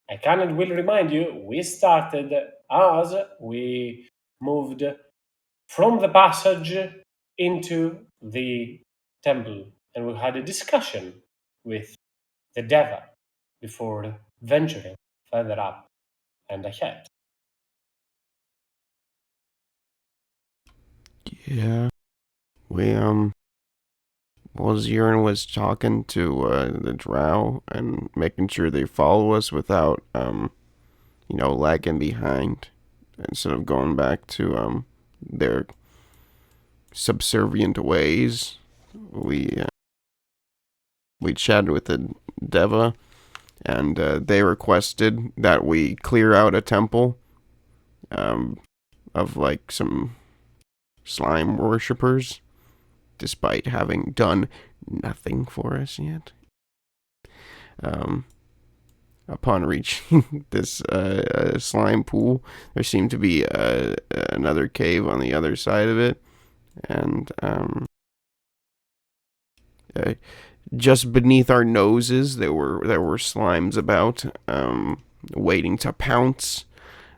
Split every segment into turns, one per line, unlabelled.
I can and will remind you, we started as we moved from the passage into the temple, and we had a discussion with the devil before venturing further up and ahead.
Yeah, we, well, Zirin was talking to, the drow and making sure they follow us without, lagging behind instead of going back to, their subservient ways. We, we chatted with the Deva, and, they requested that we clear out a temple, um, of, like, some slime worshippers, despite having done nothing for us yet. Um, Upon reaching this, slime pool, there seemed to be, another cave on the other side of it, and, uh, just beneath our noses, there were slimes about, waiting to pounce.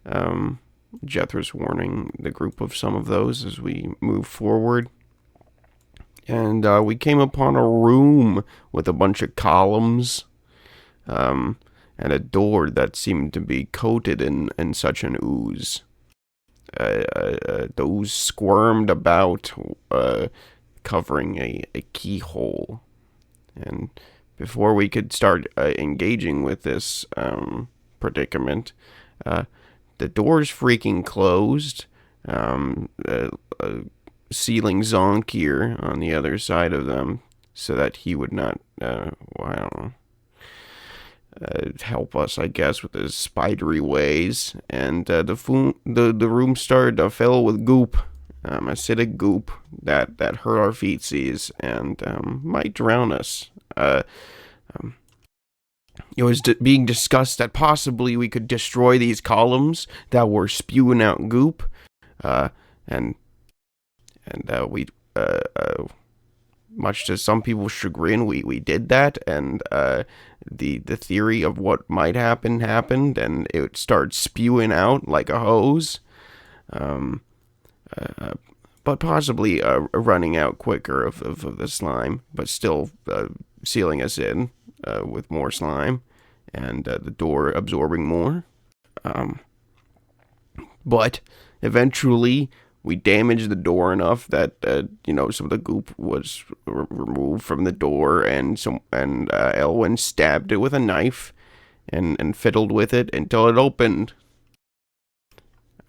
Um, Jethro's warning the group of some of those as we move forward. And, we came upon a room with a bunch of columns, um, and a door that seemed to be coated in such an ooze. The ooze squirmed about, covering a keyhole. And before we could start, engaging with this, predicament, uh, the door's freaking closed. Sealing Zonkir on the other side of them so that he would not, I don't know, help us, I guess, with his spidery ways. And, the room started to fill with goop, acidic goop that hurt our feetsies and, might drown us. It was being discussed that possibly we could destroy these columns that were spewing out goop, uh, and we, much to some people's chagrin, we did that, and, the theory of what might happen happened, and it started spewing out like a hose, um, but possibly, running out quicker of the slime, but still, sealing us in, with more slime, and, the door absorbing more. Um, but eventually we damaged the door enough that, some of the goop was removed from the door, and Elwyn stabbed it with a knife and fiddled with it until it opened.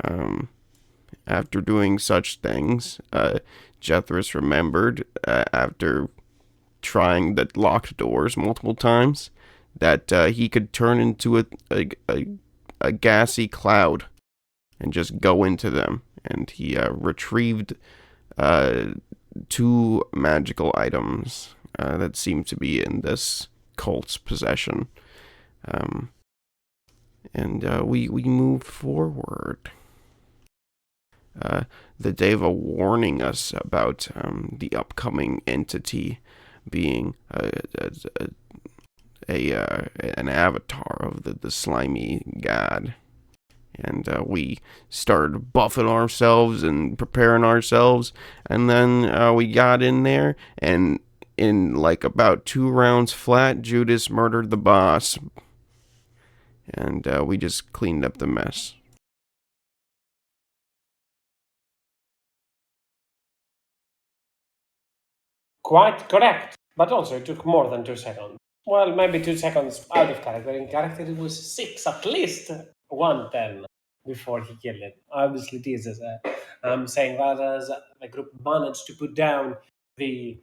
Um, After doing such things, Jethris remembered, after trying the locked doors multiple times, that, he could turn into a gassy cloud and just go into them. And he, retrieved, uh, two magical items, that seem to be in this cult's possession. Um, and, we moved forward. Uh, the Deva warning us about, the upcoming entity being, an avatar of the slimy god. And, we started buffing ourselves and preparing ourselves, and then, we got in there, and in like about 2 rounds flat, Judas murdered the boss, and, we just cleaned up the mess.
Quite correct, but also it took more than 2 seconds. Well, maybe 2 seconds out of character. In character, it was six, at least 110 before he killed it. Obviously, it is. I'm saying that as the group managed to put down the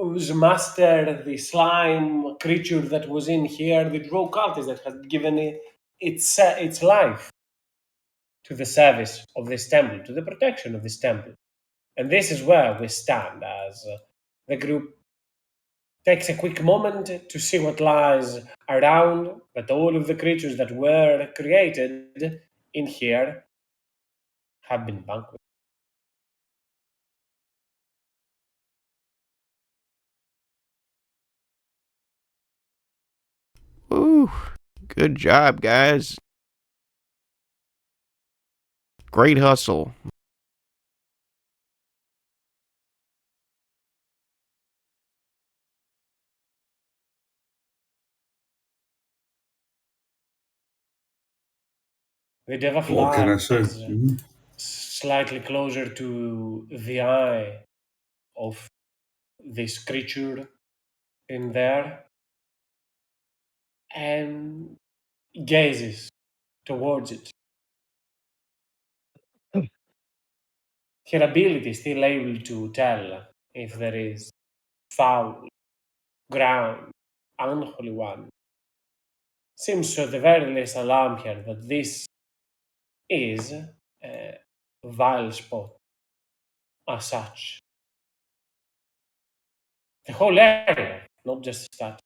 ooze master, the slime creature that was in here, the drow cultist that had given it its life to the service of this temple, to the protection of this temple. And this is where we stand as the group takes a quick moment to see what lies around, but all of the creatures that were created in here have been vanquished.
Ooh. Good job, guys. Great hustle.
The Deva
What can I say?
flies slightly closer to the eye of this creature in there and gazes towards it. Her ability is still able to tell if there is foul, ground, unholy one. Seems to at the very least alarm her that this is a vile spot as such. The whole area, not just that.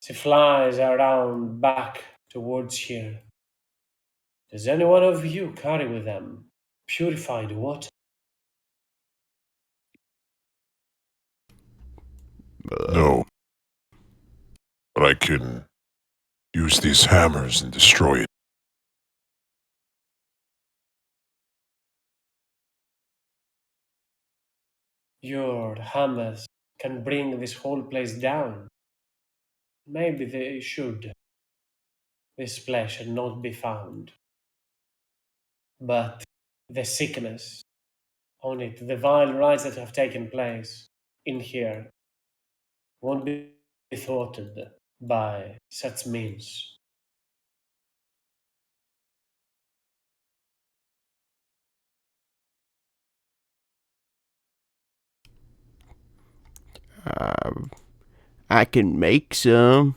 She flies around back towards here. Does any one of you carry with them purified water?
No, but I can use these hammers and destroy it.
Your hammers can bring this whole place down. Maybe they should. This place should not be found. But the sickness on it, the vile rites that have taken place in here, won't be thwarted by such means.
I can make some.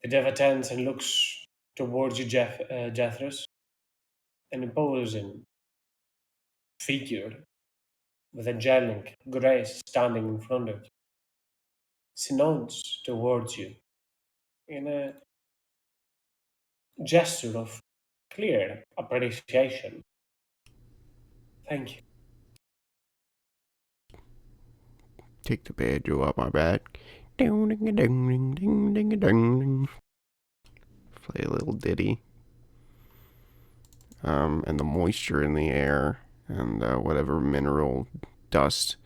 The Deva turns and looks towards you, Jethros, an imposing figure with angelic grace standing in front of you. She nods towards you in a gesture of clear appreciation. Thank you.
Take the banjo off my back. Ding ding ding ding ding ding. Play a little ditty. And the moisture in the air and whatever mineral dust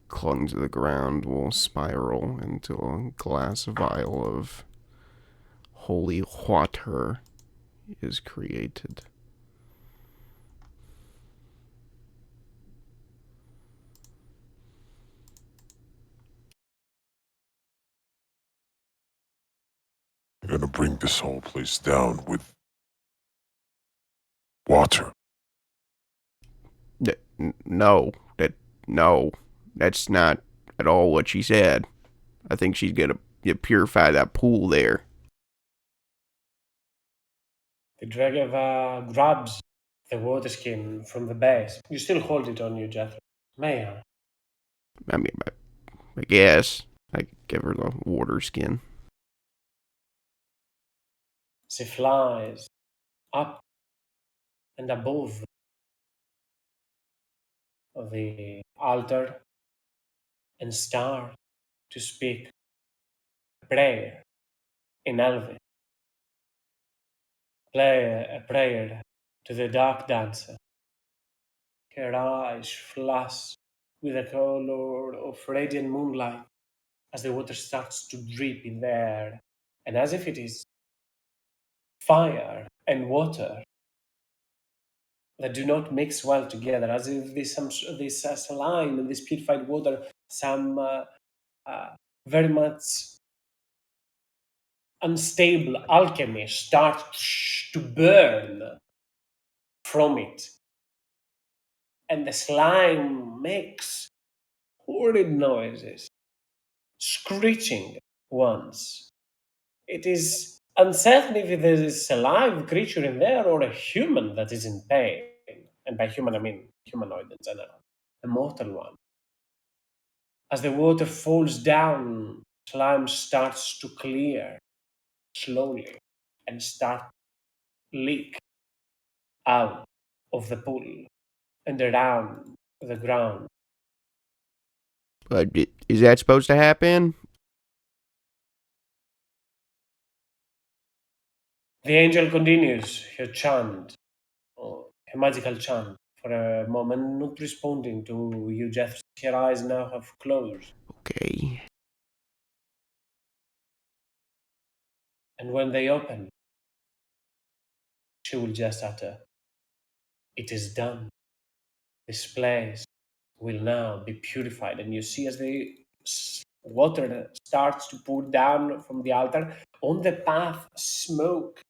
clung to the ground will spiral into a glass vial of holy water is created.
I'm gonna bring this whole place down with water.
No, no, that's not at all what she said. I think she's gonna purify that pool there.
The Dragava grabs the water skin from the base. You still hold it on you, Jethro. May I?
I mean, I guess I give her the water skin.
She flies up and above the altar and starts to speak a prayer in Elvish. Play a prayer to the dark dancer. Her eyes flash with the color of radiant moonlight as the water starts to drip in the air, and as if it is fire and water that do not mix well together, as if this slime and this purified water, some very much unstable alchemy starts to burn from it, and the slime makes horrid noises, screeching ones. It is uncertain if there is a live creature in there or a human that is in pain. And by human, I mean humanoid in general, a mortal one. As the water falls down, slime starts to clear slowly and start leak out of the pool and around the ground.
Is that supposed to happen?
The angel continues her chant, or her magical chant, for a moment, not responding to you, Jeff. Her eyes now have closed.
Okay.
And when they open, she will just utter, "It is done. This place will now be purified." And you see as the water starts to pour down from the altar, on the path, smoke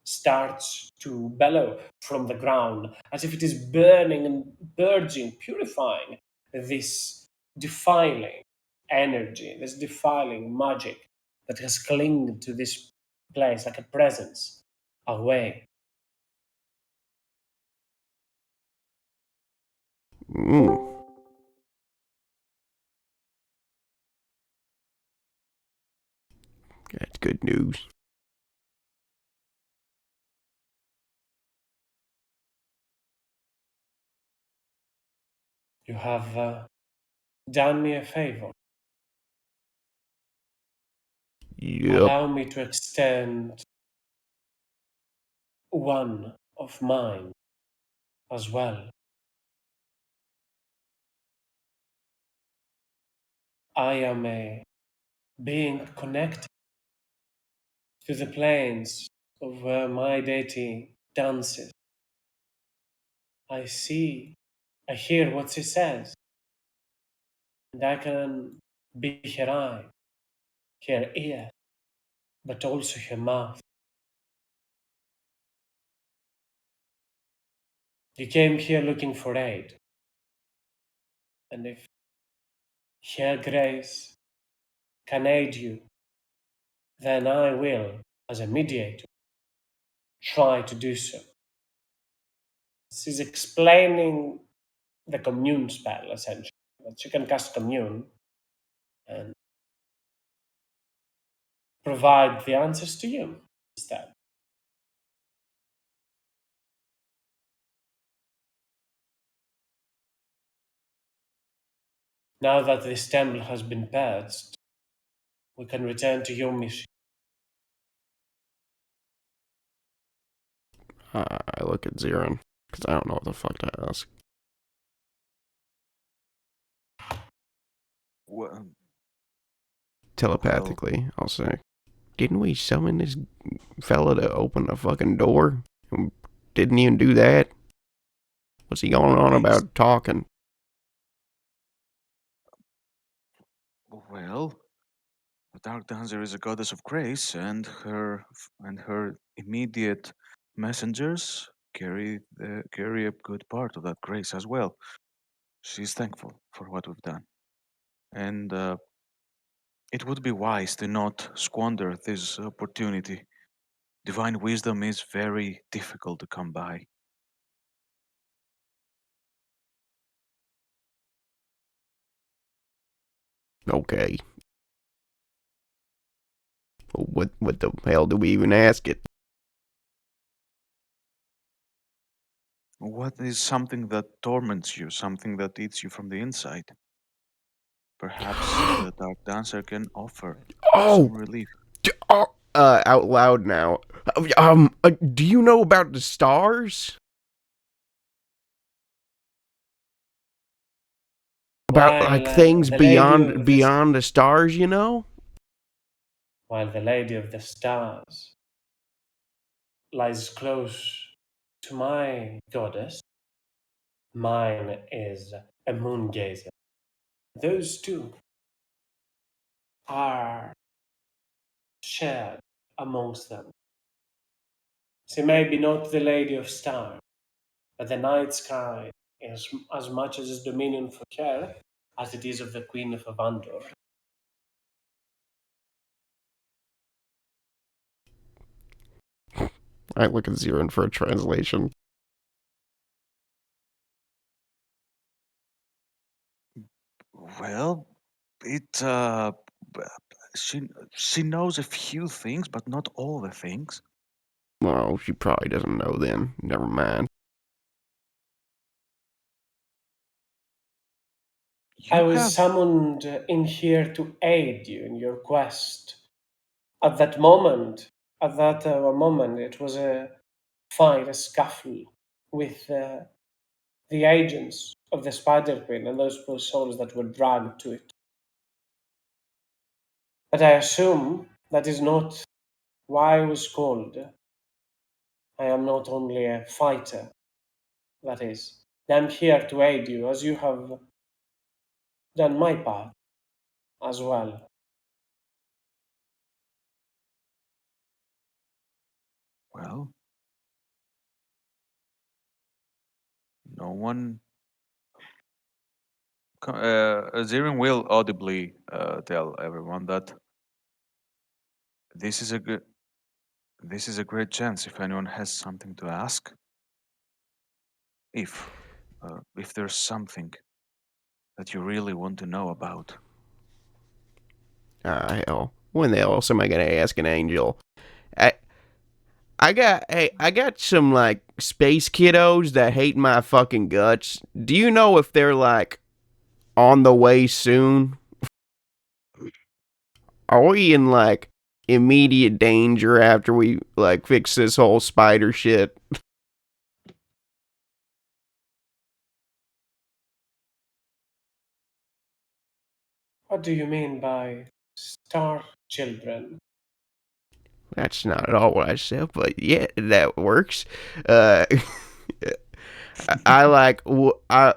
starts to bellow from the ground as if it is burning and purging, purifying this defiling energy, this defiling magic that has clinged to this place like a presence away.
Mm, that's good news.
You have done me a favor.
Yep.
Allow me to extend one of mine as well. I am a being connected to the planes of where my deity dances. I see, I hear what she says, and I can be her eye, her ear, but also her mouth. You came here looking for aid, and if her grace can aid you, then I will, as a mediator, try to do so. She's explaining the commune spell, essentially. That you can cast commune and provide the answers to you instead. Now that this temple has been purged, we can return to your mission.
I look at Zirin, because I don't know what the fuck to ask.
Well,
Telepathically, I'll say. Didn't we summon this fella to open the fucking door? Didn't even do that? What's he going on about talking?
well, the Dark Dancer is a goddess of grace, and her immediate messengers carry a good part of that grace as well. She's thankful for what we've done, and it would be wise to not squander this opportunity. Divine wisdom is very difficult to come by.
Okay. What the hell do we even ask it?
What is something that torments you, something that eats you from the inside? Perhaps the Dark Dancer can offer some
Oh,
relief.
oh, out loud now. Do you know about the stars? About
While
like things
the lady of the
beyond the stars, you know?
while the lady of the stars lies close to my goddess, mine is a moon gazer. Those two are shared amongst them. She may be not the lady of stars, but the night sky is as much as its dominion for her as it is of the Queen of Avandor.
I look at Zirin for a translation.
Well, it b- she knows a few things, but not all the things.
Well, she probably doesn't know then. Never mind.
I
You
was
have.
summoned in here to aid you in your quest. At that moment, moment, it was a fight, a scuffle with the agents of the Spider Queen and those poor souls that were dragged to it. But I assume that is not why I was called. I am not only a fighter, that is. I'm here to aid you as you have done my part as well.
Well, no one. Zirin will audibly tell everyone that this is a good. This is a great chance if anyone has something to ask. If, if there's something that you really want to know about.
Ah, hell. When the hell is somebody gonna ask an angel? I, I got some like space kiddos that hate my fucking guts. Do you know if they're like on the way soon? Are we in like immediate danger after we like fix this whole spider shit?
What do you mean by star children?
That's not at all what I said, but yeah, that works. Uh, I like I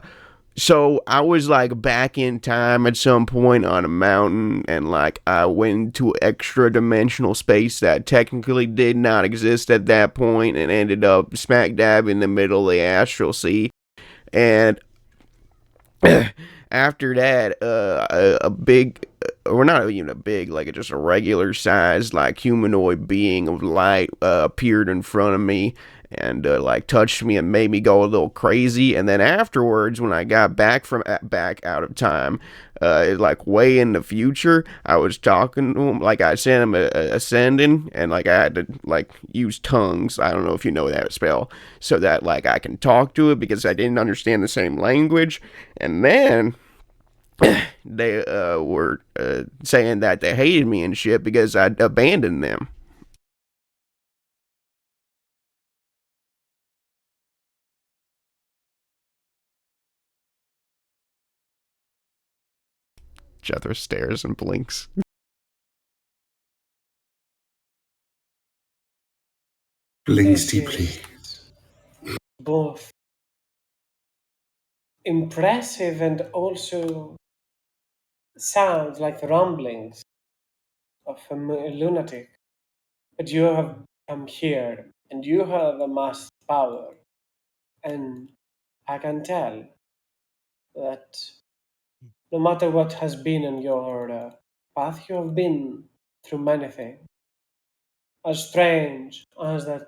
so I was like back in time at some point on a mountain, and like I went to extra dimensional space that technically did not exist at that point, and ended up smack dab in the middle of the astral sea. And after that, a big, or not even a big, like just a regular sized, like humanoid being of light appeared in front of me and like touched me and made me go a little crazy. And then afterwards, when I got back out of time, like way in the future, I was talking to him, like I sent him ascending, and like I had to like use tongues. I don't know if you know that spell, so that like I can talk to it because I didn't understand the same language. And then they were saying that they hated me and shit because I'd abandoned them. Jethro stares and blinks.
Blinks
This
deeply.
is both impressive and also sounds like the rumblings of a lunatic. But you have come here and you have amassed power, and I can tell that no matter what has been in your path, you have been through many things. As strange as that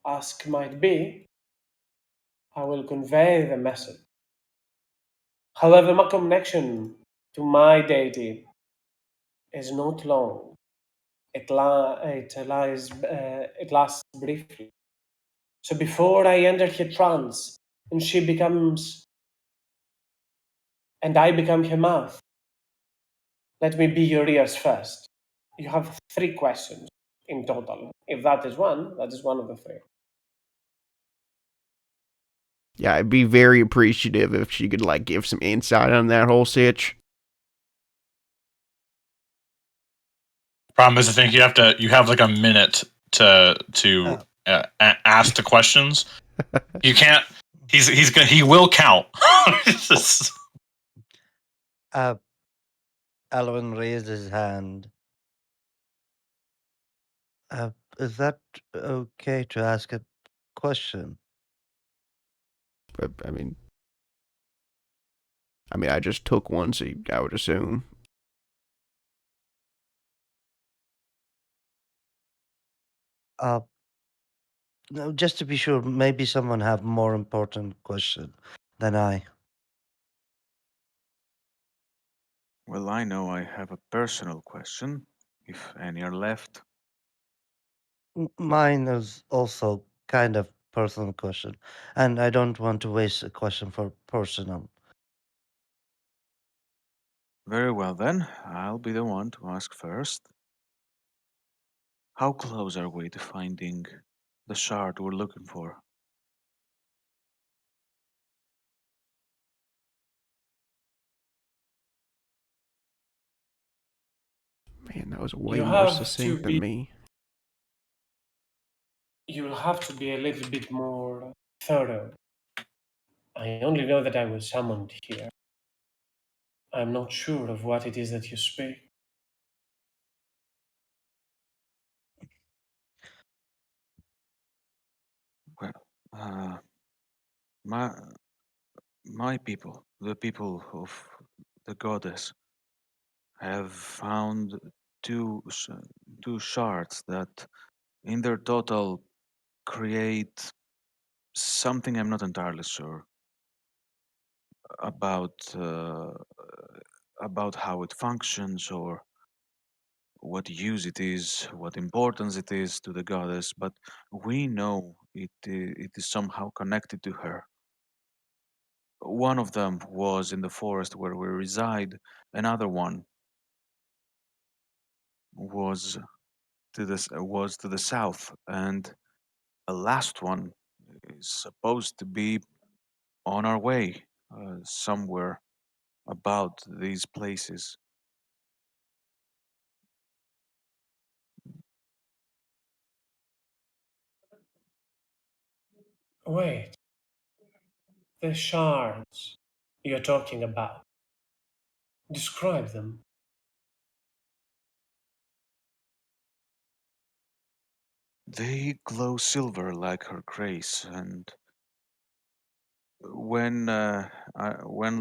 ask might be, I will convey the message. However, my connection to my deity is not long. It lasts briefly. So before I enter her trance, and she becomes, and I become her mouth, let me be your ears first. You have 3 questions in total. If that is one of the 3.
Yeah, I'd be very appreciative if she could like give some insight on that whole sitch.
Problem is, I think you have like a minute to ask the questions. You can't. He will count.
Uh, Alvin raised his hand. Is that okay to ask a question?
But I just took one, so I would assume.
Uh, no, just to be sure, maybe someone have more important question than I.
Well, I know I have a personal question, if any are left.
Mine is also kind of personal question, and I don't want to waste a question for personal.
Very well then, I'll be the one to ask first. How close are we to finding the shard we're looking for?
Man, that was way
You
more
have to
succinct than
be.
me.
You'll have to be a little bit more thorough. I only know that I was summoned here. I'm not sure of what it is that you speak.
Well, my my people, the people of the goddess, have found two two shards that, in their total, create something I'm not entirely sure about about how it functions or what use it is, what importance it is to the goddess, but we know it is somehow connected to her. One of them was in the forest where we reside. Another one was was to the south, and a last one is supposed to be on our way somewhere about these places.
Wait, the shards you're talking about. Describe them.
They glow silver like her grace, and when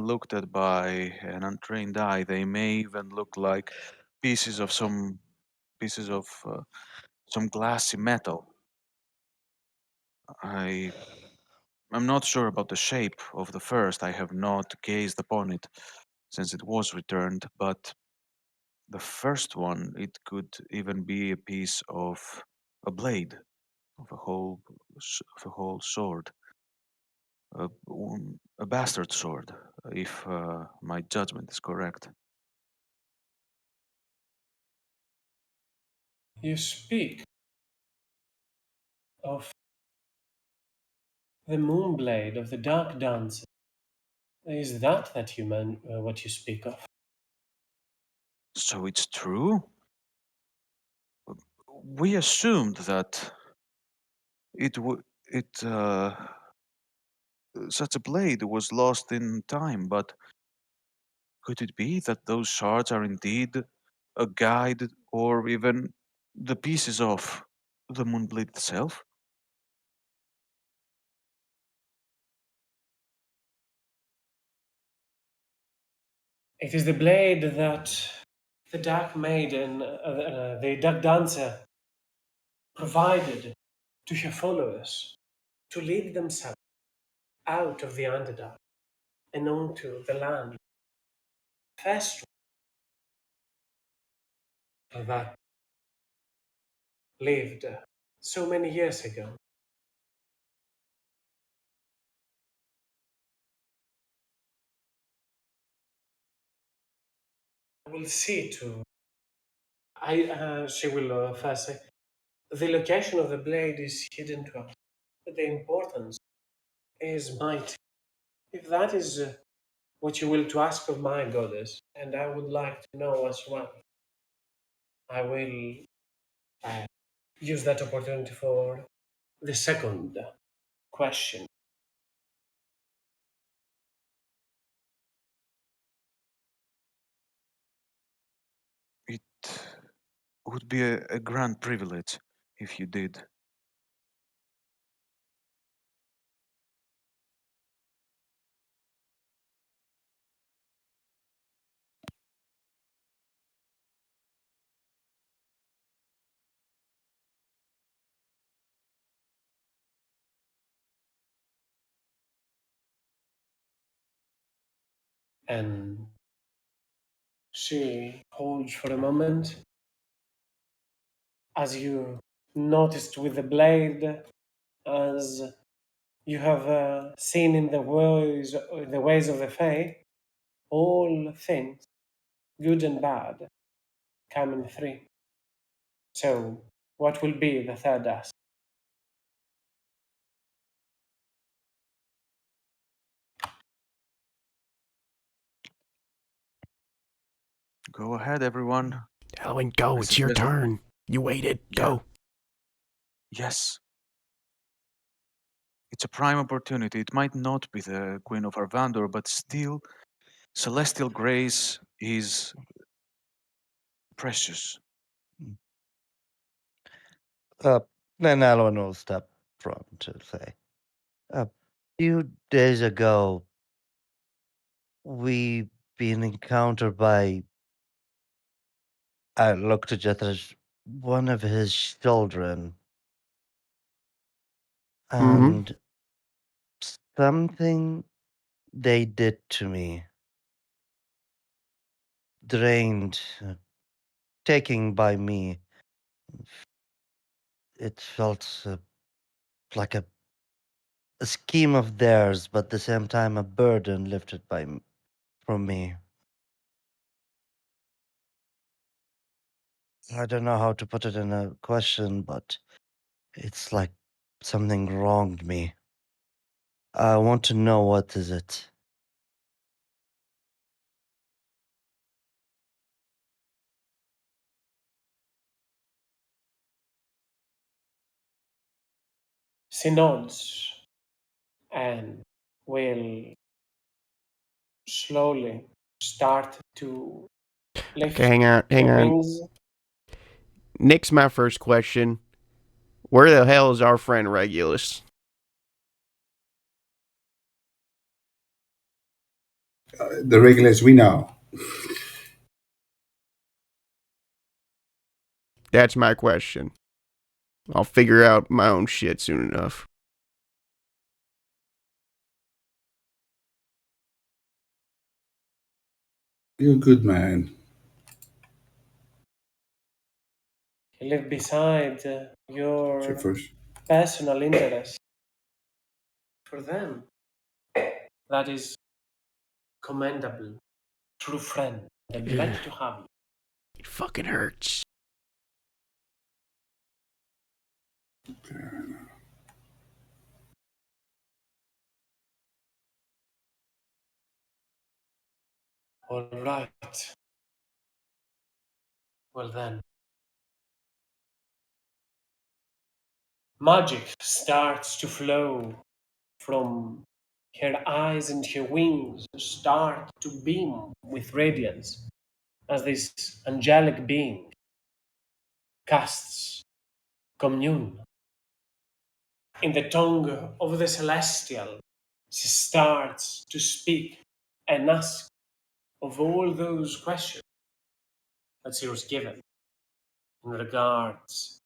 looked at by an untrained eye, they may even look like pieces of pieces of some glassy metal. I I'm not sure about the shape of the first. I have not gazed upon it since it was returned, but the first one, it could even be a piece of a blade of of a whole sword, a bastard sword, if my judgment is correct.
You speak of the moonblade of the dark dancer. Is that you mean what you speak of?
So it's true. We assumed that it would it such a blade was lost in time, but could it be that those shards are indeed a guide or even the pieces of the moonblade itself?
It is the blade that the dark maiden, the dark dancer, provided to her followers to lead themselves out of the Underdark and onto the land first that lived so many years ago. I will see to. She will first say, the location of the blade is hidden to us, but the importance is mighty. If that is what you will to ask of my goddess, and I would like to know as well, I will uh, use that opportunity for the second question.
It would be a grand privilege if you did.
And she holds for a moment as you noticed with the blade, as you have seen in the ways of the Fae, all things good and bad, come in three. So, what will be the third ask?
Go ahead, everyone.
Elwin, go.
As
It's
a
your
pleasure.
turn. You waited. Go.
Yes. It's a prime opportunity. It might not be the Queen of Arvandor, but still, celestial grace is precious.
Uh, then Alwyn will step front to say, a few days ago, we been encountered by, I looked at Jethro as one of his children,
Mm-hmm.
and something they did to me, drained, taking by me. It felt like a scheme of theirs, but at the same time a burden lifted from me. I don't know how to put it in a question, but it's like something wronged me. I want to know what is it.
She nods and will slowly start to lift
Okay, hang on. Hang
her
on.
wings.
Nick's my first question. Where the hell is our friend Regulus?
The regulars we know.
That's my question. I'll figure out my own shit soon enough.
You're a good man.
You live beside
So
your
first,
personal interest. For them, that is commendable. True friend. They'd be lucky to have you.
It fucking hurts.
All right. Well then, magic starts to flow from her eyes, and her wings start to beam with radiance as this angelic being casts commune. In the tongue of the celestial, she starts to speak and ask of all those questions that she was given in regards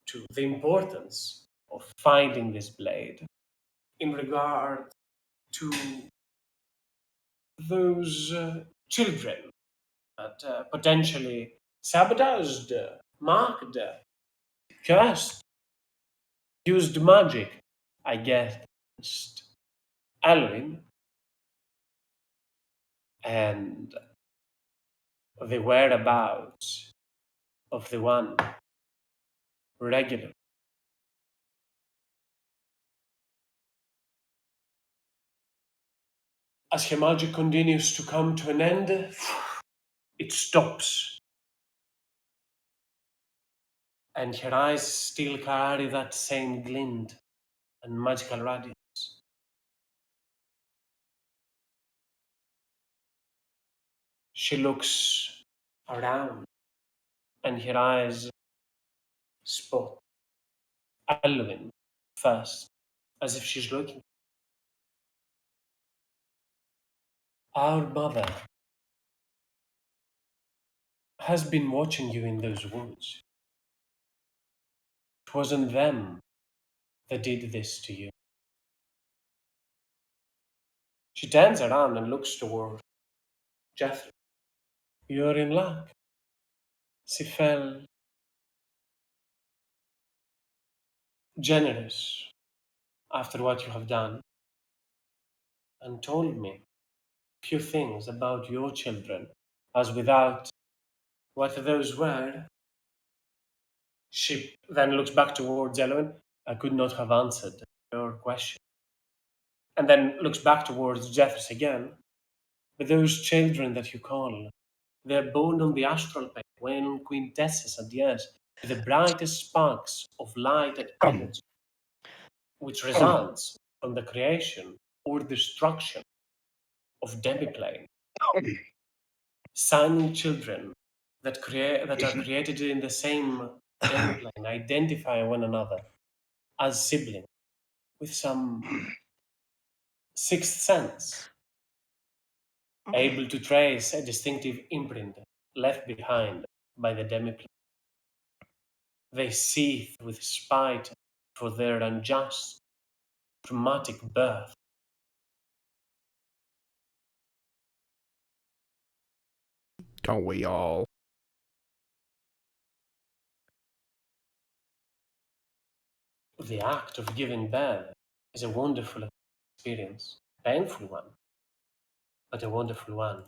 to the importance of finding this blade, in regard to those children that potentially sabotaged, marked, cursed, used magic against Alwyn, and the whereabouts of the one regular. As her magic continues to come to an end, it stops, and her eyes still carry that same glint and magical radiance. She looks around, and her eyes spot Alwyn first, as if she's looking. Our mother has been watching you in those woods. It wasn't them that did this to you. She turns around and looks toward Jethro. You're in luck. She felt generous after what you have done and told me a few things about your children as without what those were. She then looks back towards Eloin. I could not have answered your question. And then looks back towards Jeffers again. But those children that you call, they're born on the astral plane when quintessence adheres to the brightest sparks of light and energy, which results from the creation or destruction of demiplane. Signing children that are created in the same demiplane identify one another as siblings with some sixth sense, able to trace a distinctive imprint left behind by the demiplane. They seethe with spite for their unjust, traumatic birth.
Don't we all?
The act of giving birth is a wonderful experience, a painful one, but a wonderful one.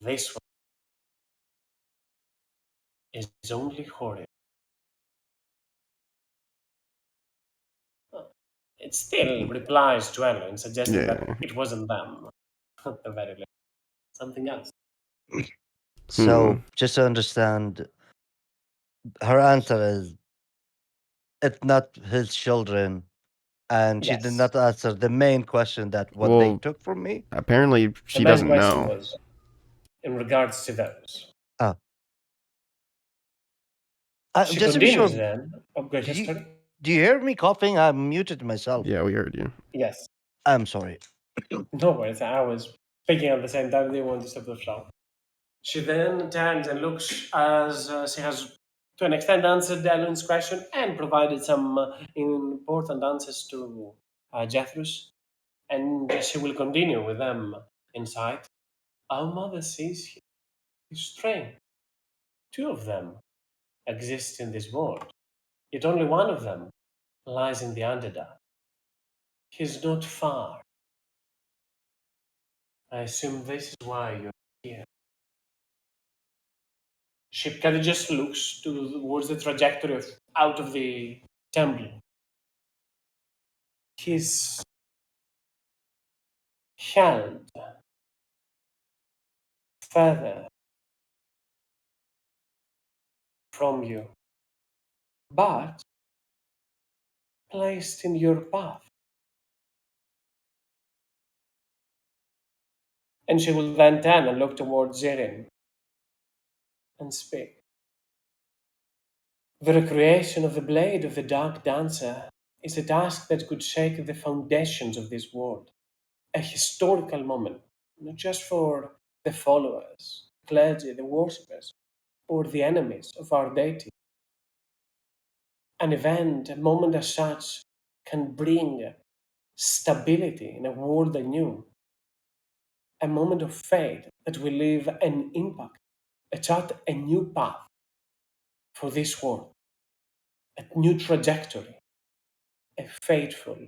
This one is only horrid. It still replies to Ellen, suggesting that
Yeah.
it wasn't them, at the very least. Something else.
So, just to understand, her answer is it's not his children, and she did
Yes.
not answer the main question that what they
Well,
took from me.
apparently
The
she
main
doesn't
question
know.
was in regards to those.
Oh,
She
just to be sure,
continues then. Oh, go ahead,
did you
sorry.
do you hear me coughing? I muted myself.
Yeah, we heard you.
Yes.
I'm sorry.
No worries. I was speaking at the same time. They want to stop the flow. She then turns and looks as she has, to an extent, answered Ellen's question and provided some important answers to Jethro's. And she will continue with them inside. Our mother sees him. He's strange. Two of them exist in this world, yet only one of them lies in the Underdark. He's not far. I assume this is why you're here. She kind of just looks towards the trajectory of out of the temple. He's held further from you, but placed in your path. And she will then turn and look towards Zirin and speak. The recreation of the blade of the Dark Dancer is a task that could shake the foundations of this world. A historical moment, not just for the followers, the clergy, the worshippers, or the enemies of our deity. An event, a moment as such, can bring stability in a world anew. A moment of faith that will leave an impact, a chart, a new path for this world, a new trajectory, a fateful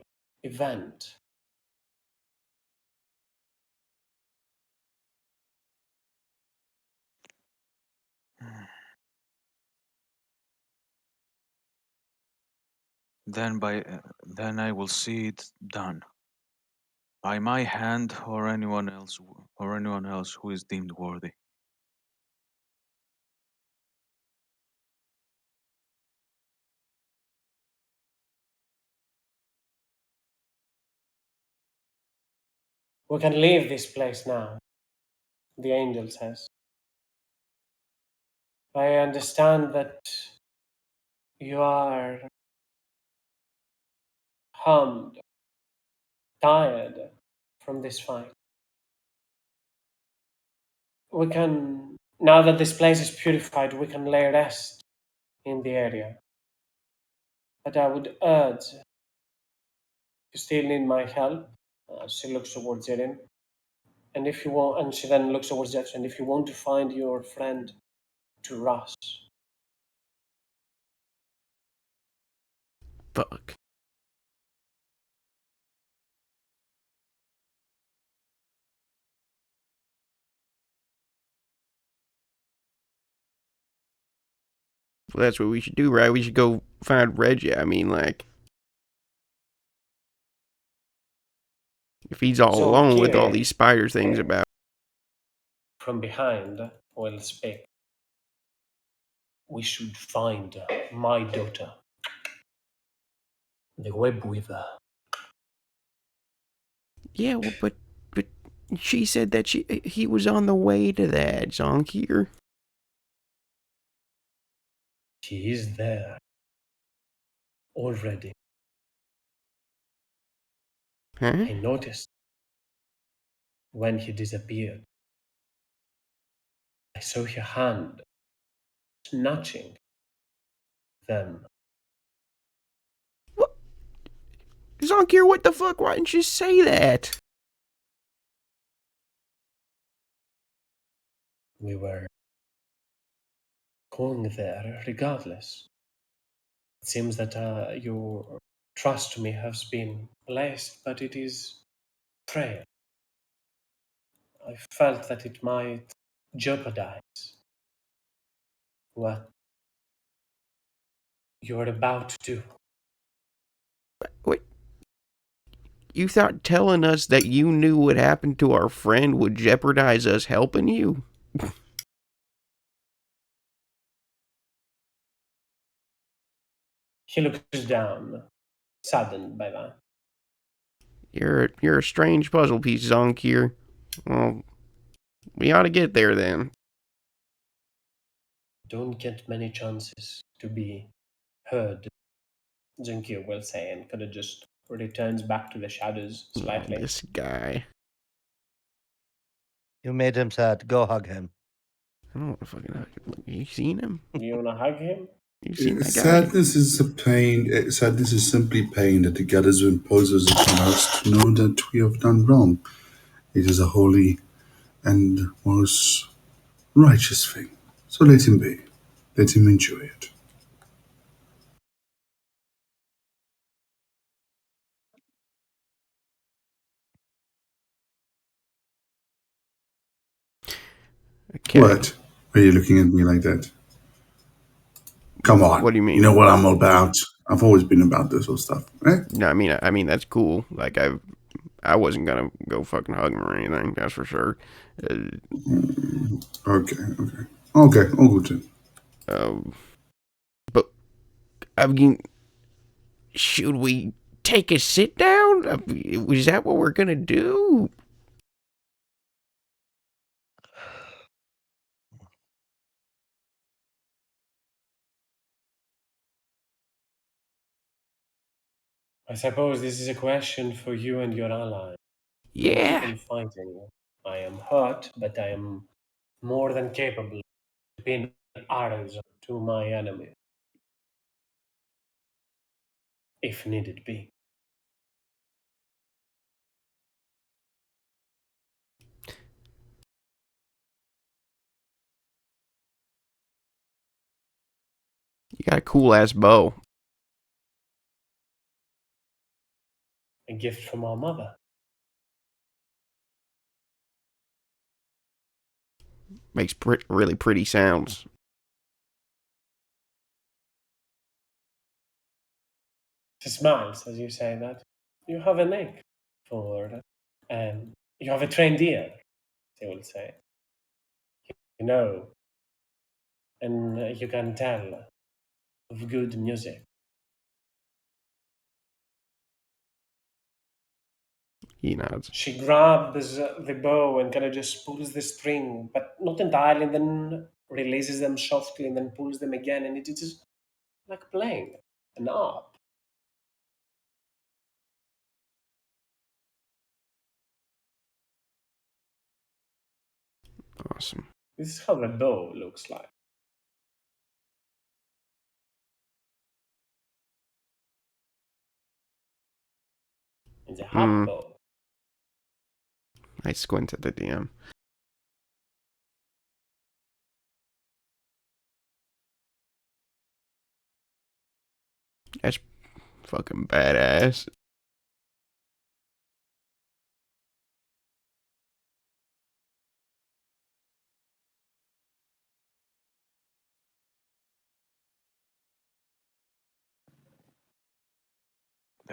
event.
Then I will see it done by my hand or anyone else who is deemed worthy.
We can leave this place now, the angel says. I understand that you are harmed, tired from this fight. We can, now that this place is purified, we can lay rest in the area. But I would urge you still need my help. She looks towards Erin. And if you want, and she then looks towards Jefferson, if you want to find your friend to Russ,
Fuck. Well, that's what we should do, right? We should go find Reggie. I mean, like, if he's all
So
alone with all
Kiri,
these spider things about.
from behind, will speak. We should find my daughter, the web weaver.
Yeah, well, but she said that he was on the way to that, Zonkir.
He is there already.
Huh?
I noticed when he disappeared. I saw her hand snatching them.
What? Zonkir, what the fuck? Why didn't you say that?
We were going there regardless. It seems that your trust me has been blessed, but it is frail. I felt that it might jeopardize what you are about to do.
Wait, you thought telling us that you knew what happened to our friend would jeopardize us helping you?
He looks down, saddened by that.
You're a strange puzzle piece, Zonkir. Well, we ought to get there then.
Don't get many chances to be heard, Jinkyu will say, and kind of just returns back to the shadows
Oh,
slightly.
this guy.
You made him sad. Go hug him.
I don't want to fucking hug him. You seen him?
You wanna hug him?
You seen that guy?
Sadness is a pain. Sadness is simply pain that the gathers imposes upon us to know that we have done wrong. It is a holy and most righteous thing. So let him be. Let him enjoy it.
Okay.
What? Are you looking at me like that? Come
What
on.
do you
You
mean?
know what I'm all about. I've always been about this sort of stuff, right?
No, I mean that's cool. Like I wasn't gonna go fucking hug him or anything. That's for sure. Uh,
Okay, okay. Okay, all good then.
um, but I mean, should we take a sit down? Is that what we're gonna do?
I suppose this is a question for you and your ally. Keep
Yeah.
on fighting. I am hurt, but I am more than capable of pin arrows to my enemy, if needed be.
You got a cool ass bow.
A gift from our mother.
Makes really pretty sounds.
She smiles as you say that. You have a neck for that. And you have a trained ear, they will say. You know, and you can tell of good music.
He nods.
She grabs the bow and kind of just pulls the string, but not entirely, and then releases them softly and then pulls them again, and it is just like playing an harp.
Awesome.
This is how the bow looks like. It's a harp
Hmm.
bow.
I squint at the DM. That's fucking badass.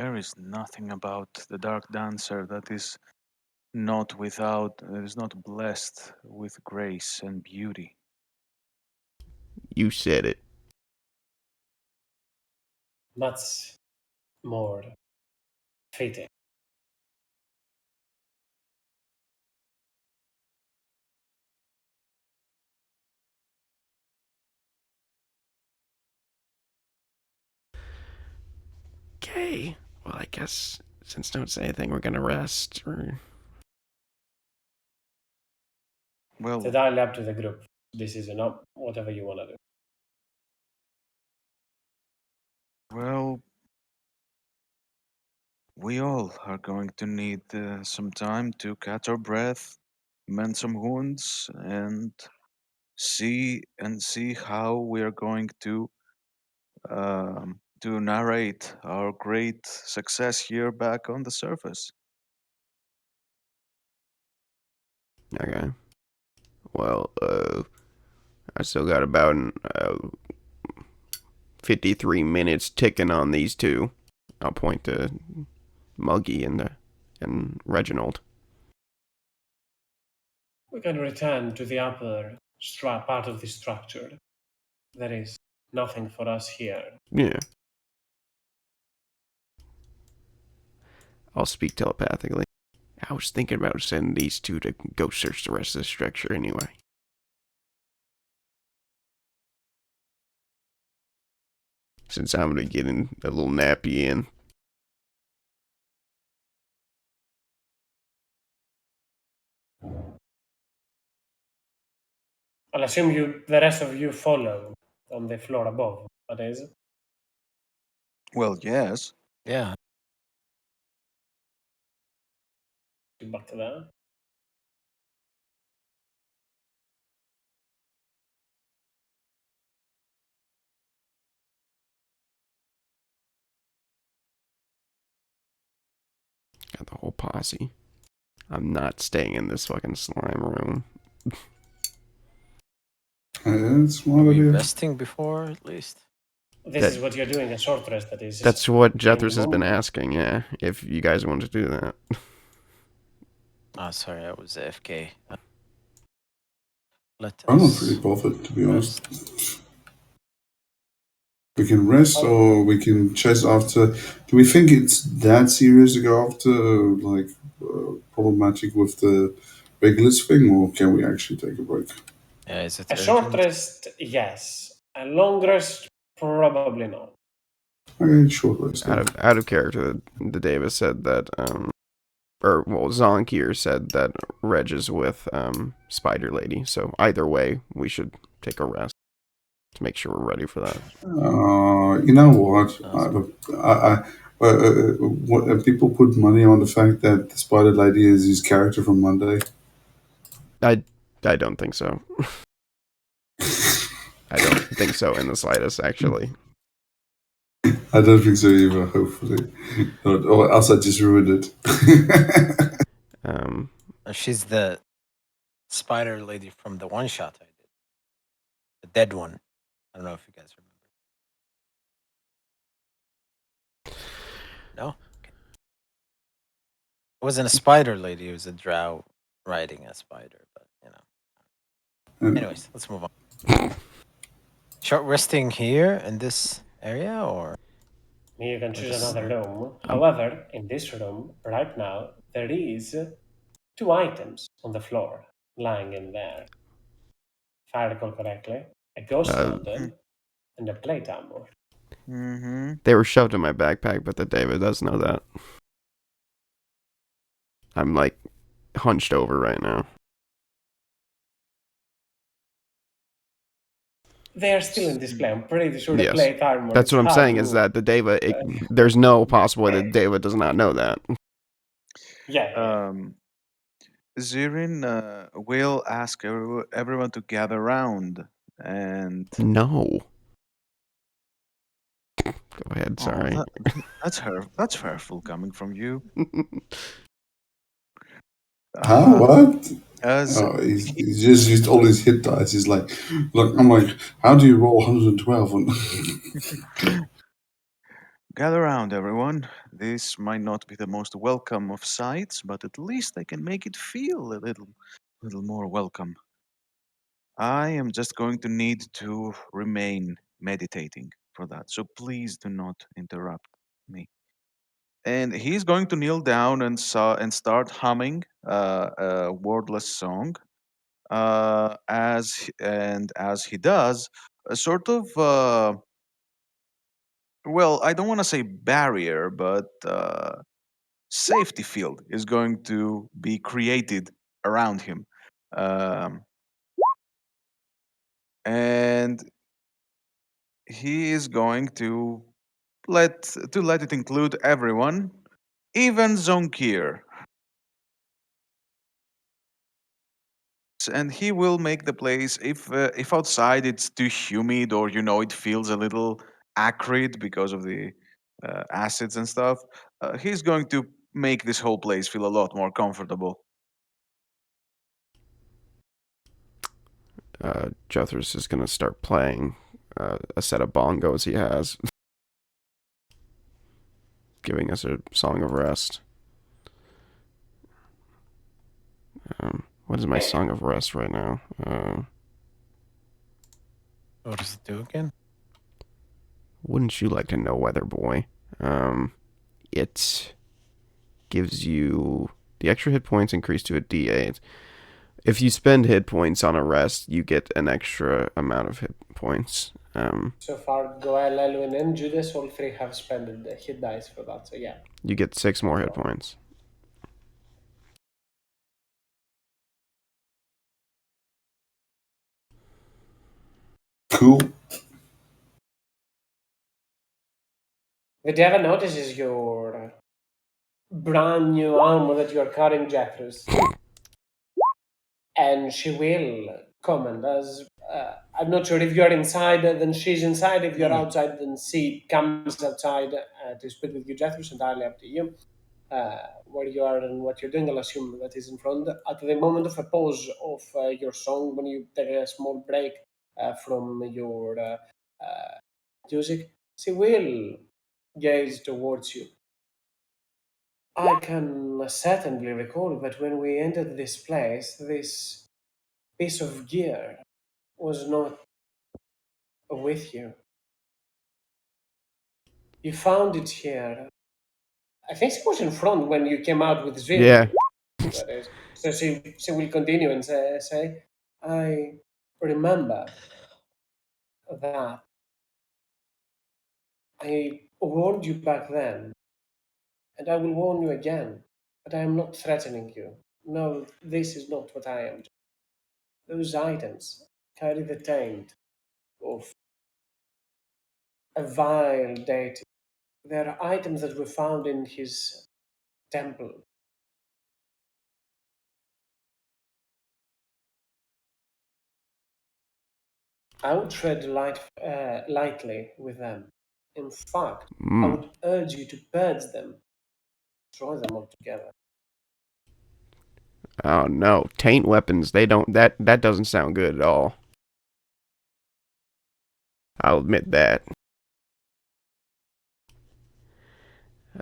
There is nothing about the Dark Dancer that is not blessed with grace and beauty.
You said it.
That's more fitting.
Okay. Well, I guess since don't say anything, we're gonna rest. Or
It's
Well,
entirely up to the group. This is enough, whatever you want to do.
well, we all are going to need some time to catch our breath, mend some wounds, and see how we are going to narrate our great success here back on the surface.
okay. Well, I still got about 53 minutes ticking on these two. I'll point to Muggy and Reginald.
We can return to the upper part of the structure. There is nothing for us here.
Yeah. I'll speak telepathically. I was thinking about sending these two to go search the rest of the structure anyway. Since I'm gonna get in a little nappy in.
I'll assume the rest of you follow on the floor above. That is.
Well, yes.
Yeah.
Back to that.
Got the whole posse. I'm not staying in this fucking slime room.
It's
Are
one
we
idea.
resting before at least?
This
That-
is what you're doing, a short rest, that is.
That's what Jethers has been
minimum.
asking, yeah. If you guys want to do that.
Oh, sorry, I was AFK. Let
I'm not
us
really bothered, to be honest.
rest.
We can rest or we can chase after. Do we think it's that serious to go after, like, problematic with the regulars thing, or can we actually take a break?
Yeah, is it
A
urgent?
short rest, yes. A long rest, probably not.
Okay, short rest. Then.
Out of character, the Davis said that Zonkir said that Reg is with Spider Lady. So either way, we should take a rest to make sure we're ready for that.
You know what?
Awesome.
People put money on the fact that the Spider Lady is his character from Monday.
I don't think so. I don't think so in the slightest, actually.
I don't think so either, hopefully. Or else I just ruined it.
She's the spider lady from the one shot I did. The dead one. I don't know if you guys remember. No? Okay. It wasn't a spider lady, it was a drow riding a spider, but you know. Anyways, let's move on. Short resting here in this area or
You can choose
Yes.
another room. However, in this room, right now, there is 2 items on the floor, lying in there. If I recall correctly, a ghost lantern and a plate armor.
Mm-hmm.
They were shoved in my backpack, but the David does know that. I'm like hunched over right now.
They are still in display. I'm pretty sure the
Yes.
plate armor.
That's what I'm saying is that the Deva, there's no possible way that Deva does not know that.
Yeah.
Zirin will ask everyone to gather around and.
No. Go ahead,
Oh,
sorry.
that's hurtful coming from you.
What?
As
He's just used all his hit dice. He's like, look, I'm like, how do you roll 112?
Gather round, everyone. This might not be the most welcome of sights, but at least I can make it feel a little more welcome. I am just going to need to remain meditating for that, so please do not interrupt me. And he's going to kneel down and start humming a wordless song. As he does, a sort of well, I don't want to say barrier, but safety field is going to be created around him, um, and he is going to let it include everyone, even Zonkir, and he will make the place if outside it's too humid or it feels a little acrid because of the acids and stuff. He's going to make this whole place feel a lot more comfortable.
Jethers is going to start playing a set of bongos he has, giving us a song of rest. What is my song of rest right now?
What does it do again?
Wouldn't you like to know, Weather Boy? It gives you the extra hit points increase to a D8. If you spend hit points on a rest, you get an extra amount of hit points.
So far, Goel, Elwin, and Judas, all three have spent the hit dice for that. So yeah.
You get 6 more hit points.
Cool.
Videra notices your brand new armor that you are carrying, Jethros, and she will comment as I'm not sure if you're inside, then she's inside. If you're outside, then she comes outside to speak with you, Jethros. Entirely up to you. Where you are and what you're doing, I'll assume that is in front. At the moment of a pause of your song, when you take a small break from your music, she will gaze towards you. I can certainly recall that when we entered this place, this piece of gear was not with you. You found it here. I think she was in front when you came out with Zvin.
Yeah.
That is. So she will continue and say, I remember that I warned you back then, and I will warn you again, but I am not threatening you. No, this is not what I am. Those items carry the taint of a vile deity. There are items that were found in his temple. I would tread lightly with them. In fact, I would urge you to purge them, destroy them altogether.
Oh no, taint weapons. They don't. That doesn't sound good at all. I'll admit that.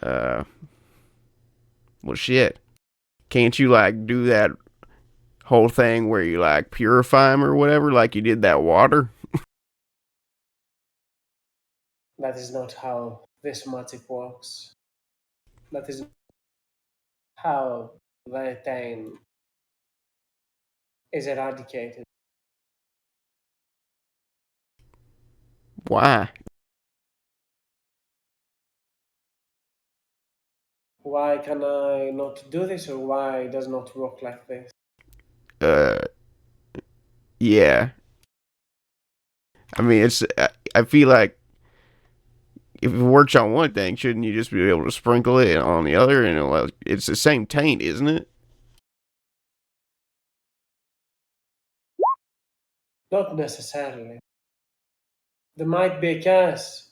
Uh, well, shit. Can't you like do that whole thing where you like purify them or whatever, like you did that water?
That is not how this magic works. That is how the taint is eradicated.
Why?
Why can I not do this, or why it does not work like this?
Uh, yeah. I mean, it's. I feel like if it works on one thing, shouldn't you just be able to sprinkle it on the other? And it's the same taint, isn't it?
Not necessarily. There might be a curse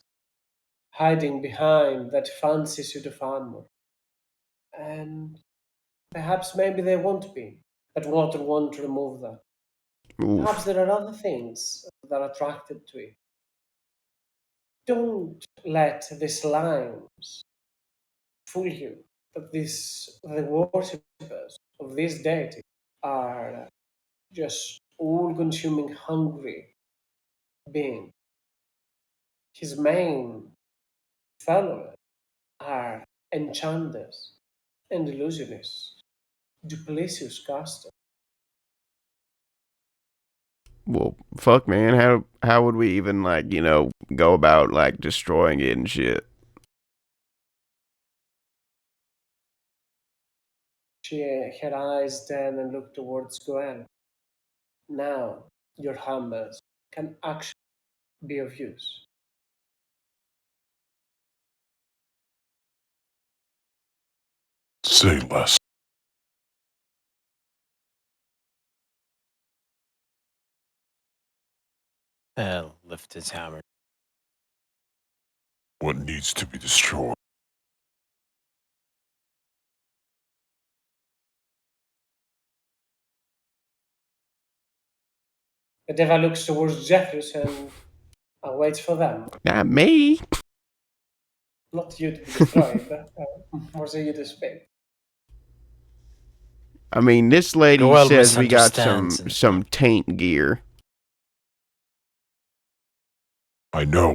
hiding behind that fancy suit of armor. And perhaps maybe there won't be, but water won't remove that. Perhaps
Oof.
there are other things that are attracted to it. Don't let the slimes fool you that the worshippers of this deity are just all-consuming hungry beings. His main followers are enchanters and illusionists, duplicitous casters.
Well, fuck, man. How would we even go about destroying it and shit?
Her eyes turn and look towards Goel. Now your hammers can actually be of use.
Say less.
Lift his hammer.
What needs to be destroyed?
The devil looks towards Jeffries and waits for them.
Not me.
Not you to be destroyed, but more so you to speak.
I mean, this lady
Goel
says we got some
misunderstands
taint gear.
I know.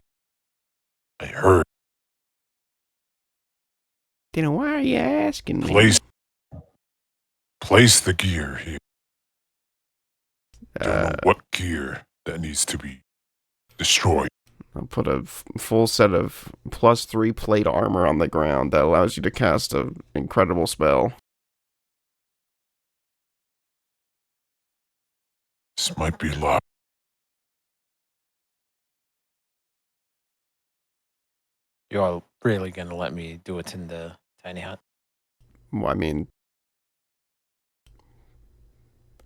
I heard.
Then why are you asking me?
Place the gear here. Don't know
Uh,
what gear that needs to be destroyed.
I'll put a full set of +3 plate armor on the ground that allows you to cast an incredible spell.
This might be locked.
You all really gonna let me do it in the tiny hut?
Well, I mean,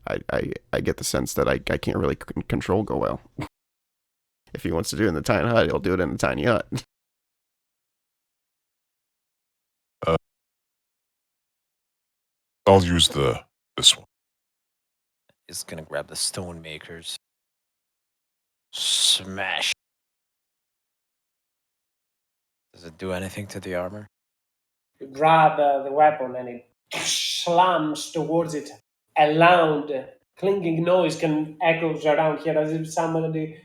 I get the sense that I can't really control Goel. If he wants to do it in the tiny hut, he'll do it in the tiny hut.
I'll use this one.
He's gonna grab the stone makers. Smash. Does it do anything to the armor?
You grab the weapon and it slams towards it. A loud clinking noise can echoes around here as if somebody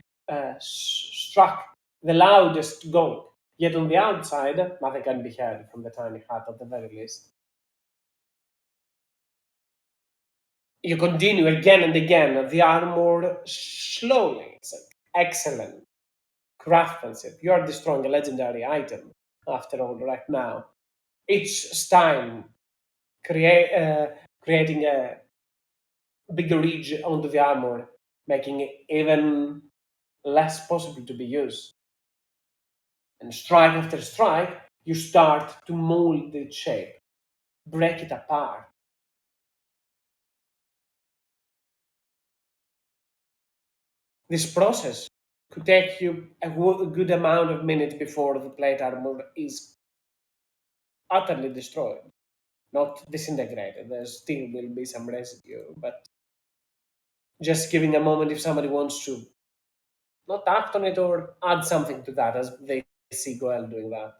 struck the loudest gong. Yet on the outside, nothing can be heard from the tiny hut at the very least. You continue again and again. The armor slowly. It's excellent craftsmanship. You are destroying a legendary item, after all, right now. Each time creating a bigger ridge onto the armor, making it even less possible to be used. And strike after strike, you start to mold its shape, break it apart. This process could take you a good amount of minutes before the plate armor is utterly destroyed. Not disintegrated, there still will be some residue, but just giving a moment if somebody wants to not act on it or add something to that as they see Goel doing that.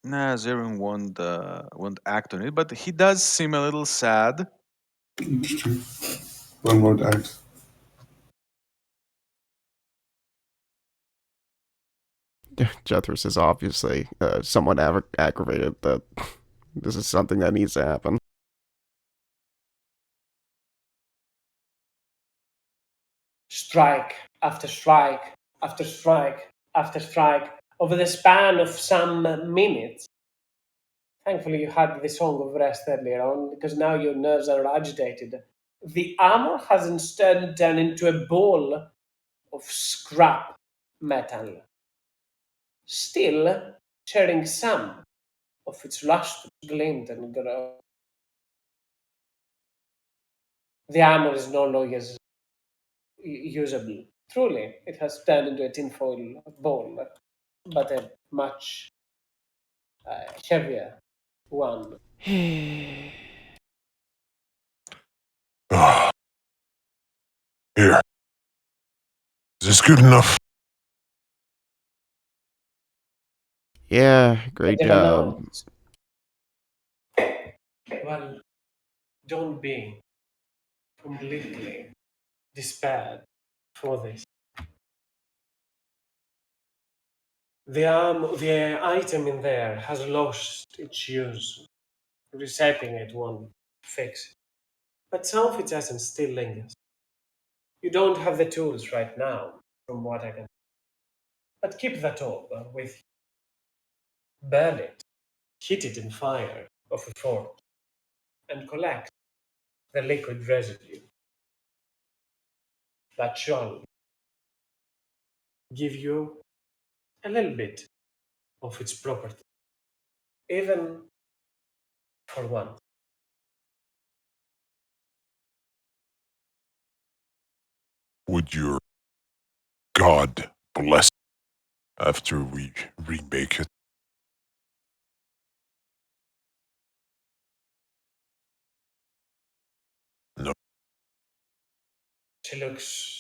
Nah, Zeren won't act on it, but he does seem a little sad.
It's true. One won't act.
Jethris is obviously somewhat aggravated that this is something that needs to happen.
Strike after strike after strike after strike over the span of some minutes. Thankfully, you had the song of rest earlier on because now your nerves are agitated. The armor has instead turned into a ball of scrap metal, still sharing some of its lustrous glint and glow. The armor is no longer usable. Truly, it has turned into a tinfoil ball, but a much heavier one.
Ah, Here. Is this good enough?
Yeah, great
Never
job.
knows. Well, don't be completely despaired for this. The item in there has lost its use. Resetting it won't fix it. But some of its essence still lingers. You don't have the tools right now, from what I can. But keep that orb with you. Burn it, heat it in fire of a forge, and collect the liquid residue. That shall give you a little bit of its property, even for once.
Would your god bless after we remake it? No.
She looks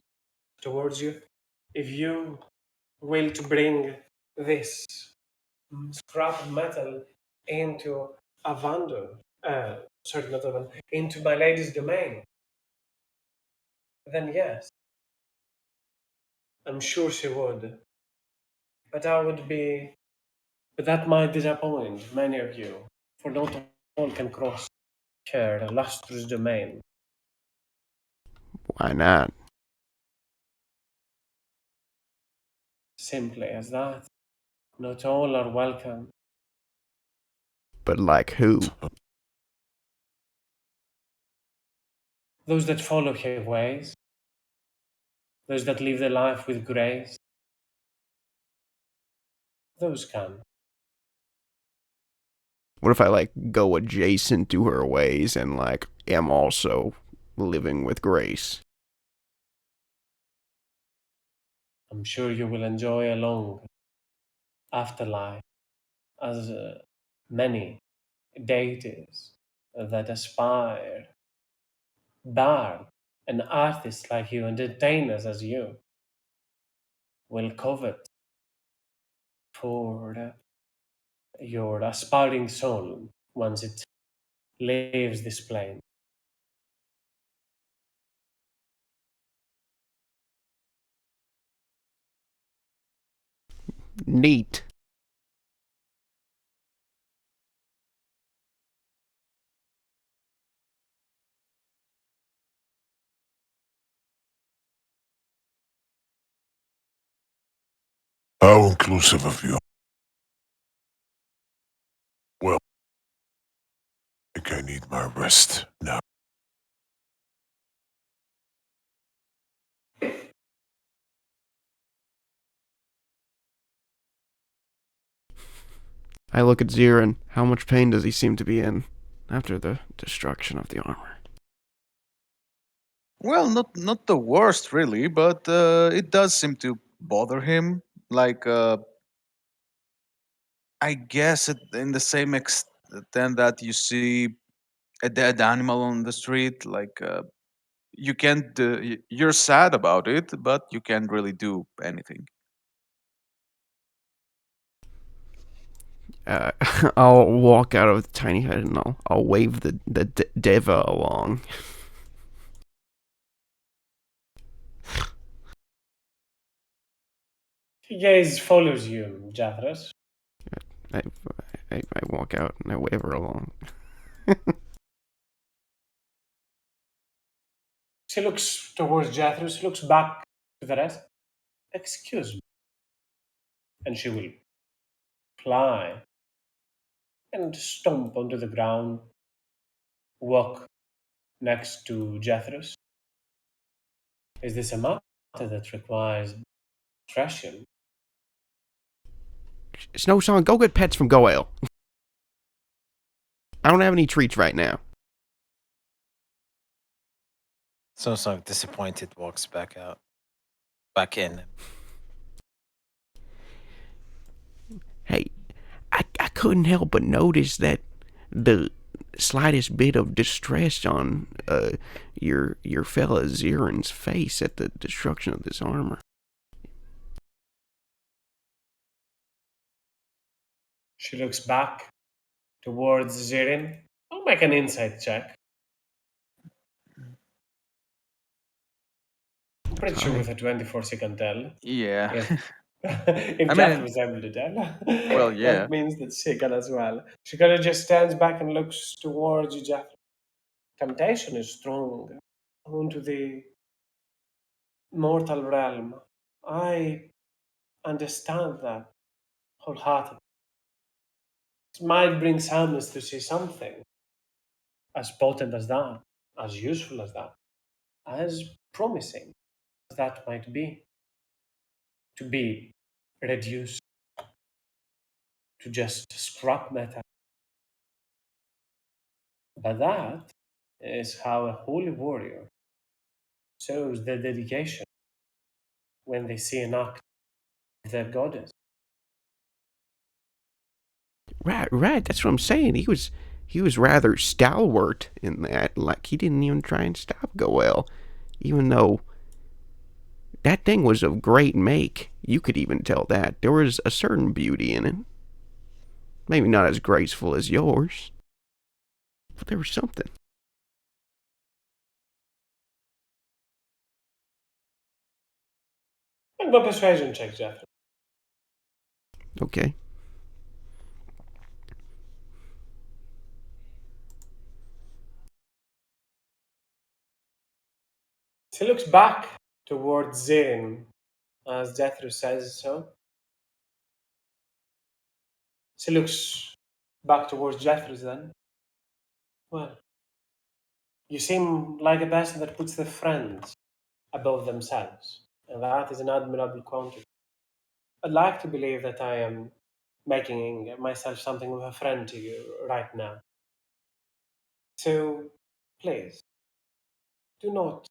towards you. If you will to bring this scrap metal into Avandor, sorry, not Avandor, into my lady's domain, then yes, I'm sure she would. But I would be, but that might disappoint many of you, for not all can cross her lustrous domain.
Why not?
Simply as that. Not all are welcome.
But like who?
Those that follow her ways, those that live their life with grace, those can.
What if I like go adjacent to her ways and like am also living with grace?
I'm sure you will enjoy a long afterlife as many deities that aspire, bard, and artists like you, and entertainers as you, will covet for your aspiring soul once it leaves this plane.
Neat.
How inclusive of you. Well, I think I need my rest now.
I look at Zirin. How much pain does he seem to be in after the destruction of the armor?
Well, not the worst really, but it does seem to bother him. Like I guess in the same extent that you see a dead animal on the street, like you can't. You're sad about it, but you can't really do anything.
Uh, I'll walk out of the tiny hut and I'll wave the Deva along.
He gaze follows you, Jathras.
I, I walk out and I wave her along.
She looks towards Jathras, looks back to the rest. Excuse me. And she will fly and stomp onto the ground, walk next to Jathras. Is this a matter that requires discretion?
Snow Song, go get pets from Goel. I don't have any treats right now.
So disappointed walks back out. Back in.
Hey, I couldn't help but notice that the slightest bit of distress on your fella Zirin's face at the destruction of this armor.
She looks back towards Zirin. I'll make an insight check. I'm pretty sure with a 24 she can tell.
Yeah.
If
I
Jeff
mean-
was able to tell,
Well, yeah.
that means that she can as well. She kind of just stands back and looks towards you, Jeff. Temptation is strong onto the mortal realm. I understand that wholeheartedly. It might bring sadness to see something as potent as that, as useful as that, as promising as that might be, to be reduced to just scrap metal. But that is how a holy warrior shows their dedication when they see an act of their goddess.
Right. That's what I'm saying. He was rather stalwart in that. Like he didn't even try and stop Goel, even though that thing was of great make. You could even tell that there was a certain beauty in it. Maybe not as graceful as yours, but there was something.
Make my persuasion check, Jeff.
Okay.
She looks back towards Zane as Jethro says so. She looks back towards Jethro then. Well, you seem like a person that puts their friends above themselves, and that is an admirable quality. I'd like to believe that I am making myself something of a friend to you right now. So, please, do not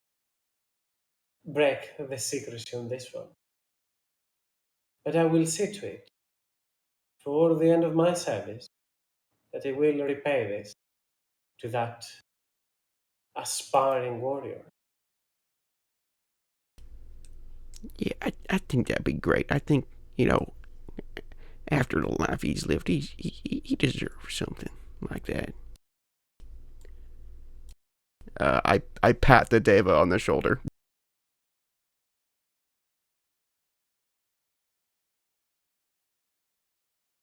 break the secrecy on this one. But I will see to it, for the end of my service, that I will repay this to that aspiring warrior.
Yeah, I think that'd be great. I think, after the life he's lived, he deserves something like that. I pat the Deva on the shoulder.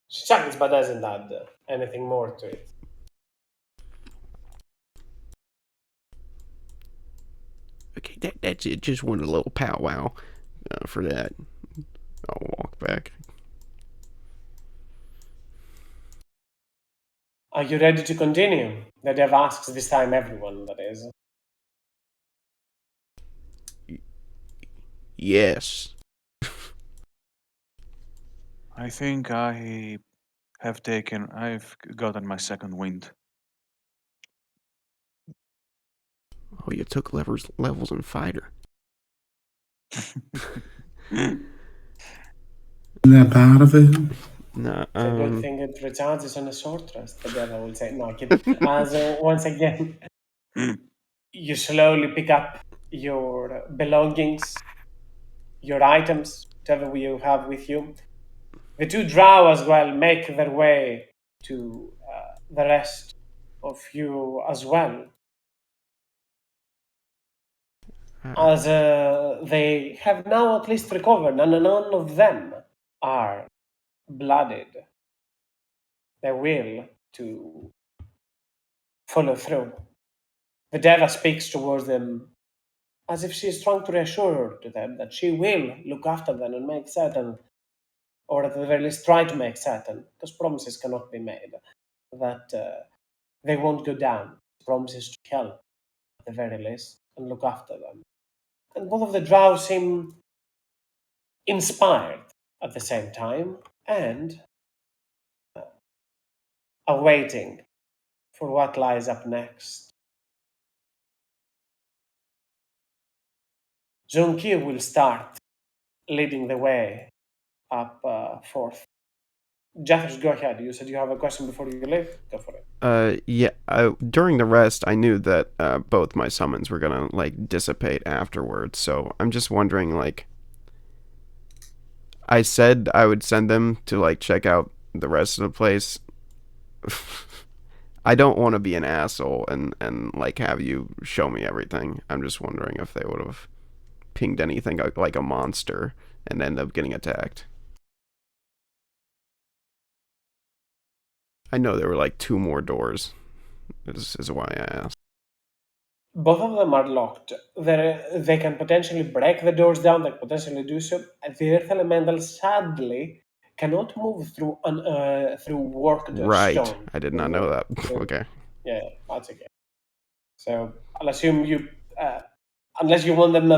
She chuckles but doesn't add anything more to it.
Okay, that's it. Just wanted a little powwow for that. I'll walk back.
Are you ready to continue? The dev asks this time everyone, that is.
Yes.
I think I've gotten my second wind.
Oh, you took levels in fighter.
Isn't that part of it?
No,
It's a good thing it recharges on a short rest, the devil will say. No, kid. So once again, you slowly pick up your belongings, your items, whatever you have with you. The two drow as well make their way to the rest of you as well. As they have now at least recovered, and none of them are blooded. Their will to follow through. The Deva speaks towards them as if she is trying to reassure to them that she will look after them and make certain, or at the very least try to make certain, because promises cannot be made, that they won't go down. Promises to help, at the very least, and look after them. And both of the drow seem inspired at the same time and awaiting for what lies up next. Zunki will start leading the way up forth. Jethers, go ahead. You said you have a question before you leave. Go for it.
Yeah. During the rest, I knew that both my summons were gonna like dissipate afterwards. So I'm just wondering, like, I said I would send them to like check out the rest of the place. I don't want to be an asshole and like have you show me everything. I'm just wondering if they would have pinged anything like a monster and end up getting attacked. I know there were like 2 more doors. This is why I asked.
Both of them are locked. They can potentially break the doors down. They can potentially do so. The earth elemental, sadly, cannot move through worked
Right.
stone.
I did not know that.
So,
Okay.
yeah, that's okay. So I'll assume you, unless you want them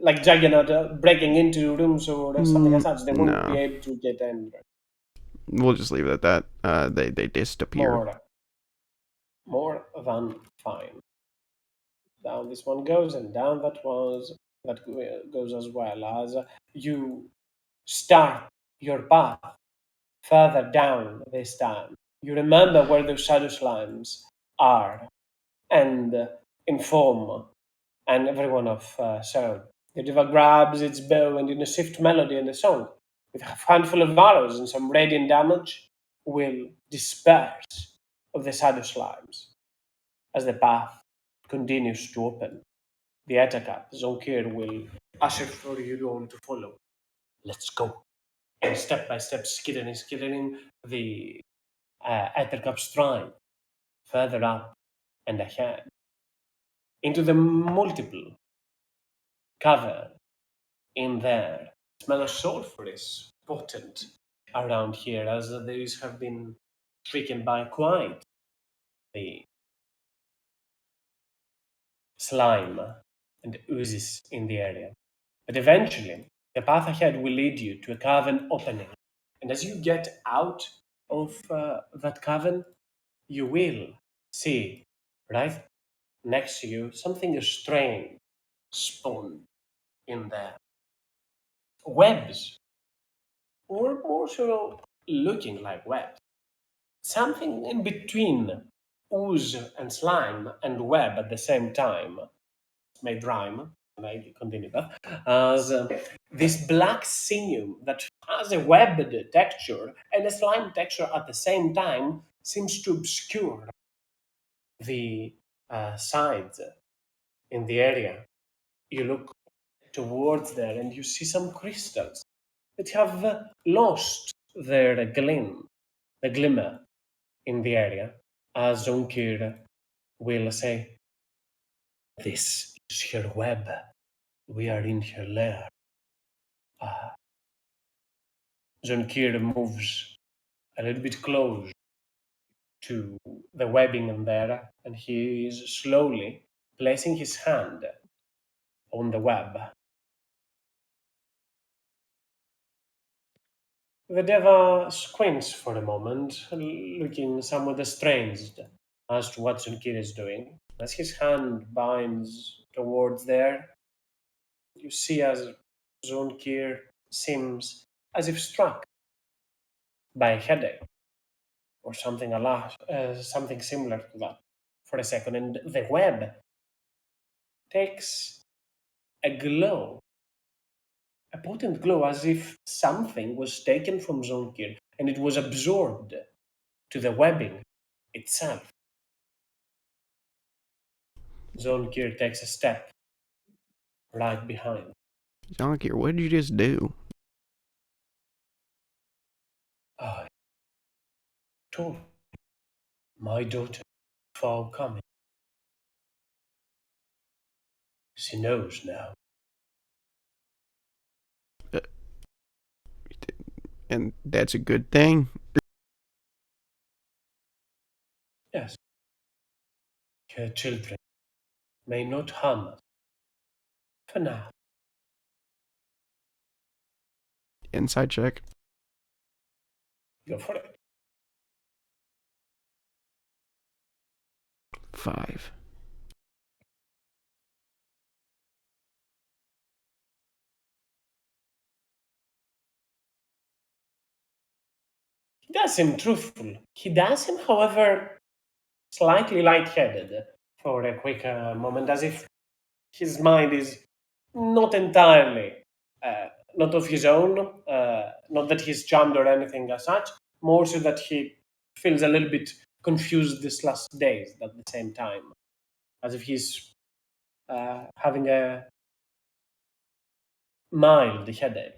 like Juggernaut breaking into rooms or something as such, they won't be
No.
able to get in.
We'll just leave it at that. They disappear.
More than fine. Down this one goes, and down that goes as well. As you start your path further down this time, you remember where those shadow slimes are, and inform and everyone of sound. The diva grabs its bow, and in a swift melody and a song, with a handful of arrows and some radiant damage, will disperse of the shadow slimes as the path continues to open. The attack, Zonkir will usher for you all to follow. Let's go. And step by step, skidding the Ettercup stride further up and ahead into the multiple cover in there. The smell of sulfur is potent around here, as these have been stricken by quite the slime and oozes in the area. But eventually, the path ahead will lead you to a cavern opening. And as you get out of that cavern, you will see right next to you something strange spawn in there. Webs, or more so looking like webs. Something in between ooze and slime and web at the same time. Made rhyme, and I continue that, as this black sinew that has a webbed texture and a slime texture at the same time seems to obscure the sides in the area. You look towards there and you see some crystals that have lost their the glimmer in the area, as Zonkir will say, "This is her web. We are in her lair." Zonkir moves a little bit close to the webbing in there, and he is slowly placing his hand on the web. The Deva squints for a moment, looking somewhat estranged as to what Zonkir is doing. As his hand binds towards there, you see as Zonkir seems as if struck by a headache or something similar to that for a second, and the web takes a glow, a potent glow, as if something was taken from Zonkir and it was absorbed to the webbing itself. Zonkir takes a step right behind.
Zonkir, what did you just do?
I told my daughter far coming. She knows now.
Uh, and that's a good thing.
Yes, her children may not harm us for now.
Inside check.
Go for it.
5.
He does seem truthful. He does seem, however, slightly lightheaded for a quick moment, as if his mind is not entirely, not of his own, not that he's charmed or anything as such, more so that he feels a little bit confused this last days at the same time, as if he's having a mild headache.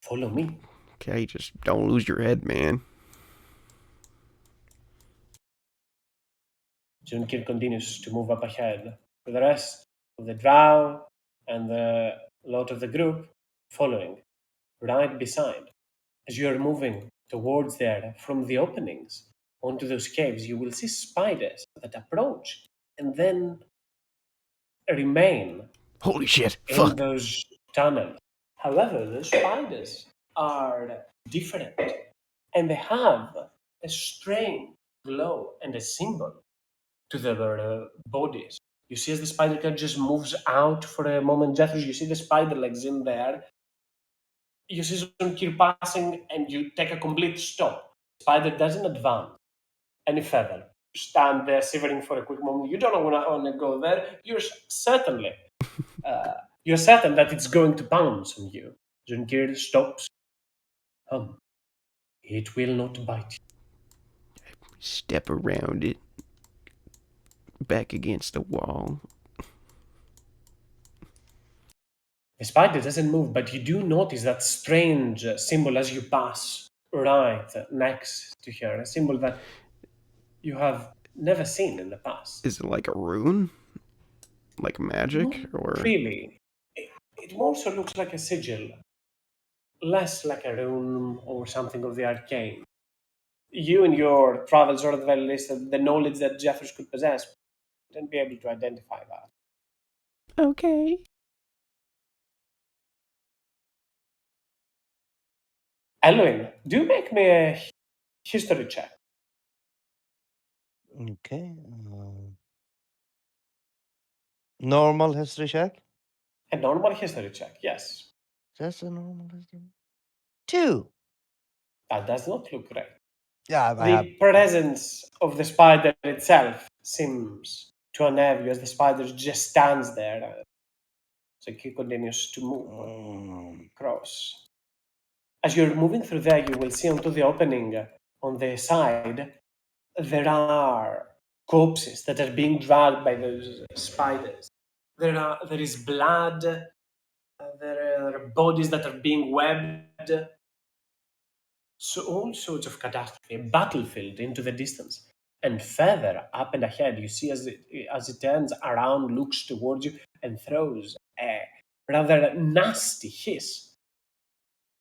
Follow me.
Okay, just don't lose your head, man.
Junkir continues to move up ahead, with the rest of the drow and the lot of the group following, right beside. As you are moving towards there from the openings onto those caves, you will see spiders that approach and then remain
Holy shit.
in
Fuck.
those tunnels. However, the spiders are different and they have a strange glow and a symbol to their bodies. You see, as the spider kind of just moves out for a moment, Jeffers, you see the spider legs in there. You see Zonkir passing, and you take a complete stop. Spider doesn't advance any further. You stand there, shivering for a quick moment. You don't want to go there. You're certain that it's going to pounce on you. Zonkir stops. It will not bite you.
Step around it. Back against the wall.
The spider doesn't move, but you do notice that strange symbol as you pass right next to her, a symbol that you have never seen in the past.
Is it like a rune? Like magic?
Not
Or.
really. It also looks like a sigil, less like a rune or something of the arcane. You in your travels, or at the very least the knowledge that Jeffers could possess, wouldn't be able to identify that.
Okay.
Elwin, do make me a history check.
Okay. Normal history check?
A normal history check, yes.
Just a normal history. 2.
That does not look right.
Yeah, I have.
The presence of the spider itself seems to unnerve you as the spider just stands there. So he continues to move across. As you're moving through there, you will see onto the opening on the side, there are corpses that are being dragged by those spiders. There is blood, there are bodies that are being webbed. So all sorts of catastrophe, a battlefield into the distance. And further up and ahead, you see as it turns around, looks towards you, and throws a rather nasty hiss.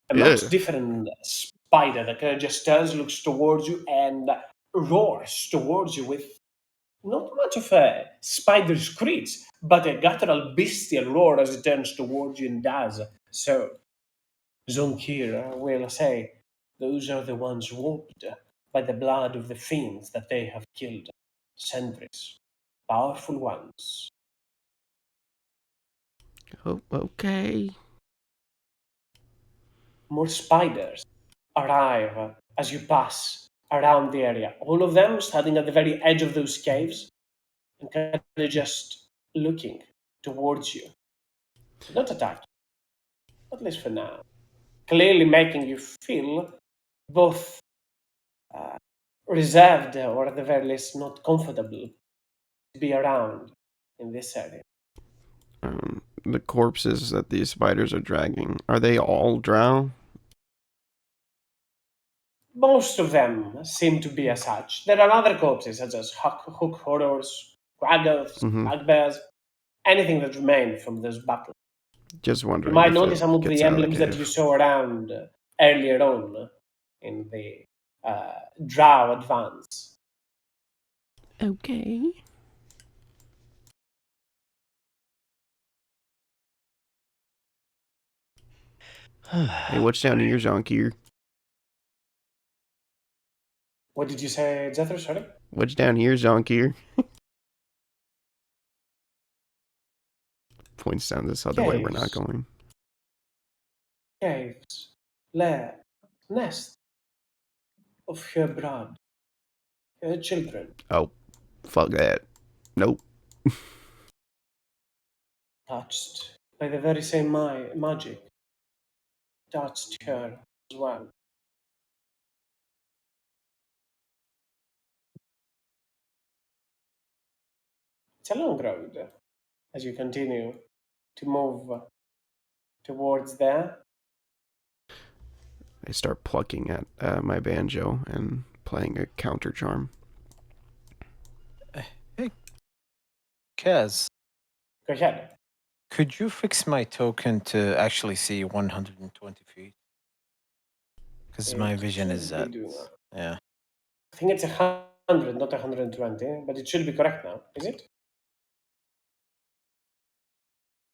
A
Yeah.
much different spider that kind of just turns, looks towards you, and roars towards you with not much of a spider screech, but a guttural bestial roar as it turns towards you and does so. Zonkir will say, those are the ones warped by the blood of the fiends that they have killed. Sentries, powerful ones.
Oh, okay.
More spiders arrive as you pass around the area. All of them standing at the very edge of those caves and kind of just looking towards you. Not attack you, at least for now. Clearly making you feel both reserved or at the very least not comfortable to be around in this area.
The corpses that these spiders are dragging, are they all drow?
Most of them seem to be as such. There are other corpses such as hook horrors, quaggoths,
Mm-hmm.
bugbears, anything that remained from those battles.
Just
You
wondering
might
if
notice
it
some of
gets
the
out of the
emblems that
cave.
you saw around earlier on in the Drow Advance.
Okay. Hey, what's down here, Zonkir?
What did you say, Jethro? Sorry?
What's down here, Zonkir? Points down this other way we're not
Caves.
going.
caves, lair, nest of her blood, her children,
Oh, fuck that. Nope.
touched by the very same magic, touched her as well. It's a long road as you continue to move towards there.
I start plucking at my banjo and playing a counter charm.
Hey, Kaz,
Go ahead.
could you fix my token to actually see 120 feet? Because my
It
vision is
should be
at.
doing that.
Yeah.
I think it's 100, not 120, but it should be correct now, is it?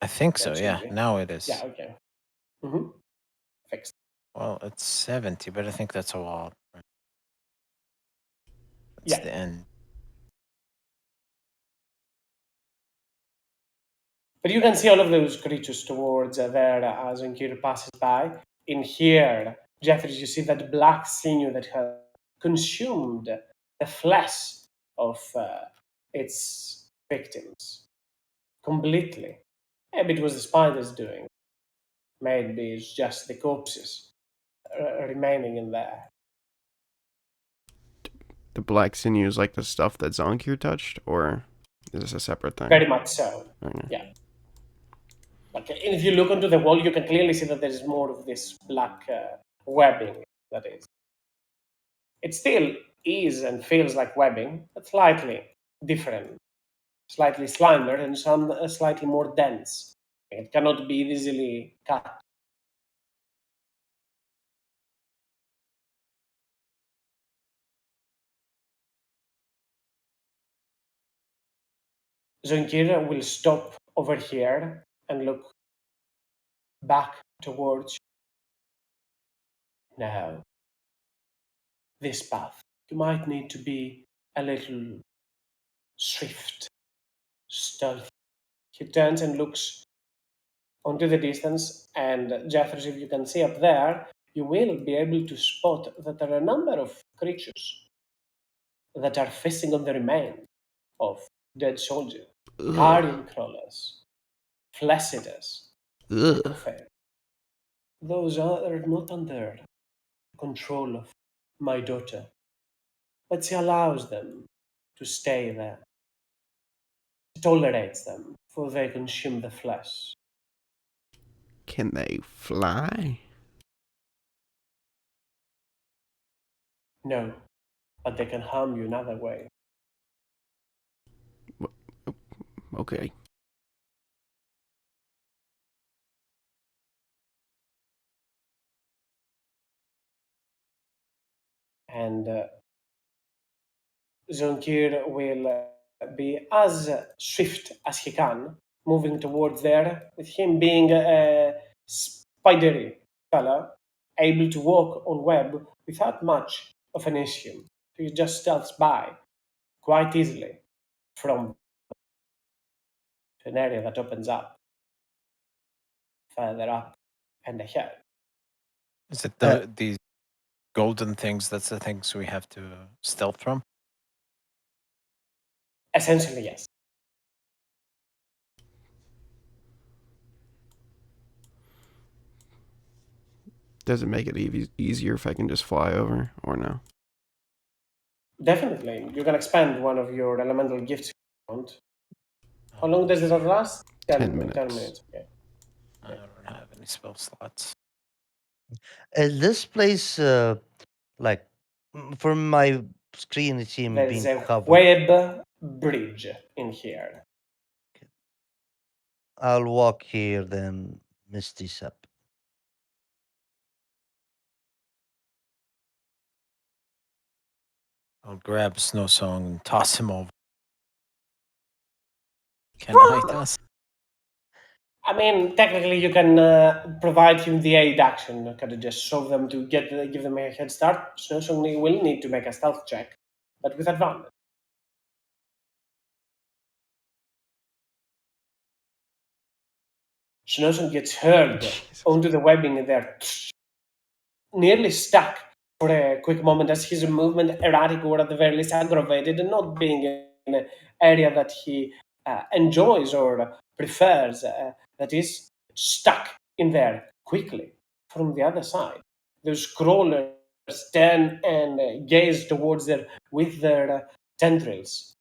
I think
Yeah,
so,
it should
yeah.
be.
Now it is.
Yeah, okay. Mm-hmm. Fixed.
Well, it's 70, but I think that's a lot. That's
Yeah.
the end.
But you can see all of those creatures towards there as Enkir passes by. In here, Jeffrey, you see that black sinew that has consumed the flesh of its victims completely. Maybe it was the spiders doing. Maybe it's just the corpses remaining in there.
The black sinew is like the stuff that Zonkir touched, or is this a separate thing?
Very much so.
Okay.
Yeah. Like, if you look onto the wall, you can clearly see that there is more of this black webbing. That is, it still is and feels like webbing, but slightly different, slightly slimier, and some slightly more dense. It cannot be easily cut. Zonkir will stop over here and look back towards you. Now, this path. You might need to be a little swift, stealthy. He turns and looks onto the distance, and Jeffers, if you can see up there, you will be able to spot that there are a number of creatures that are feasting on the remains of dead soldiers.
Ugh.
Carrion crawlers, flesh eaters,
Ugh.
EoFH. Those are not under control of my daughter, but she allows them to stay there. She tolerates them, for they consume the flesh.
Can they fly?
No, but they can harm you another way.
Okay.
And Zonkir will be as swift as he can, moving towards there, with him being a spidery fella, able to walk on web without much of an issue. He just stealths by quite easily from an area that opens up further up and ahead.
Is it
Uh,
these golden things? That's the things we have to stealth from?
Essentially, yes.
Does it make it easier if I can just fly over, or no?
Definitely. You can expand one of your elemental gifts if you want. How long does it last?
10
10
minutes.
minutes. Okay.
I don't have any spell slots.
This place, like, from my screen, it seemed
There's
being
a
covered.
web bridge in here.
I'll walk here, then Misty Step.
I'll grab Snow Song and toss him over. Can I toss?
I mean, technically, you can provide him the aid action. You can just show them to give them a head start. Snowsong will need to make a stealth check, but with advantage. Snowson gets hurled
Jesus.
onto the webbing there, nearly stuck for a quick moment as his movement erratic or at the very least aggravated, and not being in an area that he enjoys or prefers, that is stuck in there quickly from the other side. Those crawlers turn and gaze towards there with their tendrils.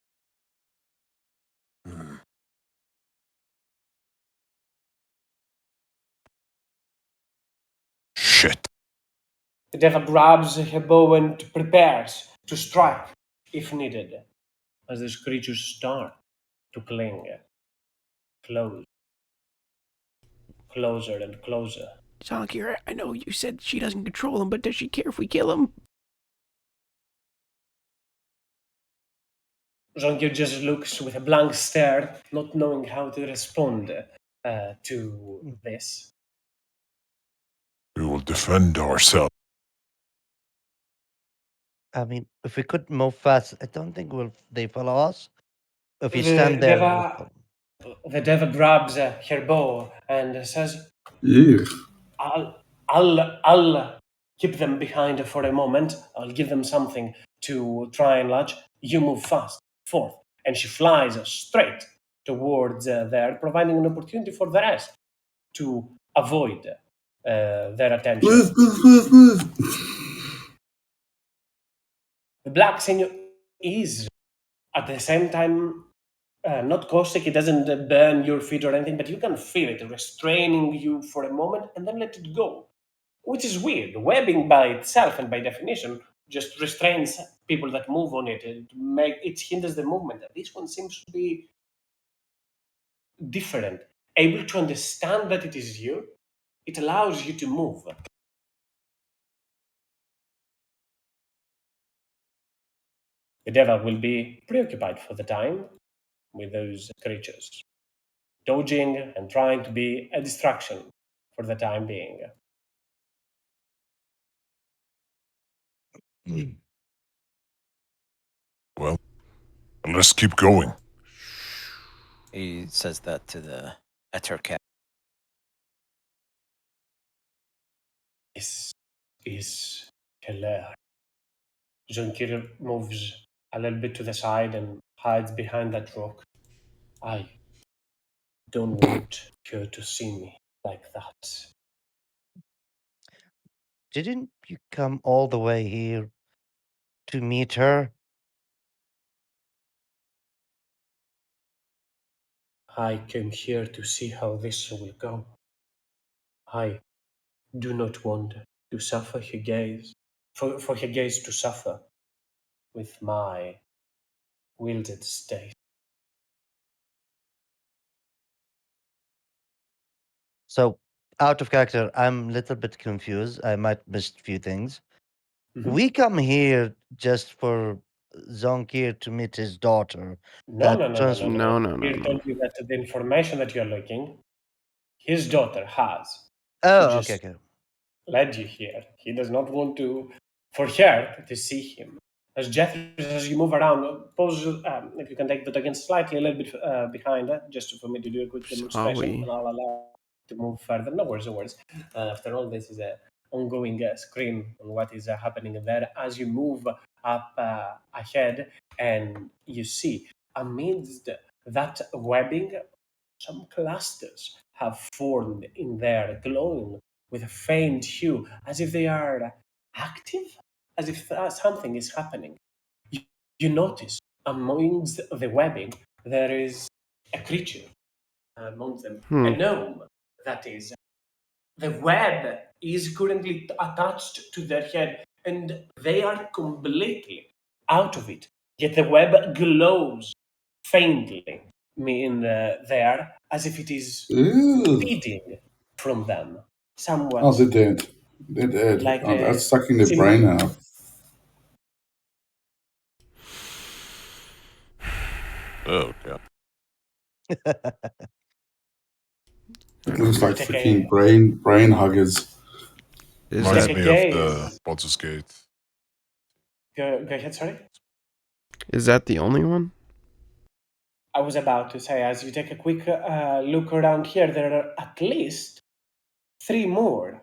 Shit.
The devil grabs her bow and prepares to strike if needed, as these creatures start to cling close, closer and closer.
Zonkir, I know you said she doesn't control him, but does she care if we kill him?
Zonkir just looks with a blank stare, not knowing how to respond to this.
We will defend ourselves.
I mean, if we could move fast, I don't think they follow us. If you
The
stand there, we'll
deva, the deva grabs her bow and says,
Yeah.
I'll keep them behind for a moment. I'll give them something to try and lodge. You move fast, forth. And she flies straight towards there, providing an opportunity for the rest to avoid their attention.
Move.
The black sinew is at the same time not caustic. It doesn't burn your feet or anything, but you can feel it restraining you for a moment and then let it go. Which is weird. Webbing by itself and by definition just restrains people that move on it. It hinders the movement. This one seems to be different. Able to understand that it is you, it allows you to move. The devil will be preoccupied for the time with those creatures, dodging and trying to be a distraction for the time being.
Well, let's keep going.
He says that to the Ettercat.
This is hilarious. Junkir moves a little bit to the side and hides behind that rock. I don't want her to see me like that.
didn't you come all the way here to meet her?
I came here to see how this will go. I do not want to suffer her gaze, for her gaze to suffer with my wielded state.
So, out of character, I'm a little bit confused. I might miss a few things.
Mhm.
We come here just for Zonkir to meet his daughter.
No,
That
no, no, no, no,
trans-
no.
No.
He told you that the information that you're looking, his daughter has. She
Oh, okay,
just
okay.
led you here. He does not want for her to see him. As Jethro, as you move around, pose, if you can take the token slightly a little bit behind, just for me to do a quick demonstration,
Sorry.
and I'll allow to move further. No worries, no worries. After all, this is a ongoing screen on what is happening there. As you move up ahead, and you see amidst that webbing, some clusters have formed in there, glowing with a faint hue, as if they are active, as if something is happening. You notice amongst the webbing there is a creature amongst them, a gnome, that is. The web is currently attached to their head, and they are completely out of it. Yet the web glows faintly there, as if it is
Ew.
feeding from them,
Oh,
somewhat
they did. They did.
like
Oh,
a
that's sucking the
sim-
brain out.
Oh, God.
It looks like
take
freaking
a
brain huggers.
Is
Reminds
take
that
a
me of the
gaze.
Baldur's Gate.
Go ahead, sorry.
is that the only one?
I was about to say, as you take a quick look around here, there are at least 3 more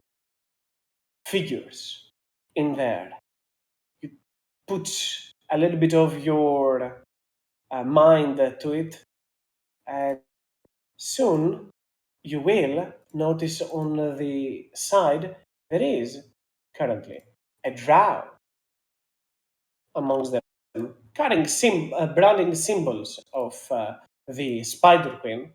figures in there. You put a little bit of your mind to it, and soon you will notice on the side there is currently a drow amongst them, carrying branding symbols of the Spider Queen,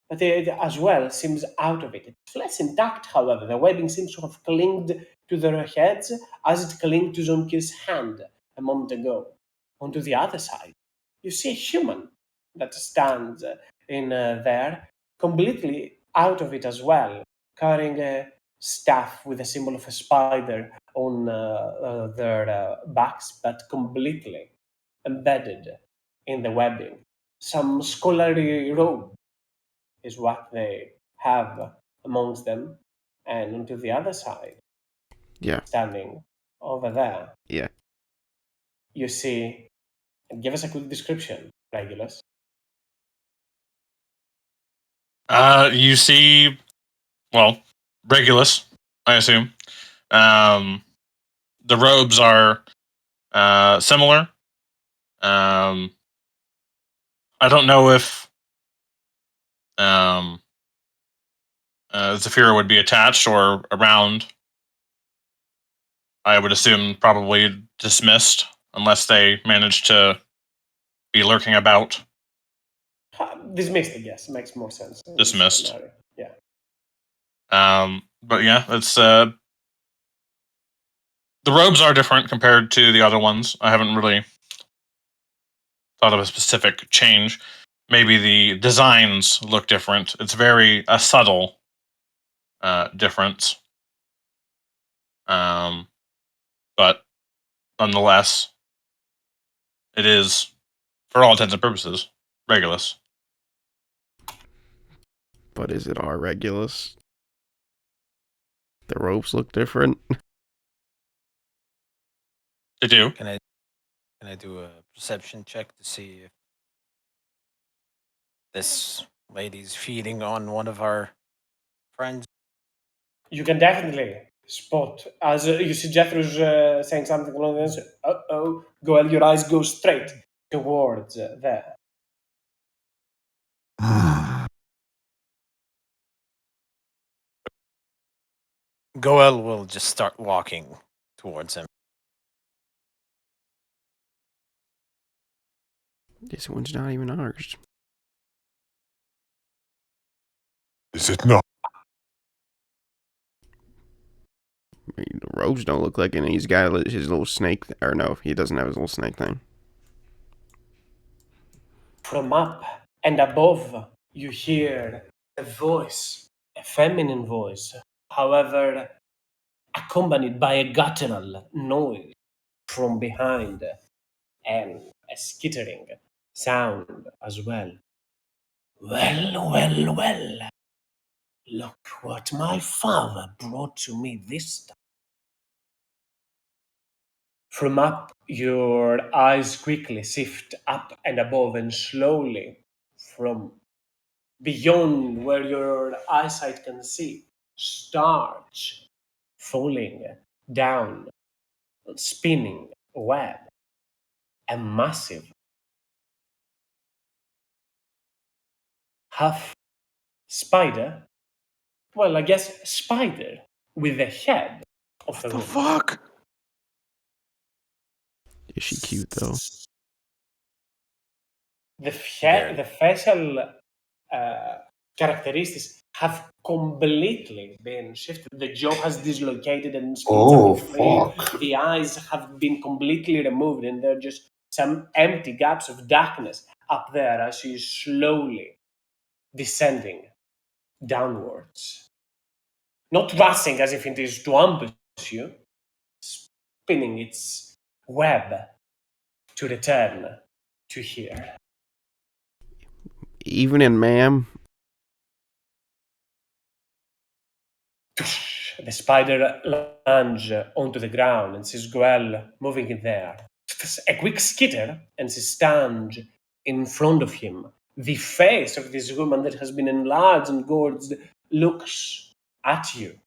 but it as well seems out of it. It's less intact, however. The webbing seems to have clinged to their heads as it clinged to Zonkir's hand a moment ago. Onto the other side, you see a human that stands in there, completely out of it as well, carrying a staff with a symbol of a spider on their backs, but completely embedded in the webbing. Some scholarly robe is what they have amongst them, and onto the other side,
Yeah.
standing over there,
Yeah.
you see. Give us a quick description, Regulus.
You see, well, Regulus, I assume. The robes are similar. I don't know if Zafira would be attached or around. I would assume probably dismissed unless they manage to be lurking about.
Dismissed, I guess. Makes more sense. In this
Dismissed.
scenario. Yeah.
But yeah, it's the robes are different compared to the other ones. I haven't really thought of a specific change. Maybe the designs look different. It's very a subtle difference. But nonetheless, it is, for all intents and purposes, Regulus.
But is it our Regulus? The ropes look different.
They do.
Can I do a perception check to see if this lady's feeding on one of our friends?
You can definitely spot, as you see Jethro's saying something along the lines, Goel, your eyes go straight towards there.
Goel will just start walking towards him.
This one's not even ours.
Is it not?
I mean, the robes don't look like it. And he's got his little snake. Or no, he doesn't have his little snake thing.
From up and above, you hear a voice, a feminine voice, however, accompanied by a guttural noise from behind and a skittering sound as well. Well, well, well. Look what my father brought to me this time. From up, your eyes quickly sift up and above, and slowly, from beyond where your eyesight can see, starts falling down, spinning web, a massive half spider. Well, I guess spider with the head of
What
a
the
woman.
fuck?
Is she cute though?
The
Very.
facial characteristics have completely been shifted. The jaw has dislocated and splits
Oh,
a bit free.
fuck.
The eyes have been completely removed, and there are just some empty gaps of darkness up there as she is slowly descending downwards. Not rushing as if it is to ambush you, spinning its web to return to here.
Evening, ma'am.
The spider lunge onto the ground and sees Goel moving in there. A quick skitter and she stands in front of him, The face of this woman that has been enlarged and gorged looks at you.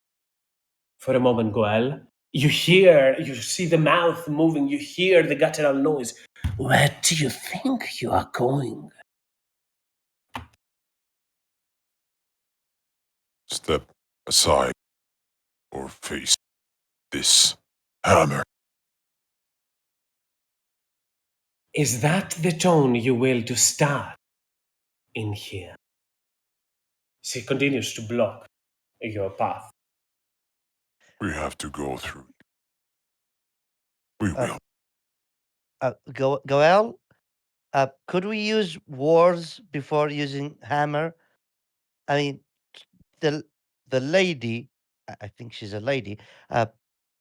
For a moment, Goel, you see the mouth moving, you hear the guttural noise. Where do you think you are going?
Step aside or face this hammer.
Is that the tone you will to start in here? She continues to block your path.
We have to go through. We
Uh,
will.
Goel, could we use words before using hammer? I mean, the the lady, I think she's a lady,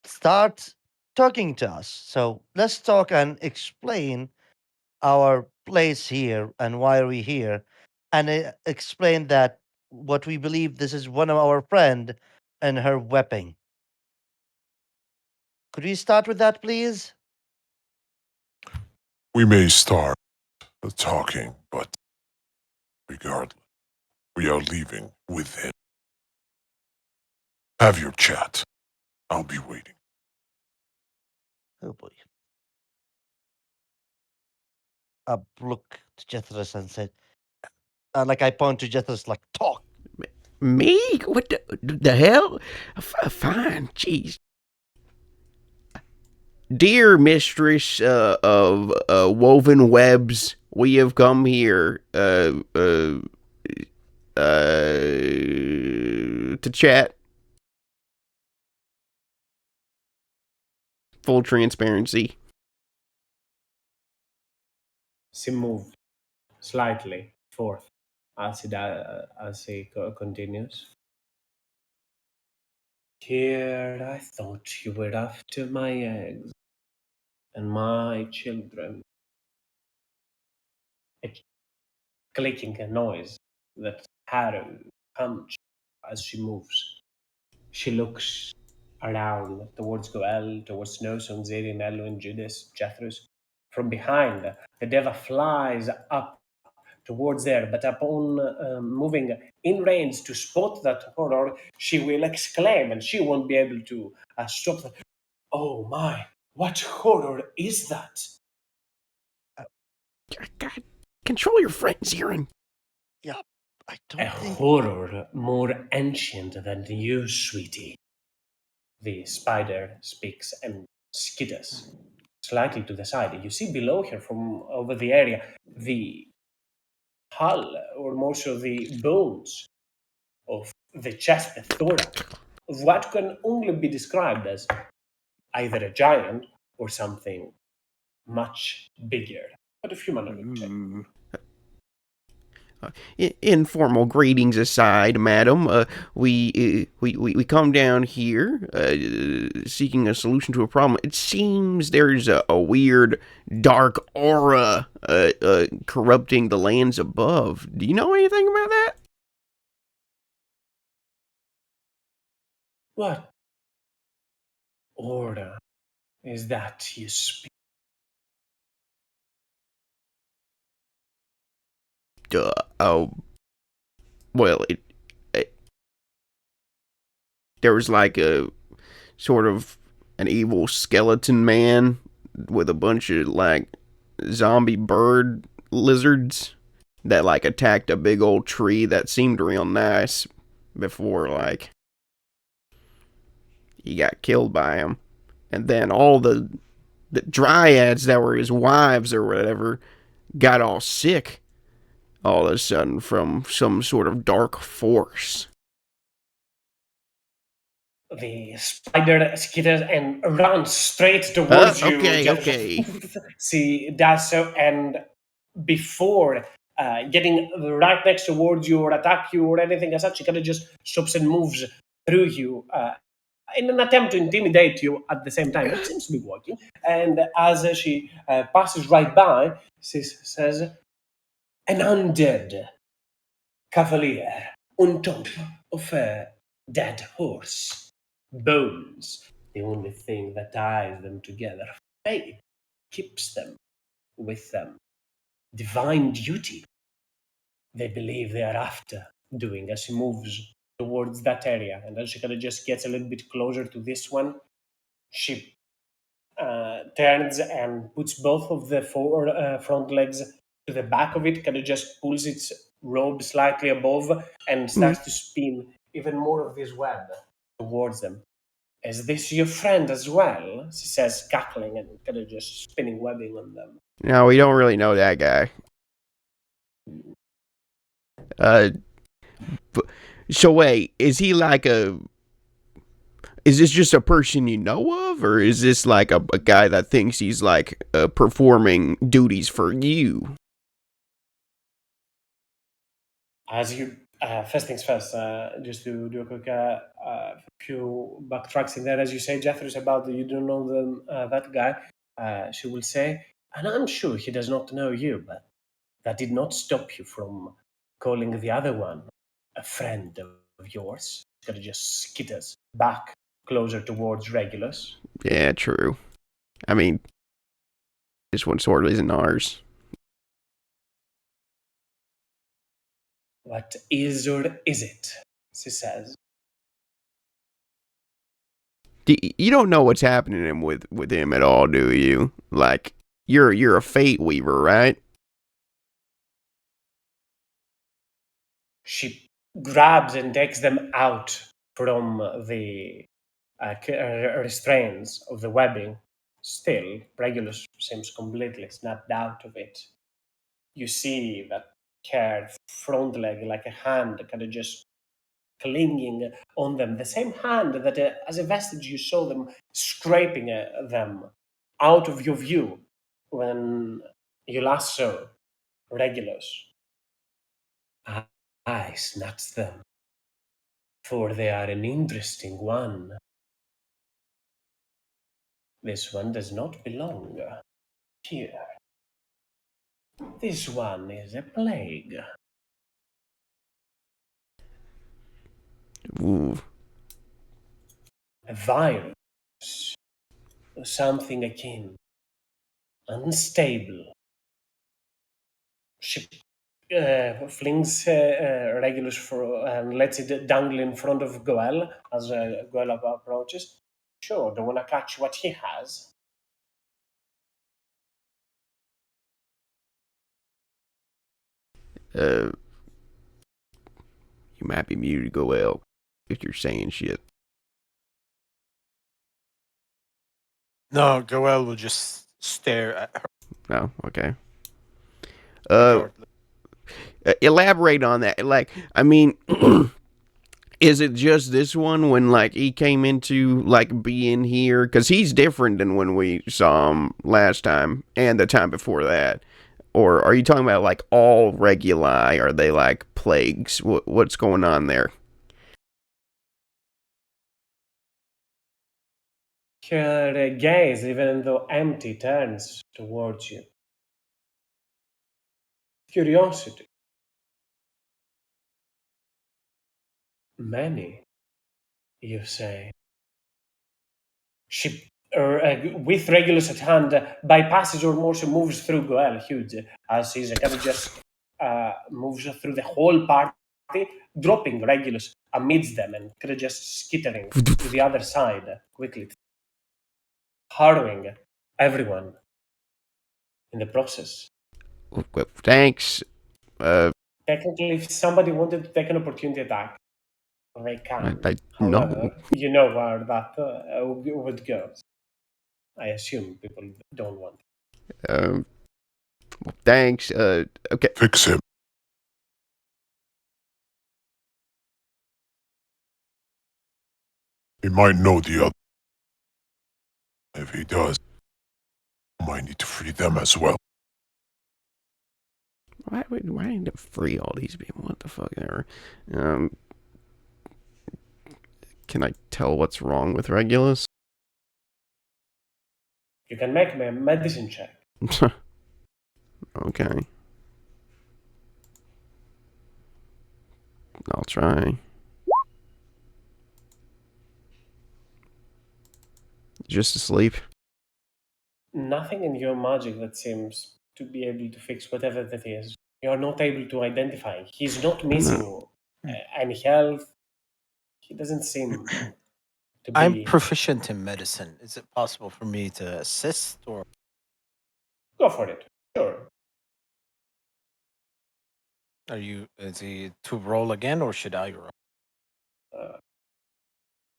starts talking to us. So let's talk and explain our place here and why are we here, and explain that what we believe this is one of our friend and her weapon. Could we start with that, please?
We may start the talking, but regardless, we are leaving with him. Have your chat. I'll be waiting.
Oh boy. I look to Jethros and said, like I point to Jethros, like talk.
Me? What the hell? Fine, jeez. Dear mistress of woven webs, we have come here to chat. Full transparency.
She moved slightly forth as he continues. Here I thought you were after my eggs and my children. A clicking noise that Harrow punch as she moves. She looks around towards Goel, towards Snow, Ziri, Nello, and Judas, Jethros. From behind, the Deva flies up towards there, but upon moving in range to spot that horror, she will exclaim and she won't be able to stop that. Oh my, what horror is that?
God, control your friends, Aaron.
Yeah, I
A
don't think.
horror more ancient than you, sweetie. The spider speaks and skitters slightly to the side. You see below her from over the area the hull, or more so the bones of the chest, the thorax, of what can only be described as either a giant or something much bigger, but of humanoid shape.
Ooh.
Informal greetings aside, madam, we come down here seeking a solution to a problem. It seems there's a weird dark aura corrupting the lands above. Do you know anything about that?
What order is that you speak?
Oh, well, it there was like a sort of an evil skeleton man with a bunch of like zombie bird lizards that like attacked a big old tree that seemed real nice before like he got killed by him. And then all the dryads that were his wives or whatever got all sick all of a sudden from some sort of dark force.
The spider skitters and runs straight towards you.
Okay.
She does so, and before getting right next towards you or attack you or anything as such, she kind of just stops and moves through you in an attempt to intimidate you at the same time. It seems to be working. And as she passes right by, she says, "An undead cavalier on top of a dead horse. Bones, the only thing that ties them together. Fate keeps them with them. Divine duty. they believe they are after doing as she moves towards that area. And as she kind of just gets a little bit closer to this one, she turns and puts both of the front legs to the back of it, kind of just pulls its robe slightly above and starts to spin even more of this web towards them. Is this your friend as well? She says, cackling and kind of just spinning webbing on them.
No, we don't really know that guy. So wait, is he like a? Is this just a person you know of, or is this like a guy that thinks he's like performing duties for you?
As you, first things first, just to do a quick few backtracks in there, as you say, Jethro's about you don't know them, that guy. She will say, and I'm sure he does not know you, but that did not stop you from calling the other one a friend of yours. Gotta just skitters back closer towards Regulus.
Yeah, true. I mean, this one sort of isn't ours.
What is or is it? She says.
You don't know what's happening with him at all, do you? Like, you're a fate weaver, right?
She grabs and takes them out from the restraints of the webbing. Still, Regulus seems completely snapped out of it. You see that curved front leg like a hand kind of just clinging on them. The same hand that, as a vestige, you saw them scraping them out of your view when you last saw Regulus. I snatched them, for they are an interesting one. This one does not belong here. This one is a plague.
Ooh.
A virus. Something akin. Unstable. She flings Regulus and lets it dangle in front of Goel as Goel approaches. Sure, don't want to catch what he has.
You might be muted, go well, if you're saying shit.
No, Goel will just stare at her.
No, okay.
regardless.
Elaborate on that. Like, I mean, is it just this one when like he came into like being here? Because he's different than when we saw him last time and the time before that. Or are you talking about like all reguli? Are they like plagues? What's going on there?
Her gaze, even though empty, turns towards you. Curiosity. Many, you say. She, with Regulus at hand, bypasses or motion moves through Goel, huge, as he's kind of just moves through the whole party, dropping Regulus amidst them and kind of just skittering to the other side quickly, harrowing everyone in the process.
Well, thanks.
Technically, if somebody wanted to take an opportunity attack, they can.
I
However,
no.
you know where that would go. I assume people don't want.
Thanks. Okay.
Fix him. He might know the other. If he does, I might need to free them as well.
Why need to free all these people? What the fuck ever? Can I tell what's wrong with Regulus?
You can make me a medicine check.
Okay. I'll try. Just asleep.
Nothing in your magic that seems to be able to fix whatever that is. You're not able to identify. He's not missing any health. He doesn't seem to be.
I'm proficient in medicine. Is it possible for me to assist, or
Go for it. Sure.
is he to roll again, or should I roll?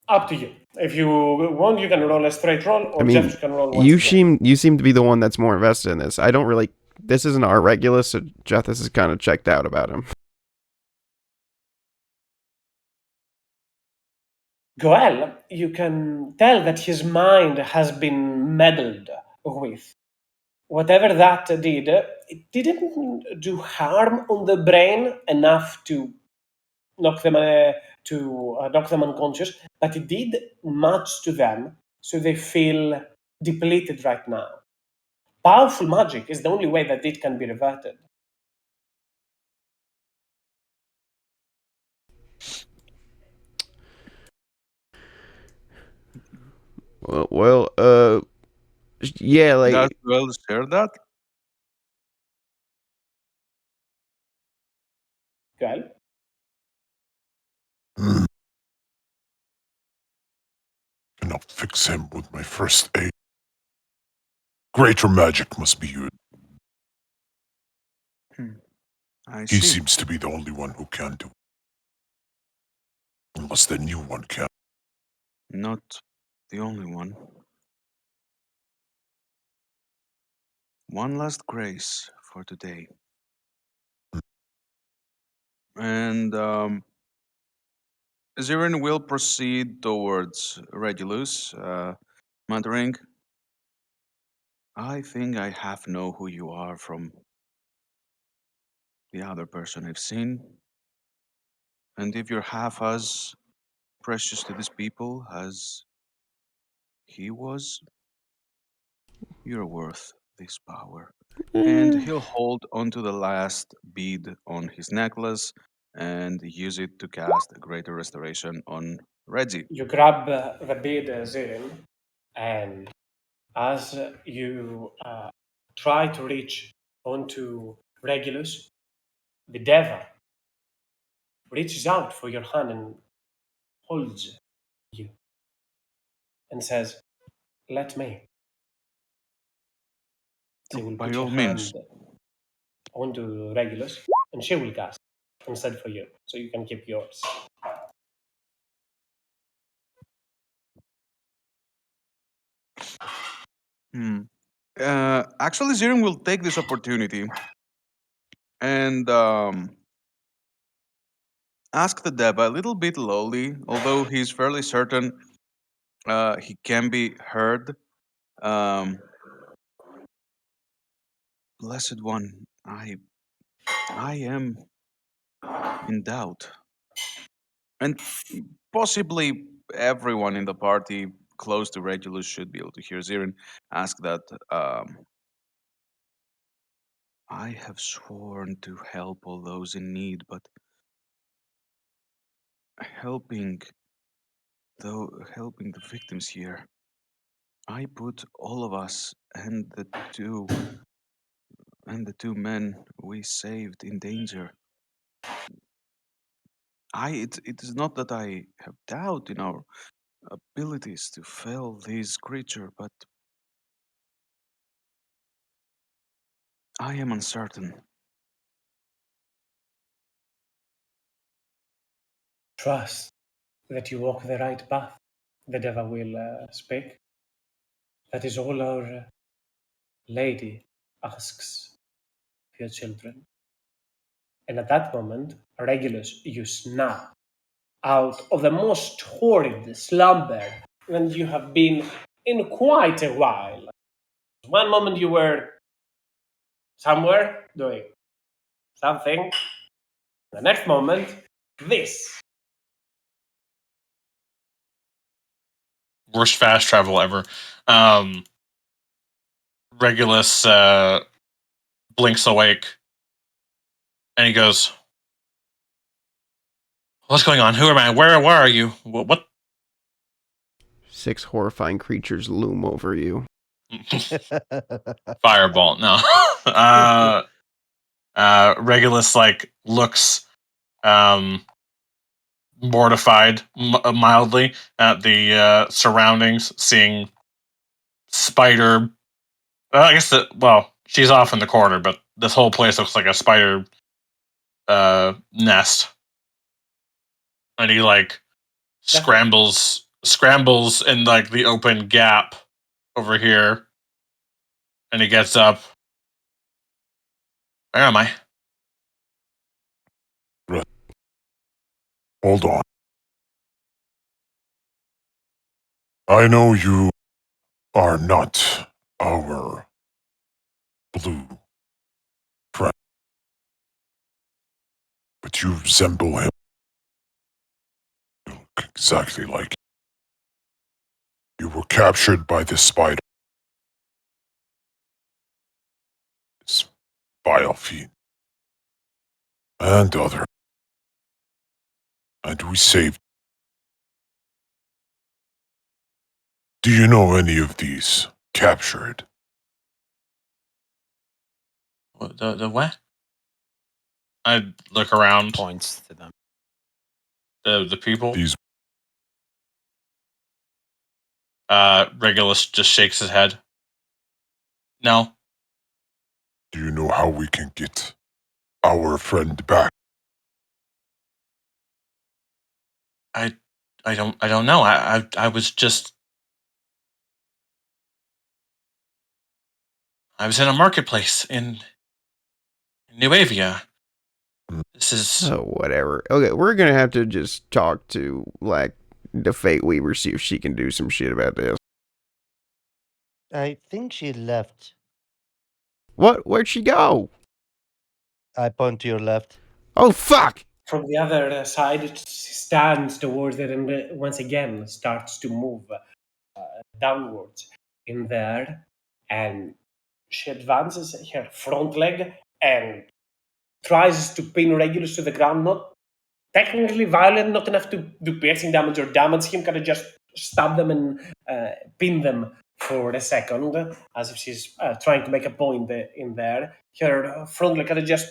Up to you. If you want, you can roll a straight roll, or Jeff can roll once again.
You seem to be the one that's more invested in this. I don't really. This isn't our Regulus, so Jethus is kind of checked out about him.
Goel, you can tell that his mind has been meddled with. Whatever that did, it didn't do harm on the brain enough to knock them knock them unconscious, but it did much to them, so they feel depleted right now. Powerful magic is the only way that it can be reverted.
Yeah, like
Does Well share that?
Goel?
And I'll fix him with my first aid. Greater magic must be used.
I
He
see.
seems to be the only one who can do it. Unless the new one can.
Not the only one. One last grace for today. And Zirin will proceed towards Regulus, muttering, I think I half know who you are from the other person I've seen. And if you're half as precious to these people as he was, you're worth this power. And he'll hold onto the last bead on his necklace and use it to cast a greater restoration on Reggie.
You grab the bead, Zirin, and as you try to reach onto Regulus, the devil reaches out for your hand and holds you and says, let me. She will
By
put
all
her
means.
hand onto Regulus, and she will cast instead for you, so you can keep yours.
Actually, Zirin will take this opportunity and ask the Deva a little bit lowly, although he's fairly certain he can be heard. Um, Blessed One, I am in doubt. And possibly everyone in the party close to Regulus should be able to hear Zirin ask that. I have sworn to help all those in need, but helping helping the victims here, I put all of us and the two men we saved in danger. It is not that I have doubt in our abilities to fell this creature, but I am uncertain.
Trust that you walk the right path. The devil will speak. That is all our lady asks of your children. And at that moment, Regulus, you snap out of the most horrid slumber that you have been in quite a while. One moment you were somewhere doing something, the next moment, this.
Worst fast travel ever. Regulus blinks awake, and he goes, "What's going on? Who am I? Where are you? What?"
6 horrifying creatures loom over you.
Fireball. No. Regulus like looks mortified mildly at the surroundings, seeing spider. I guess she's off in the corner, but this whole place looks like a spider nest, and he like scrambles in like the open gap over here, and he gets up. Where am I?
Hold on. I know you are not our blue friend, but you resemble him. You look exactly like him. You were captured by this spider. This vile fiend. And other. And we saved. Do you know any of these captured?
The what? I look around.
Points to them.
The people.
These.
Regulus just shakes his head. No.
Do you know how we can get our friend back?
I don't know. I was just. I was in a marketplace in New Avia. This is.
Oh, whatever. Okay, we're gonna have to just talk to, like, the Fate Weaver, see if she can do some shit about this.
I think she left.
What? Where'd she go?
I point to your left.
Oh, fuck!
From the other side, it stands towards it and once again starts to move downwards in there. And she advances her front leg and tries to pin Regulus to the ground. Not technically violent, not enough to do piercing damage or damage him, kind of just stab them and pin them for a second, as if she's trying to make a point in there. Her front leg kind of just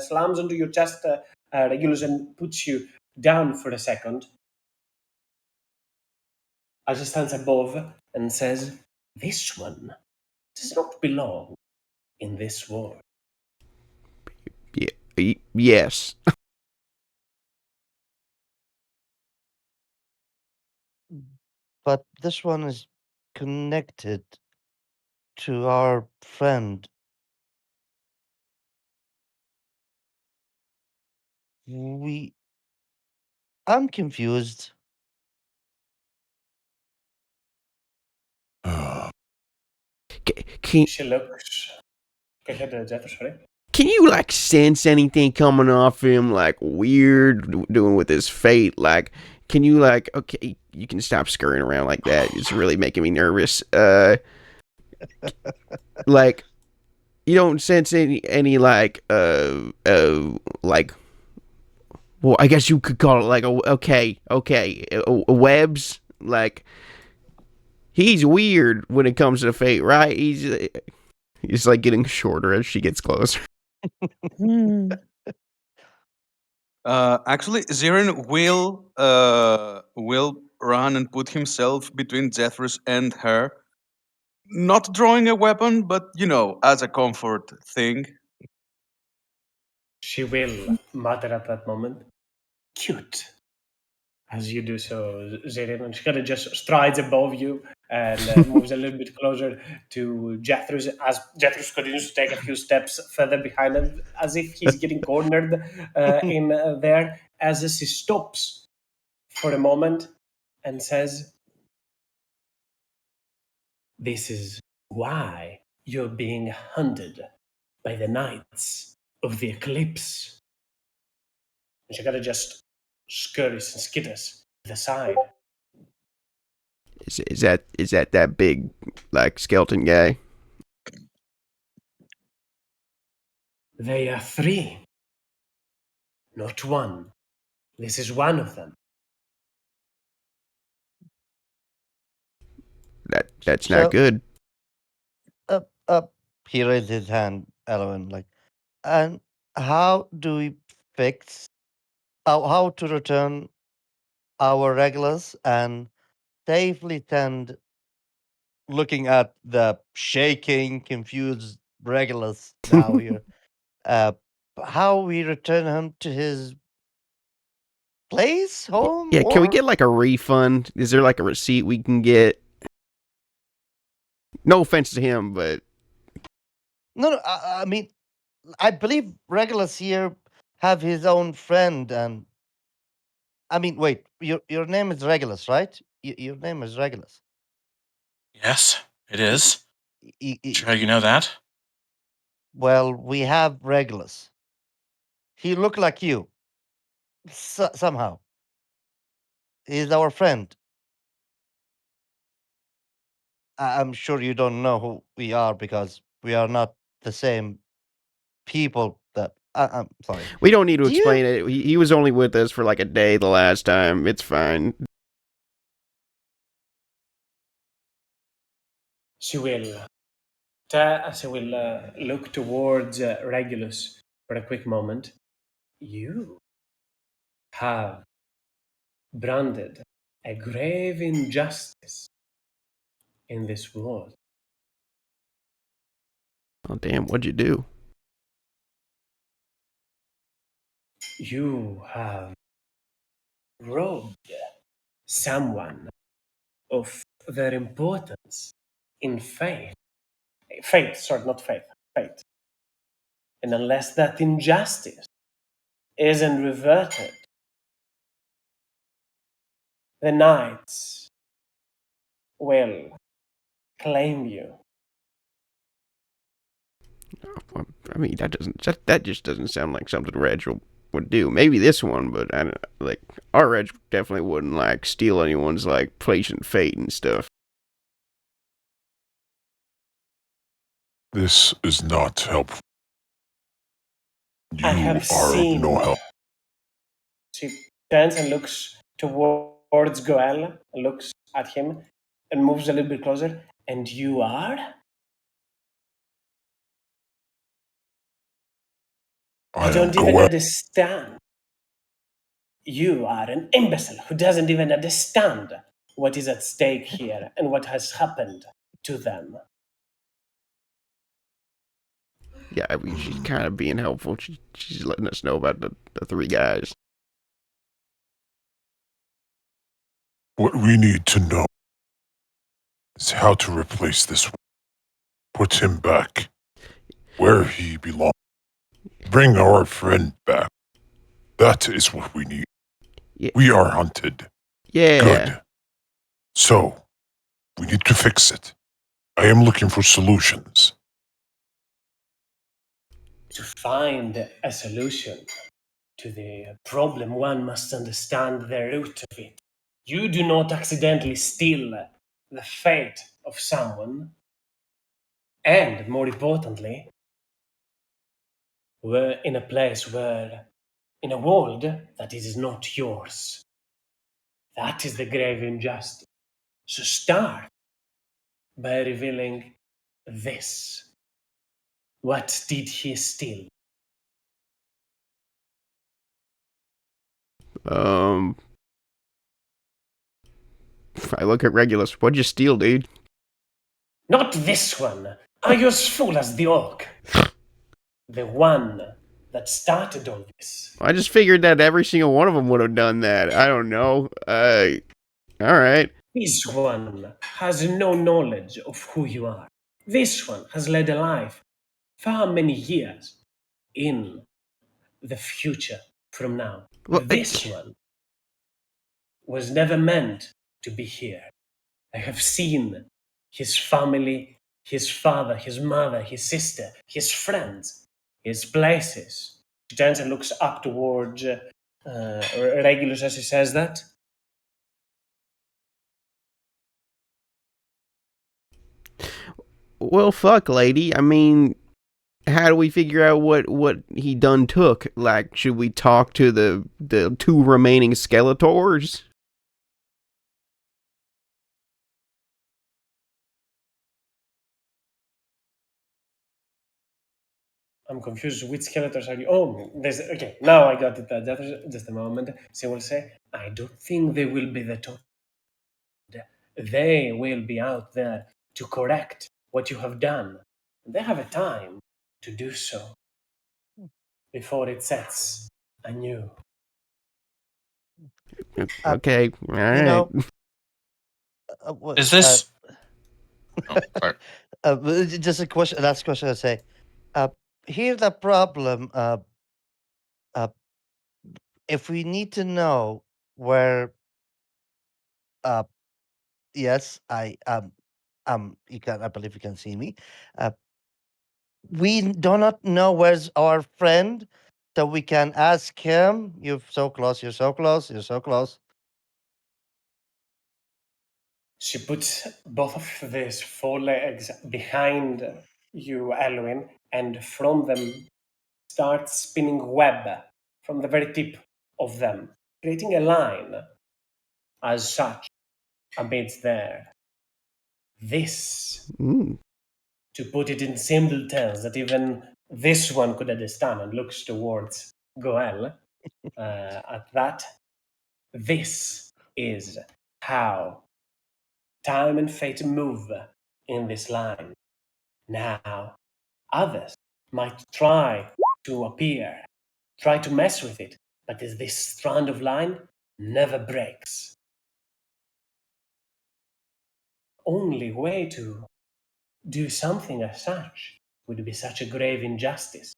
slams onto your chest, Regulus, and puts you down for a second. As she stands above and says, "This one does not belong in this world."
Yes.
But this one is connected to our friend. I'm confused.
Can
She looks. Go ahead, Jethro, sorry.
Can you, like, sense anything coming off him, like, weird, doing with his fate? Like, can you, like, okay, you can stop scurrying around like that. It's really making me nervous. Like, you don't sense any like, like, well, I guess you could call it, like, webs? Like, he's weird when it comes to fate, right? He's like getting shorter as she gets closer.
Actually, Zirin will run and put himself between Zethris and her, not drawing a weapon, but as a comfort thing.
She will mutter at that moment, "Cute." As you do so, Zirin, and she kind of just strides above you and moves a little bit closer to Jethro as Jethro continues to take a few steps further behind him, as if he's getting cornered in there. As she stops for a moment and says, "This is why you're being hunted by the Knights of the Eclipse." And she kind of just scurries and skitters to the side.
Is that big, like, skeleton guy?
They are three, not one. This is one of them.
That's
So-
not good.
Up. He raised his hand, Elwin, like, and how do we fix how to return our Regulus and safely tend looking at the shaking, confused Regulus now here. Uh, how we return him to his place, home,
Yeah, can we
or
get like a refund? Is there like a receipt we can get? No offense to him, but
no? I mean, I believe Regulus here have his own friend, and I mean, wait, your name is Regulus, right? Your name is Regulus.
Yes, it
Y-
is.
y- y-
Sure, you know that.
Well, we have Regulus. He look like you somehow. He's our friend. I'm sure you don't know who we are because we are not the same people that I'm sorry.
we don't need to
Do you
explain it. He was only with us for like a day the last time. It's fine.
She will. She will look towards Regulus for a quick moment. You have branded a grave injustice in this world.
Oh damn, what'd you do?
You have robbed someone of their importance in faith. Faith, sorry, not faith, faith. And unless that injustice isn't reverted, the knights will claim you.
Well, I mean, that just doesn't sound like something Reg would do. Maybe this one, but I don't like our Reg definitely wouldn't like steal anyone's like place and fate and stuff.
This is not helpful.
I
You
have
are of
seen.
no help.
She turns and looks towards Goel, looks at him, and moves a little bit closer. And you are? I
I am
don't even
Goel.
understand. You are an imbecile who doesn't even understand what is at stake here and what has happened to them.
Yeah, I mean, she's kind of being helpful. She's letting us know about the three guys.
What we need to know is how to replace this one. Put him back where he belongs. Bring our friend back. That is what we need.
Yeah,
We are hunted.
yeah.
Good. So, we need to fix it. I am looking for solutions.
To find a solution to the problem, one must understand the root of it. You do not accidentally steal the fate of someone, and more importantly, we're in a place where, in a world that is not yours. That is the grave injustice. So start by revealing this. What did he steal?
Um, I look at Regulus. What'd you steal, dude?
Not this one. Are you as fool as the orc? The one that started all this.
I just figured that every single one of them would have done that. I don't know. All right.
This one has no knowledge of who you are. This one has led a life far many years in the future from now.
Well,
This one was never meant to be here. I have seen his family, his father, his mother, his sister, his friends, his places. She turns and looks up towards Regulus as he says that.
well, fuck, lady. I mean, how do we figure out what he done took? Like, should we talk to the two remaining Skeletors?
I'm confused. Which Skeletors are you? Oh, there's okay. Now I got it. Just a moment. She will say, "I don't think they will be the top. They will be out there to correct what you have done. They have a time to do so before it sets anew."
Okay, all
You
right.
know,
Is this? Oh, sorry.
just a question. Last question. I say, here's the problem. Uh, if we need to know where, uh, yes, you can. I believe you can see me. Uh, we do not know where's our friend, so we can ask him. You're so close. You're so close. You're so close.
She puts both of these forelegs behind you, Elwin, and from them starts spinning web from the very tip of them, creating a line as such amidst there. This,
Mm.
to put it in simple terms that even this one could understand, and looks towards Goel at that, this is how time and fate move in this line. Now, others might try to appear, try to mess with it, but this strand of line never breaks. Only way to do something as such would be such a grave injustice.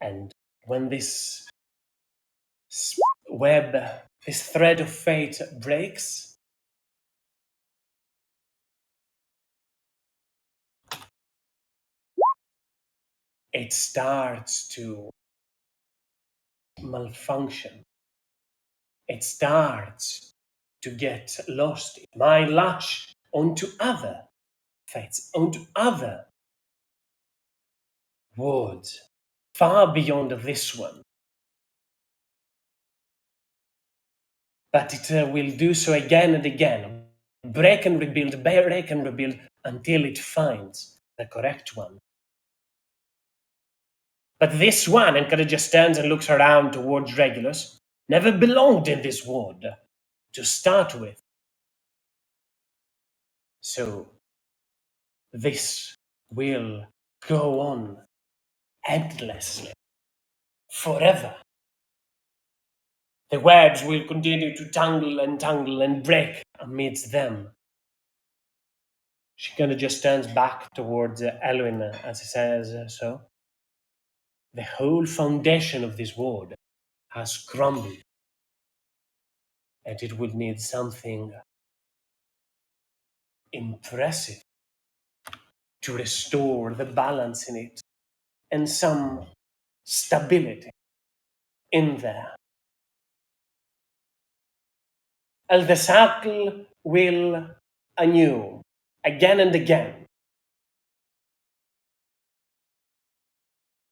And when this web, this thread of fate breaks, it starts to malfunction. It starts to get lost. It might latch onto other fates, onto other worlds, far beyond this one. But it will do so again and again, break and rebuild, until it finds the correct one. But this one, and Encourager stands and looks around towards Regulus, never belonged in this world to start with. So this will go on endlessly, forever. The webs will continue to tangle and break amidst them. She kind of just turns back towards Elwin as he says so. The whole foundation of this world has crumbled, and it would need something impressive to restore the balance in it and some stability in there. And the cycle will anew, again and again,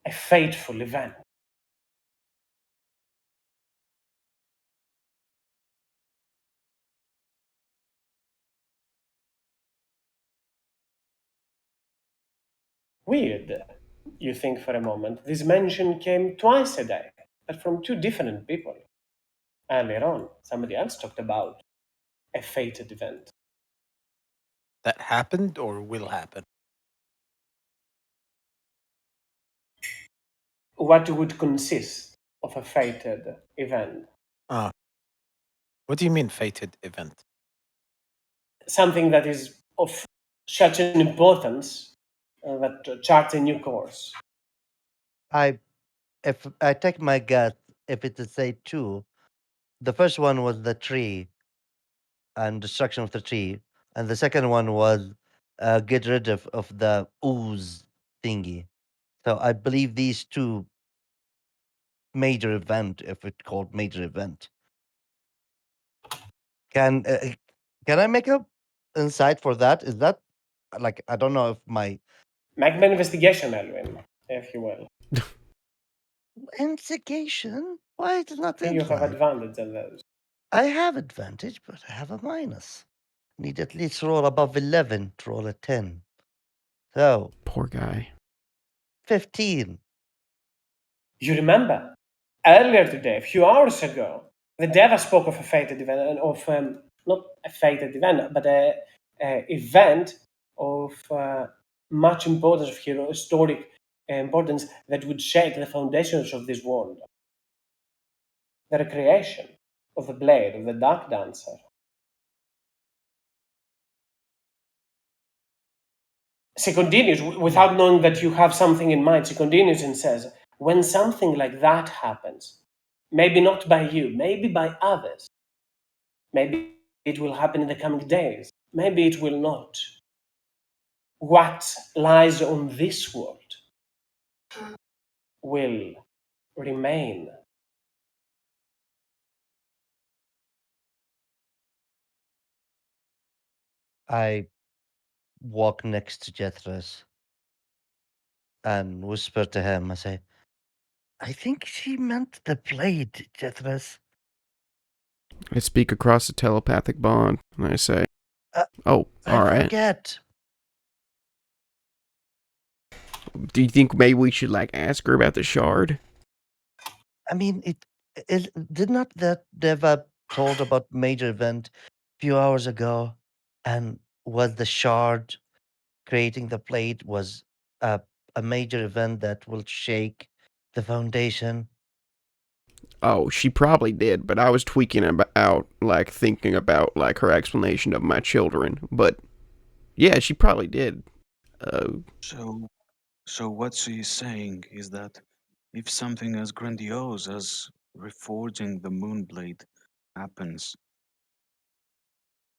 a fateful event. Weird, you think for a moment. This mention came twice a day, but from two different people. Earlier on, somebody else talked about a fated event.
That happened or will happen?
What would consist of a fated event?
Ah, what do you mean fated event?
Something that is of such an importance that charts a new course.
I if I take my guess, if it is say two, the first one was the tree and destruction of the tree, and the second one was get rid of the ooze thingy. So I believe these two major event, if it's called major event, can can I make a insight for that? Is that like I don't know if my
Make an investigation, Elwin, if you will.
investigation? Why it is not
You have
insight?
advantage on those.
I have advantage, but I have a minus. Need at least roll above 11 to roll a 10. So
Poor guy.
15.
You remember, earlier today, a few hours ago, the Deva spoke of a fated event, not a fated event, but a event of much importance, of historic importance that would shake the foundations of this world. The recreation of the blade, of the dark dancer. She continues, without knowing that you have something in mind, she continues and says, when something like that happens, maybe not by you, maybe by others, maybe it will happen in the coming days, maybe it will not. What lies on this world will remain.
I walk next to Jethros and whisper to him. I say, I think she meant the blade, Jethros.
I speak across the telepathic bond, and I say,
Uh,
"Oh,
I
all right.
forget.
Do you think maybe we should like ask her about the shard?"
I mean, it did not that Deva told about major event a few hours ago, and was the shard creating the plate was a a major event that will shake the foundation.
Oh, she probably did, but I was tweaking about, like, thinking about, like, her explanation of my children. But, yeah, she probably did.
So, so what she is saying is that if something as grandiose as reforging the Moonblade happens,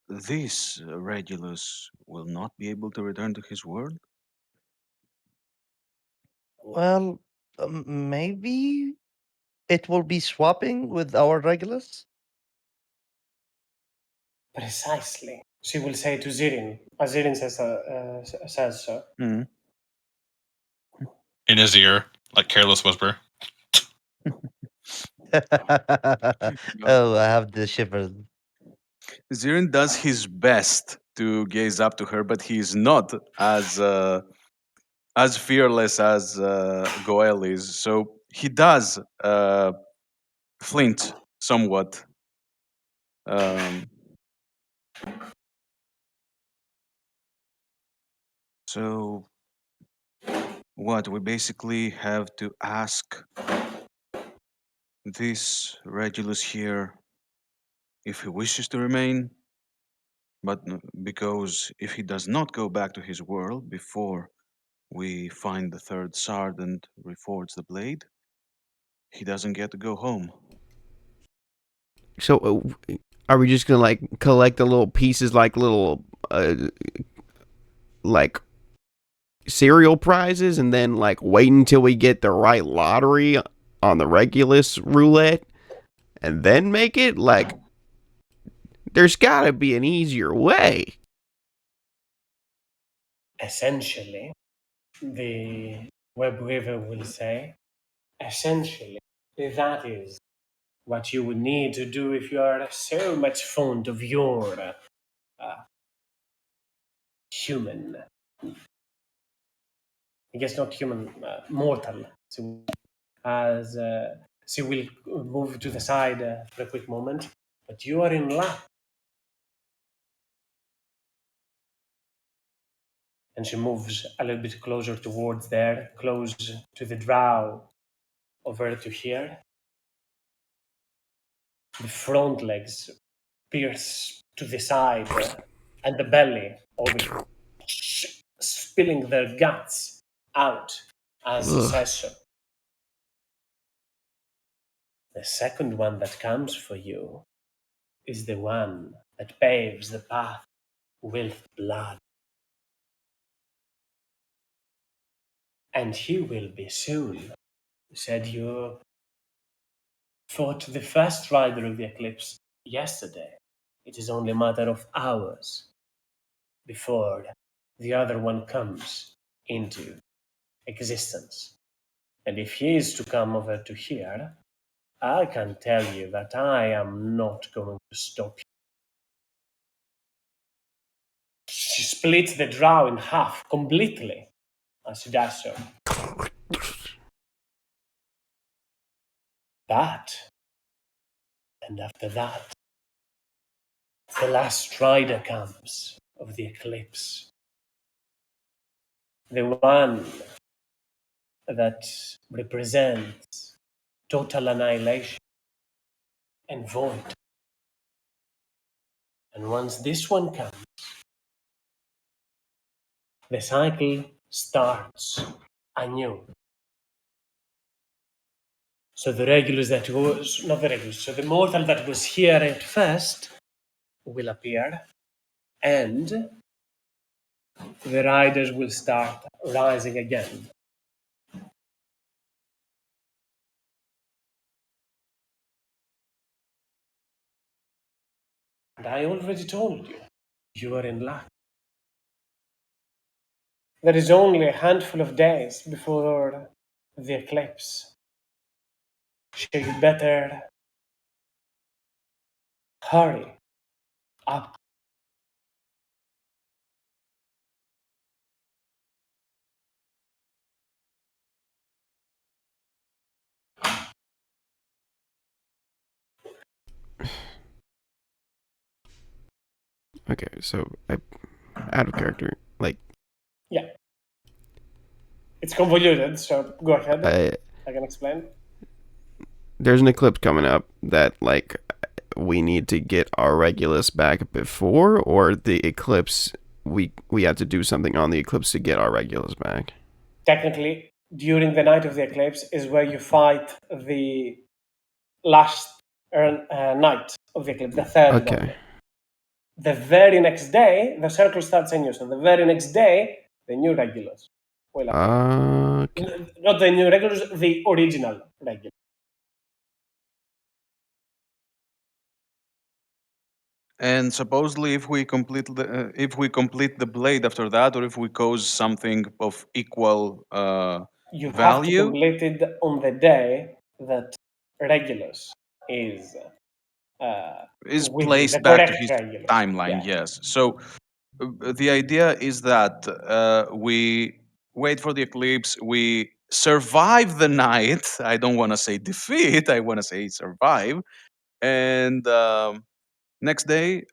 this Regulus will not be able to return to his world?
Well, maybe it will be swapping with our Regulus.
Precisely. She will say to Zirin, as Zirin says so.
Hmm.
In his ear, like careless whisper.
Oh, I have the shivers.
Zirin does his best to gaze up to her, but he is not as fearless as Goel is. So he does flint somewhat. Um, so what we basically have to ask this Regulus here if he wishes to remain, but because if he does not go back to his world before we find the third shard and reforge the blade, he doesn't get to go home.
So, are we just gonna, like, collect the little pieces like little, like, cereal prizes and then, like, wait until we get the right lottery on the Regulus roulette and then make it? Like, there's gotta be an easier way.
Essentially, the web weaver will say, essentially, that is what you would need to do if you are so much fond of your human. I guess not human, mortal. So as she will move to the side for a quick moment, but you are in luck. And she moves a little bit closer towards there, close to the drow over to here. The front legs pierce to the side and the belly over spilling their guts out as he
Ugh.
says so. The second one that comes for you is the one that paves the path with blood. And he will be soon, said you fought the first rider of the eclipse yesterday. It is only a matter of hours before the other one comes into existence. And if he is to come over to here, I can tell you that I am not going to stop you. She splits the drow in half completely as she does so. That, and after that, the last rider comes of the eclipse. The one that represents total annihilation and void. And once this one comes, the cycle starts anew. So the Regulus that was, not the Regulus, so the mortal that was here at first will appear, and the riders will start rising again. And I already told you, you are in luck. There is only a handful of days before the eclipse. So you better hurry up.
Okay, so out of character, like
Yeah. It's convoluted, so go ahead. I can explain.
there's an eclipse coming up that like we need to get our Regulus back before, or the eclipse we have to do something on the eclipse to get our Regulus back.
Technically, during the night of the eclipse is where you fight the last night of the eclipse, the third
Okay.
one. The very next day, the circle starts anew. So the very next day, the new Regulus will appear.
Okay.
Not the new Regulus, the original Regulus.
And supposedly, if we complete the blade after that, or if we cause something of equal
You have to
value,
complete it on the day that Regulus is
is
with you, the
placed back to
correct
his
Regulus.
timeline.
Yeah.
Yes. So the idea is that we wait for the eclipse. We survive the night. I don't want to say defeat. I want to say survive. And next day,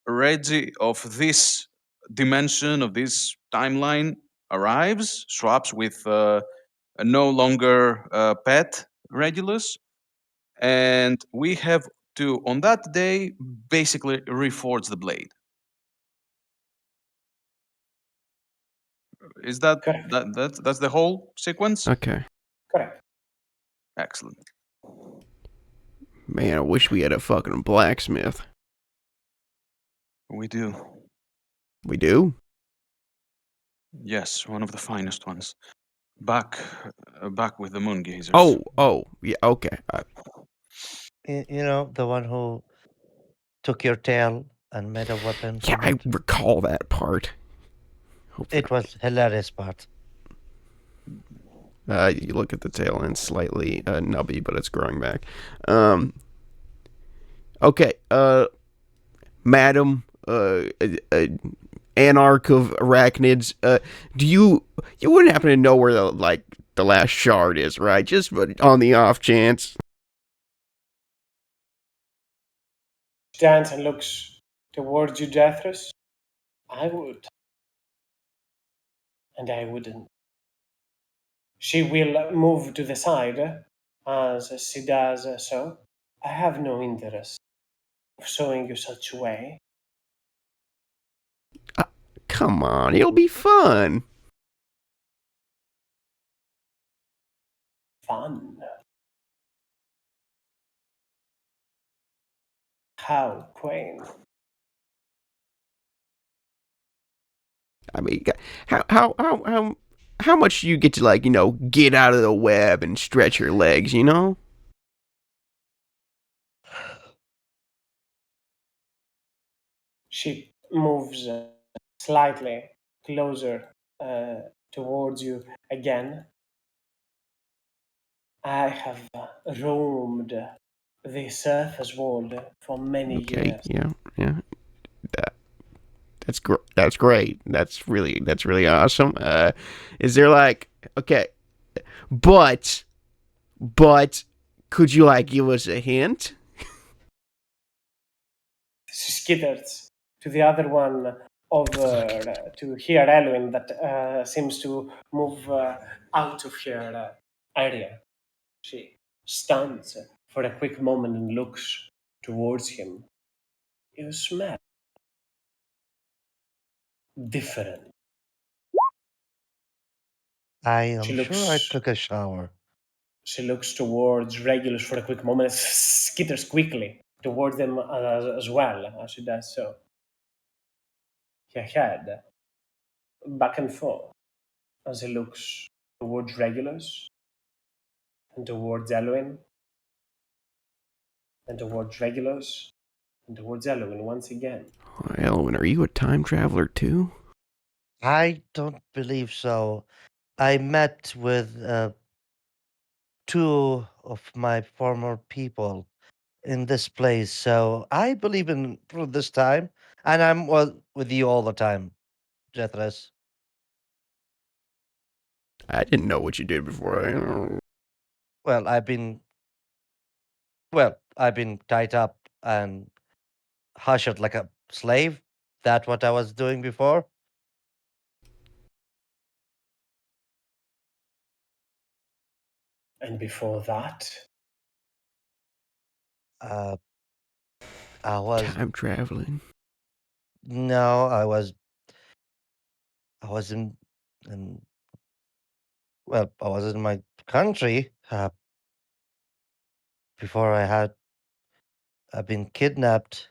Reggie of this dimension, of this timeline, arrives, swaps with a no longer pet Regulus, and we have to, on that day, basically reforge the blade. Is that
Correct.
that's the whole sequence?
Okay.
Correct.
Excellent.
Man, I wish we had a fucking blacksmith.
We do.
We do?
Yes, one of the finest ones. Back with the moon gazers.
Oh, yeah, okay.
You know, the one who took your tail and made a weapon
Yeah,
from
I
it.
recall that part. Hopefully.
It was hilarious part.
You look at the tail and it's slightly nubby, but it's growing back. Okay, Madam, Anarch of Arachnids, you wouldn't happen to know where the last shard is, right? Just on the off chance.
Stands and looks towards you, Jethros. I would. And I wouldn't. She will move to the side as she does so. I have no interest of showing you such a way.
Come on, it'll be fun.
Fun. How quaint.
I mean, how much do you get to get out of the web and stretch your legs, you know?
She moves slightly closer towards you again. I have roamed the surface world for many
Okay,
years.
yeah. That's great. That's really awesome. Is there okay? but could you like give us a hint?
She skitters to the other one over to hear Elwin that seems to move out of her area. She stands for a quick moment and looks towards him. You smell different.
I
She
am sure I
looks
took a shower.
She looks towards Regulus for a quick moment, skitters quickly towards them as well as she does so. Her head back and forth as he looks towards Regulus and towards Elwin and towards Regulus and towards Elwin once again.
Elwin, are you a time traveler too?
I don't believe so. I met with two of my former people in this place, so I believe in for this time, and I'm with you all the time, Jethres.
I didn't know what you did before.
Well, I've been tied up and hushed like a slave. That what I was doing before.
And before that,
Uh, I was
Time traveling.
no, I was in I was in my country before I've been kidnapped.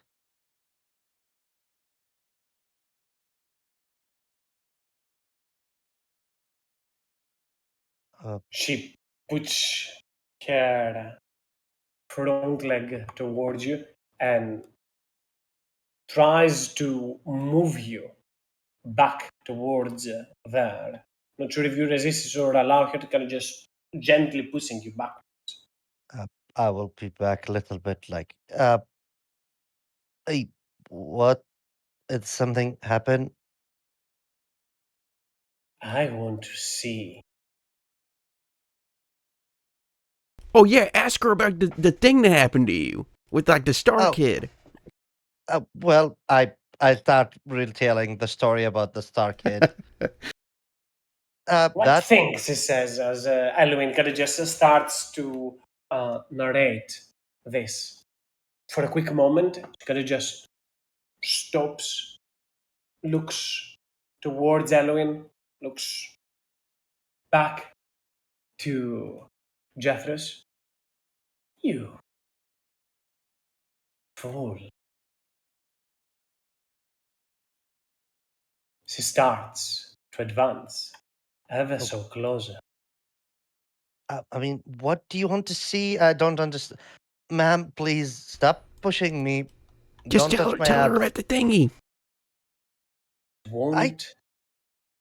Uh,
she puts her front leg towards you and tries to move you back towards there. Not sure if you resist or allow her to kind of just gently pushing you back.
uh, I will be back a little bit. Hey, what? Did something happen?
I want to see.
Oh yeah, ask her about the thing that happened to you with like the Star
Oh,
Kid.
I start retelling the story about the Star Kid.
What
That
things, he says, as Elwin kind of just starts to narrate this. For a quick moment, she kind of just stops, looks towards Elwin, looks back to Jethros. You fool. She starts to advance ever
oh,
so closer.
I mean, what do you want to see? I don't understand. Ma'am, please stop pushing me.
Just
Don't touch my
tell her
abs.
about the thingy.
I
Won't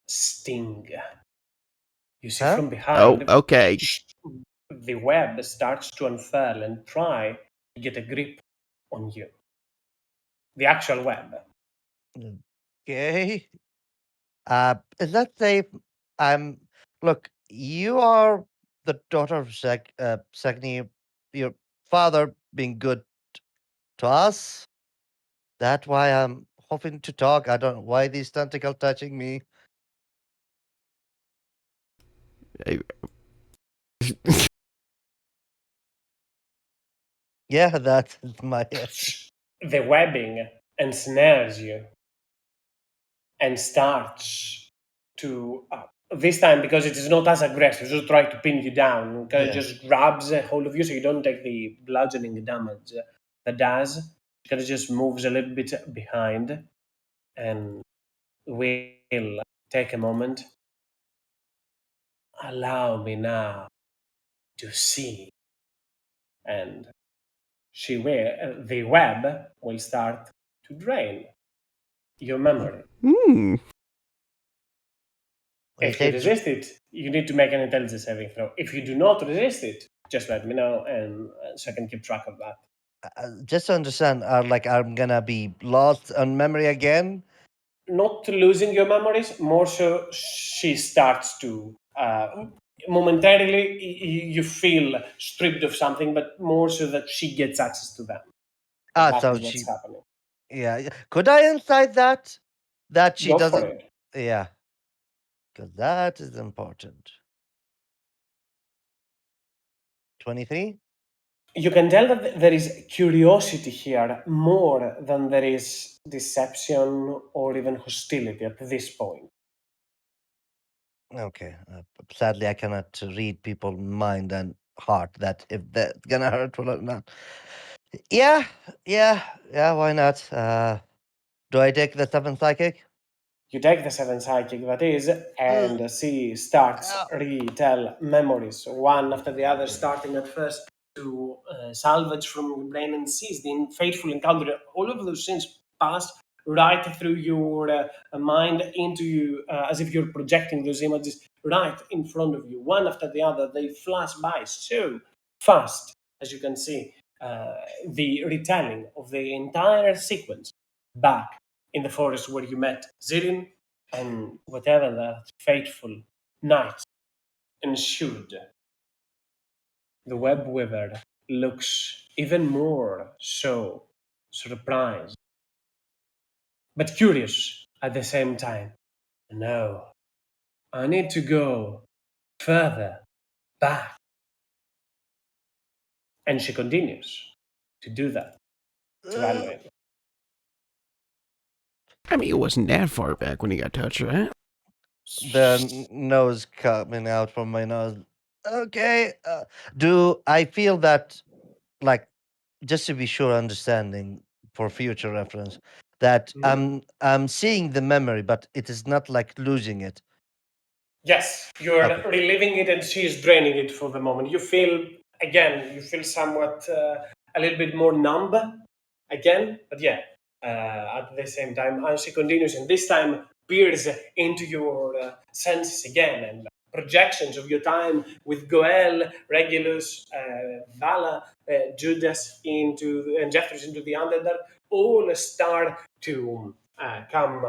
sting. You see
huh?
from
Oh,
behind,
okay.
the web starts to unfurl and try to get a grip on you. The actual web.
Okay. Is that safe? I'm. Look, you are the daughter of Segni. Your father being good to us. That's why I'm hoping to talk. I don't know why these tentacle touching me. Yeah, that's my.
The webbing ensnares you and starts to, this time because it is not as aggressive, just trying to pin you down, kind of
Yeah.
just grabs a hold of you so you don't take the bludgeoning damage that does. It kind of just moves a little bit behind and will take a moment. Allow me now to see. And the web will start to drain your memory.
Hmm.
When you
If you
say
resist it, you need to make an intelligence saving throw. If you do not resist it, just let me know, and so I can keep track of that.
just to understand, I'm gonna be lost on memory again.
Not losing your memories, more so she starts to momentarily you feel stripped of something, but more so that she gets access to them. Exactly
So
what's
she.
happening.
Yeah. Could I insight that? That she
Go for
doesn't.
it.
Yeah. Because that is important. 23?
You can tell that there is curiosity here more than there is deception or even hostility at this point.
Okay. Sadly, I cannot read people's mind and heart that if that's gonna hurt or not. Yeah. Why not? Do I take the 7 psychic?
You take the 7 psychic, that is,
Ugh.
and she starts
Ow.
retell memories, one after the other, starting at first to salvage from your brain and seize the fateful encounter. All of those scenes pass right through your mind into you, as if you're projecting those images right in front of you, one after the other. They flash by so fast, as you can see. The retelling of the entire sequence back in the forest where you met Zirin and whatever that fateful night ensued. The web weaver looks even more so surprised, but curious at the same time. No, I need to go further back. And she continues to do that, to
Ugh.
evaluate.
I mean, it wasn't that far back when he got touched, right?
The nose coming out from my nose. Okay. Do I feel that, like, just to be sure, understanding for future reference, that
Mhm.
I'm seeing the memory, but it is not like losing it.
Yes, you're
Okay.
reliving it and she's draining it for the moment. You feel, again, you feel somewhat a little bit more numb again, but yeah, at the same time, as she continues, and this time peers into your senses again and projections of your time with Goel, Regulus, Vala, Judas and Jeffries into the Underdark, all start to come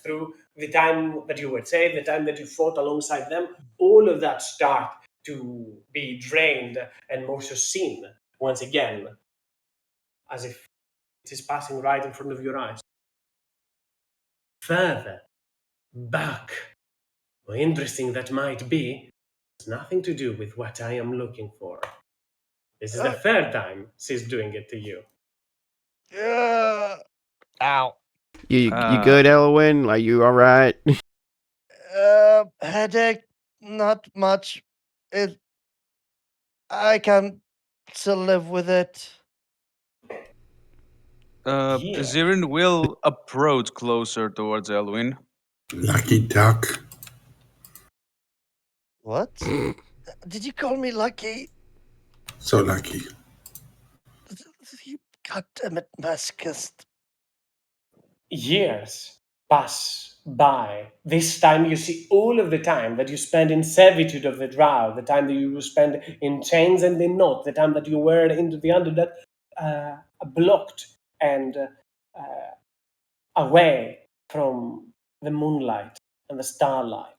through the time that you were saved, the time that you fought alongside them, all of that start to be drained and more so seen once again, as if it is passing right in front of your eyes. Further back, how interesting that might be, has nothing to do with what I am looking for. This is the third time she's doing it to you.
Ow.
You good, Elwyn? Are you all right?
Headache, not much. It. I can still live with it.
Yeah.
Zirin will approach closer towards Elwin.
Lucky duck.
What? Did you call me lucky?
So lucky.
You goddamn it, masochist.
Years pass by. This time you see all of the time that you spend in servitude of the drow, the time that you spend in chains and in knots, the time that you were into the underdark, blocked and away from the moonlight and the starlight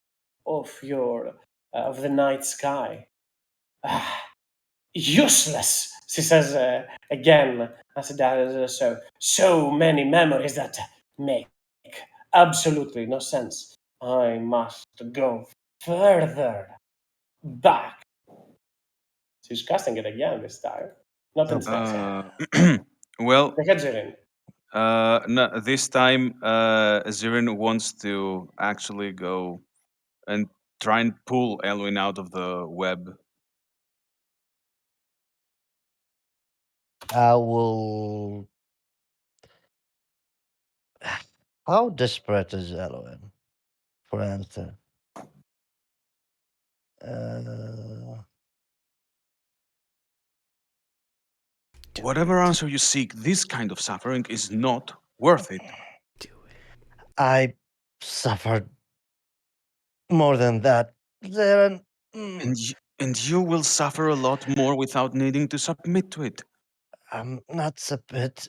of your of the night sky. Useless, she says again, as it does so many memories that make absolutely no sense. I must go further back. She's casting it again this time. Not in stealth.
Well,
The heads are in.
no, this time Zirin wants to actually go and try and pull Elwin out of the web.
I will. How desperate is Eloin for answer? Uh,
Whatever answer you seek, this kind of suffering is not worth it.
I suffered more than that. There,
And you will suffer a lot more without needing to submit to it.
I'm not a bit.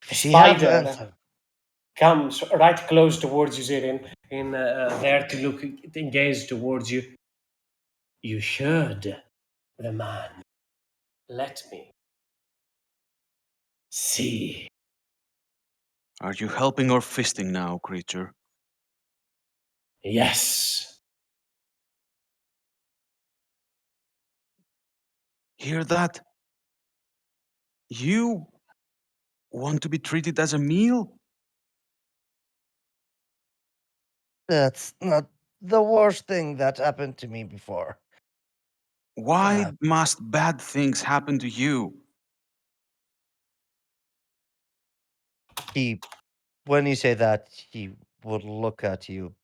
The
She have
spider
answer.
comes right close towards you, Zirin, in there to look, engage towards you. You heard the man. Let me see.
Are you helping or fisting now, creature?
Yes.
Hear that? You want to be treated as a meal?
That's not the worst thing that happened to me before.
Why
Uh,
must bad things happen to you?
he, when you say that, he would look at you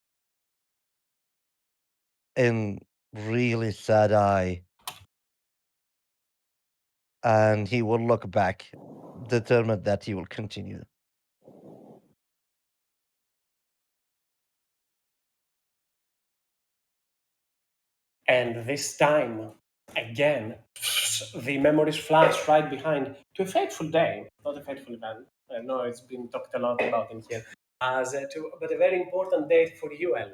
in really sad eye, and he will look back, determined that he will continue.
And this time, again, the memories flash right behind to a fateful day, not a fateful event. I know it's been talked a lot about in here, but a very important date for you, Ellen,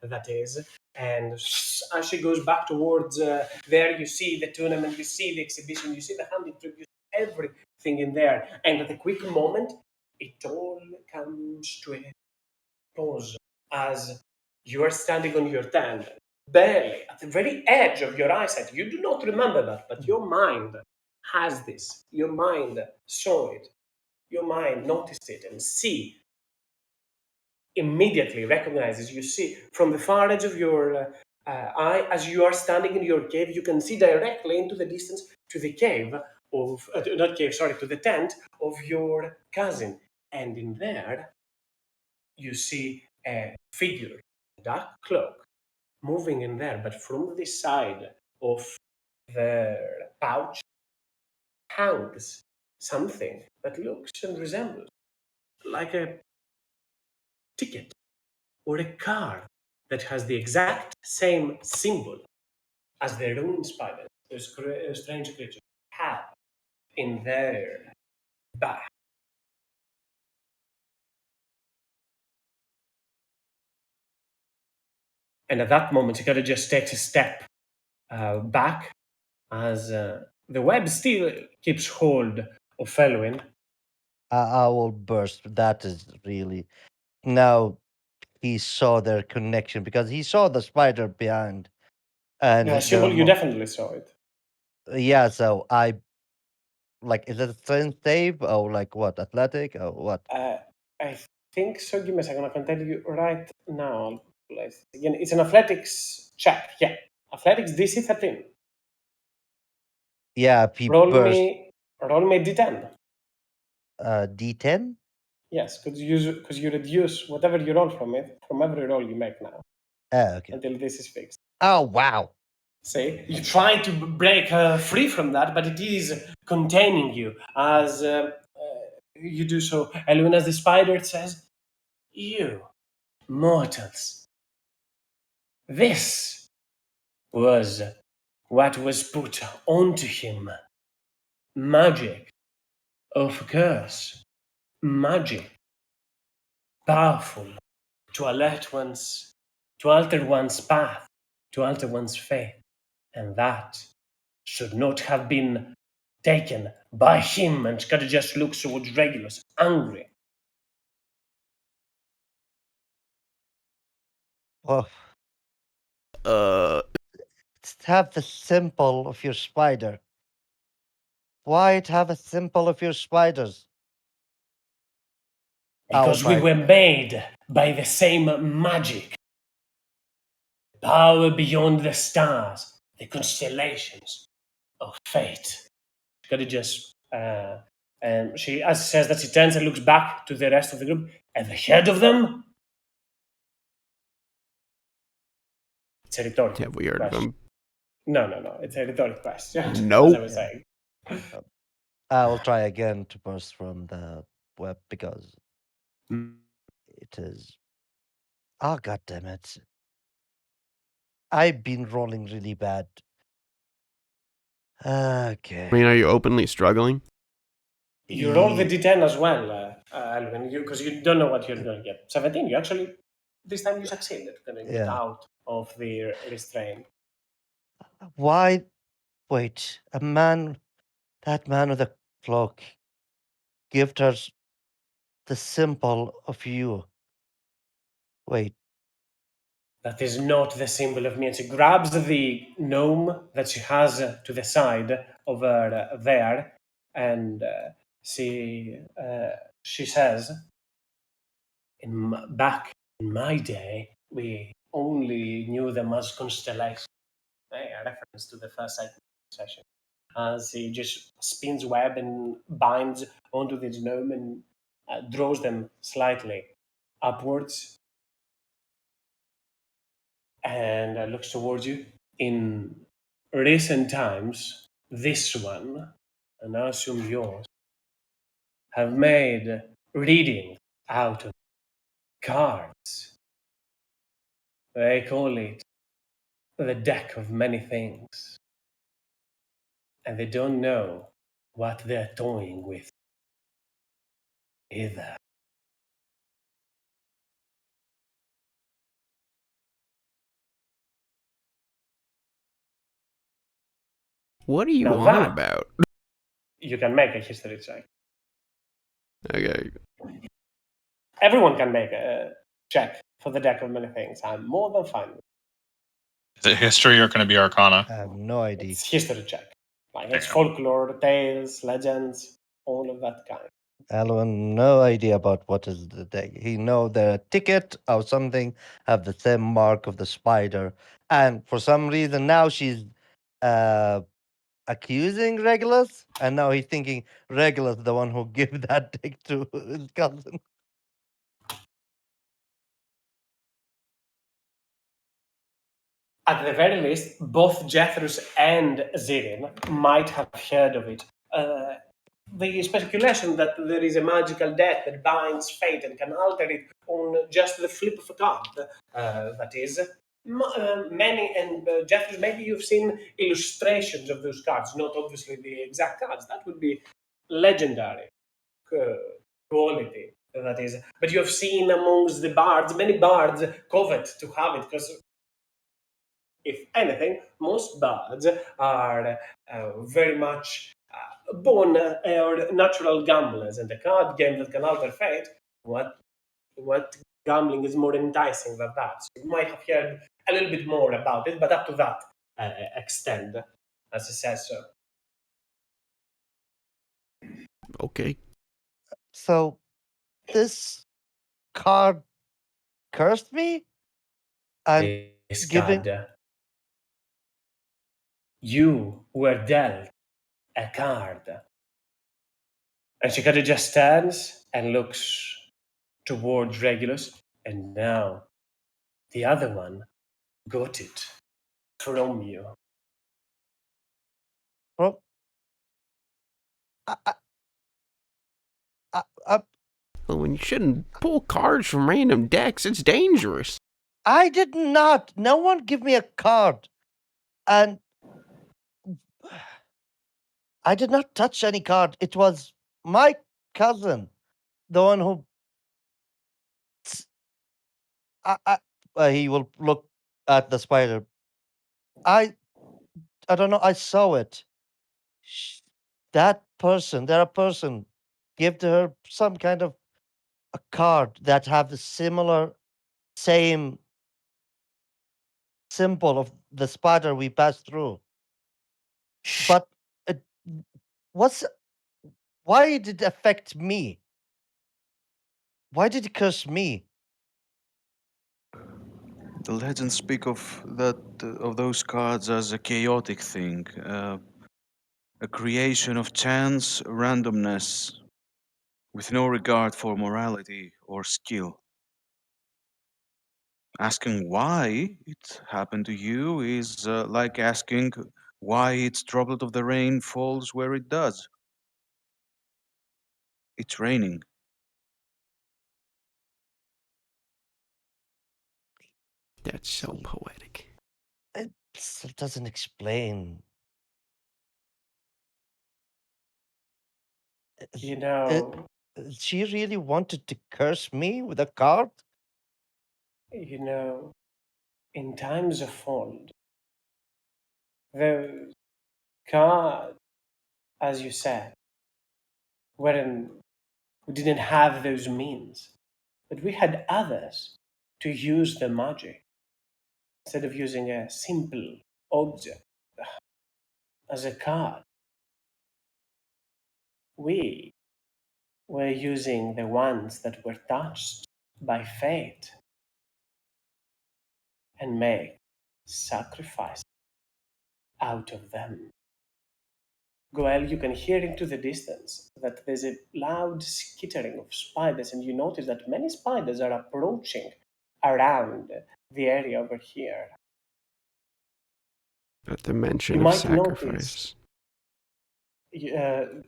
that is. And as she goes back towards there, you see the tournament, you see the exhibition, you see the hunting trip, you see everything in there. And at a quick moment, it all comes to a pause as you are standing on your tent, barely at the very edge of your eyesight. You do not remember that, but your mind has this. Your mind saw it. Your mind noticed it and see, immediately recognizes. You see from the far edge of your eye, as you are standing in your cave, you can see directly into the distance to the cave of, not cave, sorry, to the tent of your cousin. And in there, you see a figure, a dark cloak, moving in there, but from the side of the pouch hangs something that looks and resembles like a ticket or a card that has the exact same symbol as the rune spiders, those strange creatures, have in their back. And at that moment, Takeda just takes a step back as the web still keeps hold of Felwyn.
I will burst. That is really now he saw their connection because he saw the spider behind, and
The
the
symbol, you definitely saw it.
yeah. So I like, is it a strength save or like what, athletic or what?
I think so. Give me a second. I can tell you right now. Again, it's an athletics check. Yeah. Athletics DC 13.
Yeah, he
Roll
burst.
me D10.
D10.
Yes, because you reduce whatever you roll from it from every roll you make now
Okay.
until this is fixed.
Oh wow.
See, you try to break free from that, but it is containing you as you do so. And as the spider says, "You mortals, this was what was put onto him. Magic, of course, magic, powerful to alter one's path, to alter one's fate, and that should not have been taken by him." And Scotty just looks towards Regulus, angry.
Well,
Uh,
have the symbol of your spider. Why it have a symbol of your spiders?
Because we were made by the same magic. Power beyond the stars, the constellations of fate. Scotty just, and she, as she says that, she turns and looks back to the rest of the group. At the head of them, it's a rhetorical
have we heard of
question.
him?
No. It's a rhetorical question.
Nope.
As I was saying.
I will try again to burst from the web because
Mm.
it is. Oh god damn it! I've been rolling really bad.
I mean,
Okay.
are you openly struggling?
You roll the d10 as well. Alvin, because you don't know what you're going to get. 17, you actually, this time you succeeded. Going to get
Yeah.
out of the restraint.
Why? Wait, that man with the cloak, gave her the symbol of you. Wait,
That is not the symbol of me. And she grabs the gnome that she has to the side over there, and she says, back in my day, we only knew them as constellations. A reference to the first session. As he just spins web and binds onto the gnome and draws them slightly upwards and looks towards you. In recent times, this one, and I assume yours, have made reading out of cards. They call it the deck of many things, and they don't know what they're toying with either.
What are you
Now
on
that-
about?
You can make a history check.
Okay.
Everyone can make a check for the deck of many things. I'm more than fine with it.
Is it history or can it be Arcana?
I have no idea.
It's history check. Like it's
Damn.
folklore, tales, legends, all of that kind.
Alvin, no idea about what is the day. He know the ticket or something have the same mark of the spider, and for some reason now she's uh accusing Regulus, and now he's thinking Regulus the one who gave that dick to his cousin.
At the very least, both Jethros and Zirin might have heard of it. The speculation that there is a magical death that binds fate and can alter it on just the flip of a card, that is. Many, and Jeffries, maybe you've seen illustrations of those cards, not obviously the exact cards. That would be legendary quality, that is. But you have seen amongst the bards, many bards covet to have it because, if anything, most bards are very much born or natural gamblers, and a card game that can alter fate. What gambling is more enticing than that? So you might have heard a little bit more about it, but up to that extent, as it says so.
Okay.
So this card cursed me and
This
giving.
card, you were dealt a card. And she kind of just stands and looks towards Regulus, and now the other one got it from you.
Bro, I, I, I,
Well, when you shouldn't pull cards from random decks, it's dangerous.
I did not. No one give me a card, and I did not touch any card. It was my cousin, the one who. He will look at the spider. I don't know. I saw it. Sh- That person, there a person, gave to her some kind of a card that have the similar, same symbol of the spider we passed through. But it, what's why did it affect me? Why did it curse me?
The legends speak of those cards as a chaotic thing, a creation of chance, randomness, with no regard for morality or skill. Asking why it happened to you is like asking why each droplet of the rain falls where it does. It's raining.
That's so poetic.
It still doesn't explain.
You
It,
know,
She really wanted to curse me with a card?
You know, in times of old, the cards, as you said, weren't, we didn't have those means, but we had others to use the magic instead of using a simple object as a card. We were using the ones that were touched by fate and make sacrifice out of them. Goel, you can hear into the distance that there's a loud skittering of spiders, and you notice that many spiders are approaching around the area over here.
At the mention
You
of
might notice,
sacrifice.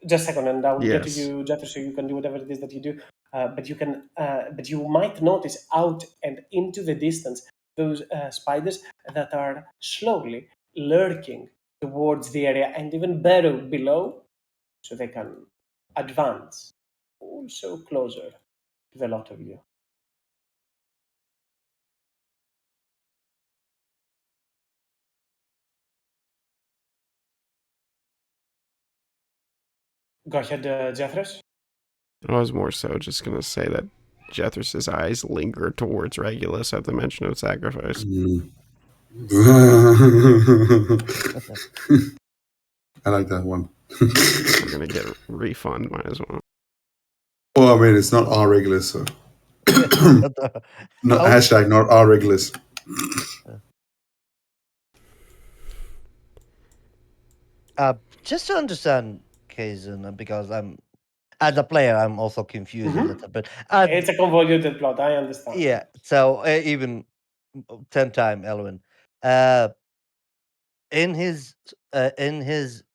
just a second, and I'll get to
Yes.
you, Jeffrey, so you can do whatever it is that you do. But you might notice out and into the distance those spiders that are slowly lurking towards the area and even better below, so they can advance also closer to the lot of you. Go ahead, Jeffress.
I was more so just going to say that Jethris's eyes linger towards Regulus at the mention of sacrifice.
I like that one.
We're going to get a refund, might as well.
Well, I mean, it's not our Regulus, so. No,
How-
hashtag not our Regulus.
Just to understand, Kazan, because as a player, I'm also confused a little bit.
It's a convoluted plot, I understand.
Yeah, so even 10 time Elwin. Uh, in his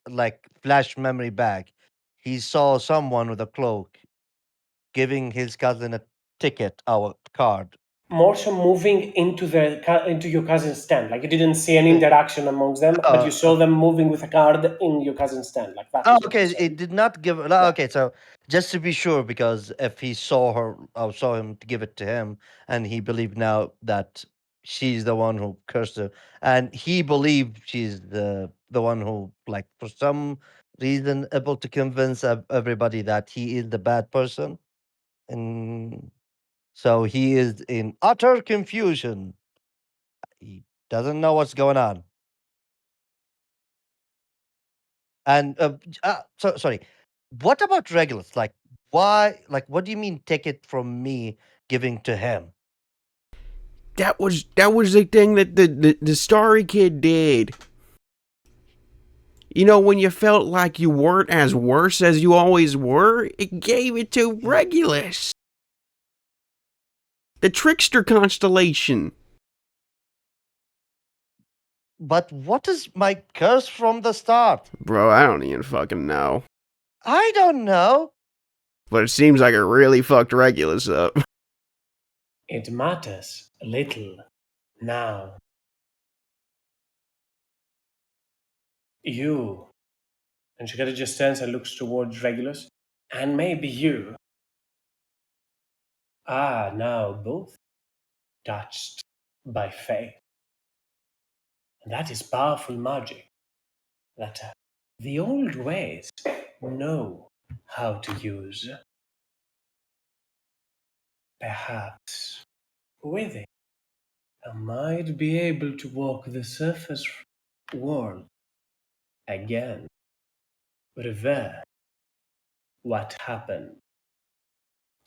like flash memory bag, he saw someone with a cloak giving his cousin a ticket, our card.
More so moving into your cousin's stand. Like you didn't see any interaction amongst them, but you saw them moving with a card in your cousin's stand. Like that.
Oh,
is what
okay.
you said.
It did not give.
Yeah.
Okay, so just to be sure, because if he saw her, or saw him to give it to him, and he believed now that she's the one who cursed him, and he believed she's the one who, like, for some reason, able to convince everybody that he is the bad person, and so he is in utter confusion. He doesn't know what's going on. And so sorry. What about Regulus? Like, why? Like, what do you mean? Take it from me, giving to him?
That was the thing that the Starry Kid did. You know, when you felt like you weren't as worse as you always were, it gave it to Regulus. The trickster constellation.
But what is my curse from the start?
Bro, I don't even fucking know.
I don't know.
But it seems like it really fucked Regulus up.
It matters little now. You, and she kind of just turns and looks towards Regulus, and maybe you are now both touched by fate. And that is powerful magic that the old ways know how to use. Perhaps with it, I might be able to walk the surface world again. Reverse what happened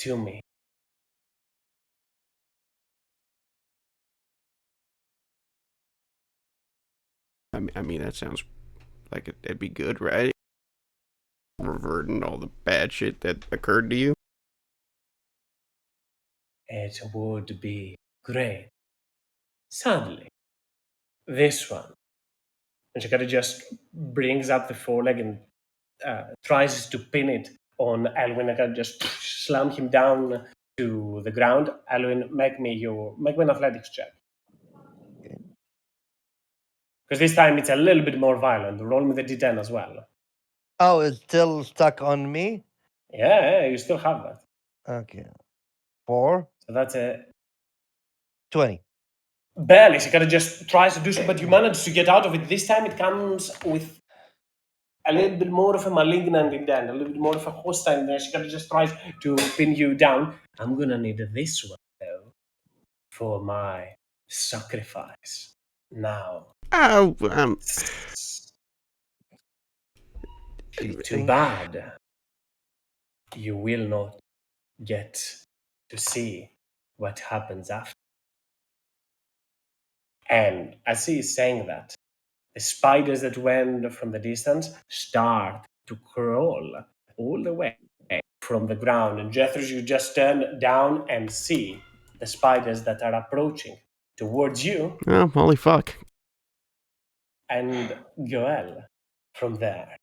to me.
I mean, that sounds like it'd be good, right? Reverting all the bad shit that occurred to you.
It would be great. Sadly, this one. And she kind of just brings up the foreleg and tries to pin it on Elwin. And kind of just slam him down to the ground. Elwin, make me an athletics check. Because this time it's a little bit more violent. Roll me the d10 as well.
Oh, it's still stuck on me.
Yeah, you still have that.
Okay. 4,
So that's a
20.
barely. She kind of just tries to do so, but you manage to get out of it. This time it comes with a little bit more of a malignant intent, a little bit more of a hostile intent. She kind of just tries to pin you down. I'm gonna need this one though for my sacrifice. Now,
Oh,
She
too
thinks
bad. You will not get to see what happens after. And as he is saying that, the spiders that went from the distance start to crawl all the way from the ground. And Jethros, you just turn down and see the spiders that are approaching towards you
oh, holy fuck.
and Goel from there.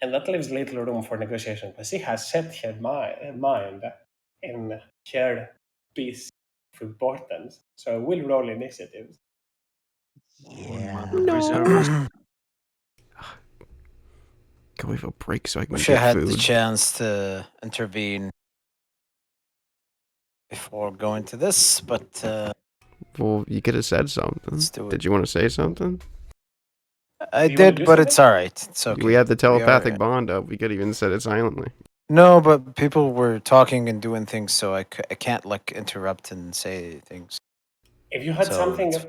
And that leaves little room for negotiation because she has set her mind in her piece of importance. So we'll roll initiative.
One
yeah.
mother reservist.
Can we have a break so I can
Wish I
get
had the
food?
chance to intervene before going to this, but
Well, you could have said something.
let's do it.
Did you want to say something?
I
Do you wanna
did,
do
but it's
something?
all right. It's okay.
We had the
We
telepathic
are-
bond up. We could have even said it silently.
No, but people were talking and doing things, so I can't like interrupt and say things.
If you had
So
something
it's-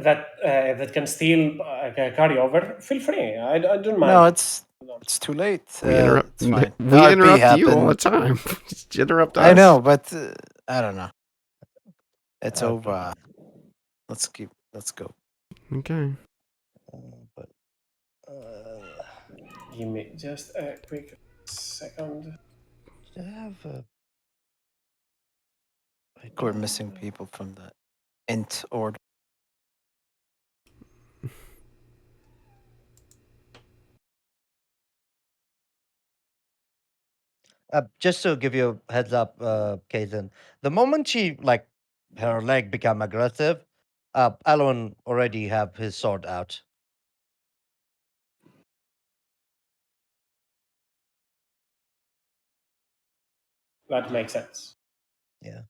that can still carry over, feel free. I don't mind.
No, it's too late.
We interrupt.
It's fine.
We
The RP
interrupt you all the
happened.
time. Just interrupt us.
I know, but I don't know. It's
Okay.
over. Let's go.
Okay.
But
Give me just a quick second.
I have a.
We're missing people from the int order.
Just to give you a heads up, Kaizen, the moment she like her leg become aggressive, Alon already have his sword out.
That makes sense.
Yeah.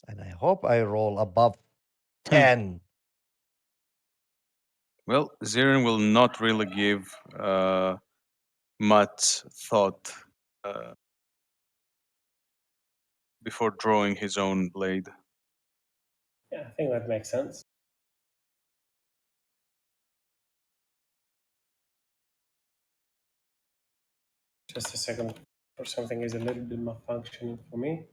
And I hope I roll above 10.
Well, Zirin will not really give much thought before drawing his own blade.
Yeah, I think that makes sense. Just a second for something is a little bit malfunctioning for me.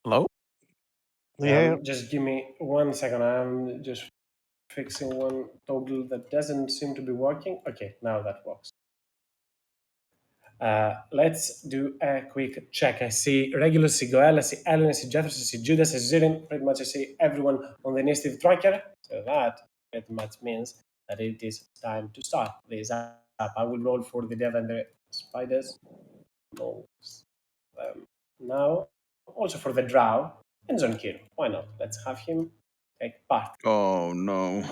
Hello?
Yeah.
Just give me 1 second. I'm just fixing one toggle that doesn't seem to be working. Okay, now that works. Let's do a quick check. I see Regulus, I see Goel, I see Ellen, I see Jethros, I see Judas, I see Zirin. Pretty much I see everyone on the initiative tracker. So that pretty much means that it is time to start this up. I will roll for the dev and the spiders. Now, also for the drow and Zonkir. Why not? Let's have him take part.
Oh no.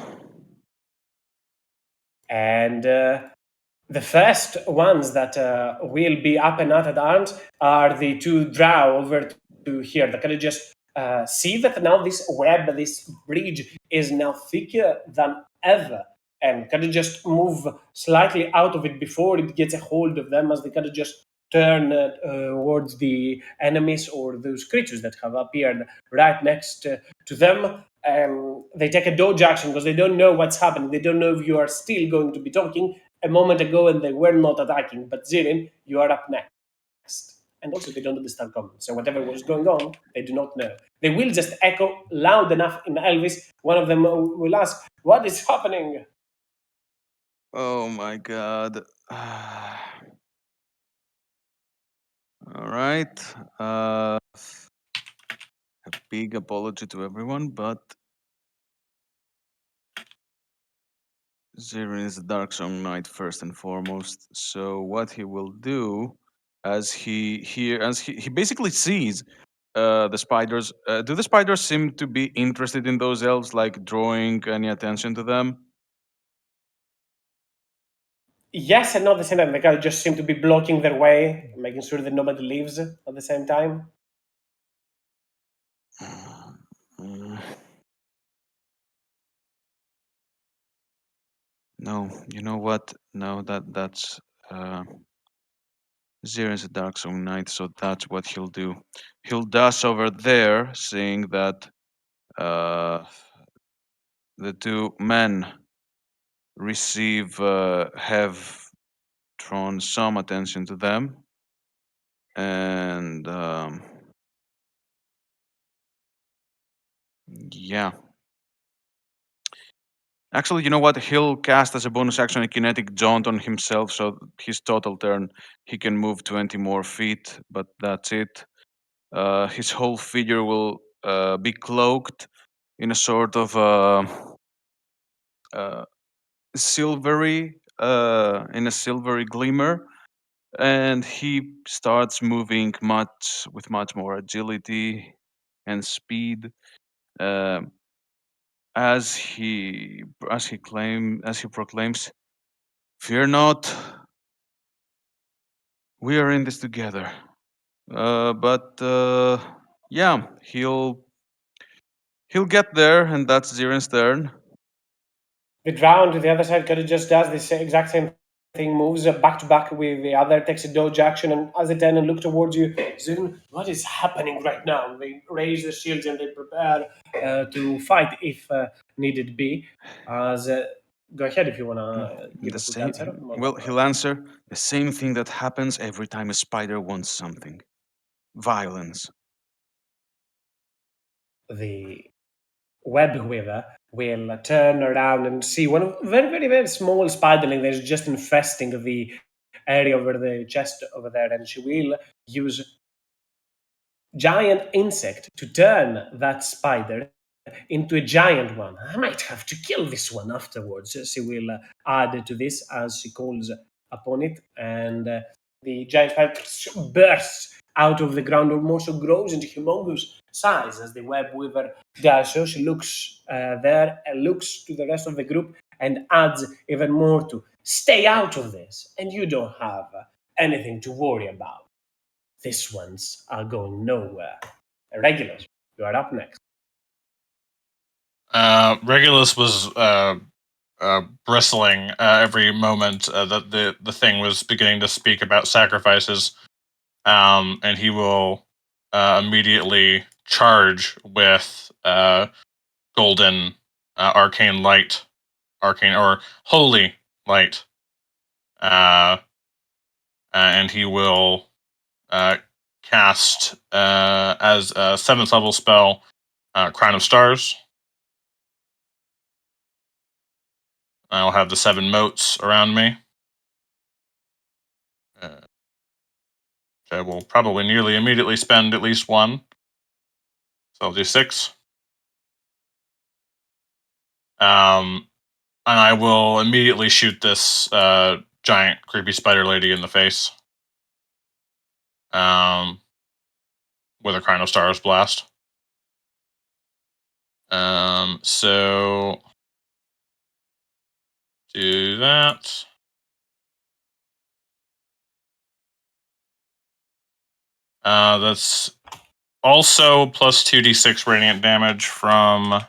And the first ones that will be up and out at arms are the two drow over to here. They kind of just see that now this web, this bridge is now thicker than ever, and kind of just move slightly out of it before it gets a hold of them as they kind of just turn towards the enemies or those creatures that have appeared right next to them. They take a dodge action because they don't know what's happening. They don't know if you are still going to be talking, a moment ago and they were not attacking. But Zirin, you are up next. And also, they don't understand common. So whatever was going on, they do not know. They will just echo loud enough in Elvis. One of them will ask, "What is happening?"
Oh my god. All right. A big apology to everyone, but Zirin is a Dark Song Knight first and foremost. So what he will do, as he basically sees the spiders. Do the spiders seem to be interested in those elves, like drawing any attention to them?
Yes, and not the same time. The guys just seem to be blocking their way, making sure that nobody leaves at the same time.
Mm. No, you know what? No, that's Zirin's a Dark Song Knight, so that's what he'll do. He'll dash over there, seeing that uh, the two men have drawn some attention to them, and yeah. Actually, you know what? He'll cast as a bonus action a kinetic jaunt on himself, so his total turn he can move 20 more feet, but that's it. His whole figure will be cloaked in a sort of uh, in a silvery glimmer, and he starts moving with much more agility and speed. Um as he proclaims, "Fear not, we are in this together." But yeah, he'll get there, and that's Ziren's turn.
The drown to the other side kind of just does this exact same thing, moves back to back with the other, takes a dodge action, and as they turn and look towards you, Zin, what is happening right now? They raise their shields and they prepare to fight if needed be. As Go ahead if you want to give
The
a quick
same.
answer. I'm more than
Well, he'll answer the same thing that happens every time a spider wants something: violence.
the web weaver will turn around and see one very, very, very small spiderling that is just infesting the area over the chest over there, and she will use giant insect to turn that spider into a giant one. I might have to kill this one afterwards. She will add to this as she calls upon it, and the giant spider bursts out of the ground, or more so grows into humongous size as the web weaver does. So she looks there and looks to the rest of the group and adds even more to stay out of this, and you don't have anything to worry about. These ones are going nowhere. Regulars, you are up next.
Regulus was bristling every moment that the thing was beginning to speak about sacrifices, and he will immediately charge with golden arcane light, arcane or holy light, and he will cast as a 7th level spell, Crown of Stars. I'll have the 7 motes around me. I will probably nearly immediately spend at least one. So I'll do 6. And I will immediately shoot this giant creepy spider lady in the face with a Crown of Stars blast. So do that. That's also plus 2d6 radiant damage from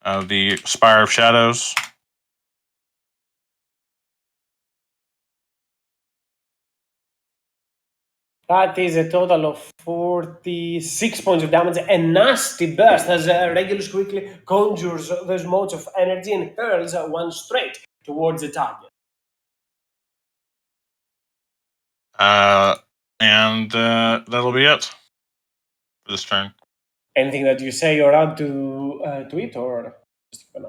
the Spire of Shadows.
That is a total of 46 points of damage. A nasty burst as Regulus quickly conjures those motes of energy and hurls one straight towards the target.
And that'll be it for this turn.
Anything that you say or add to it, or just keep an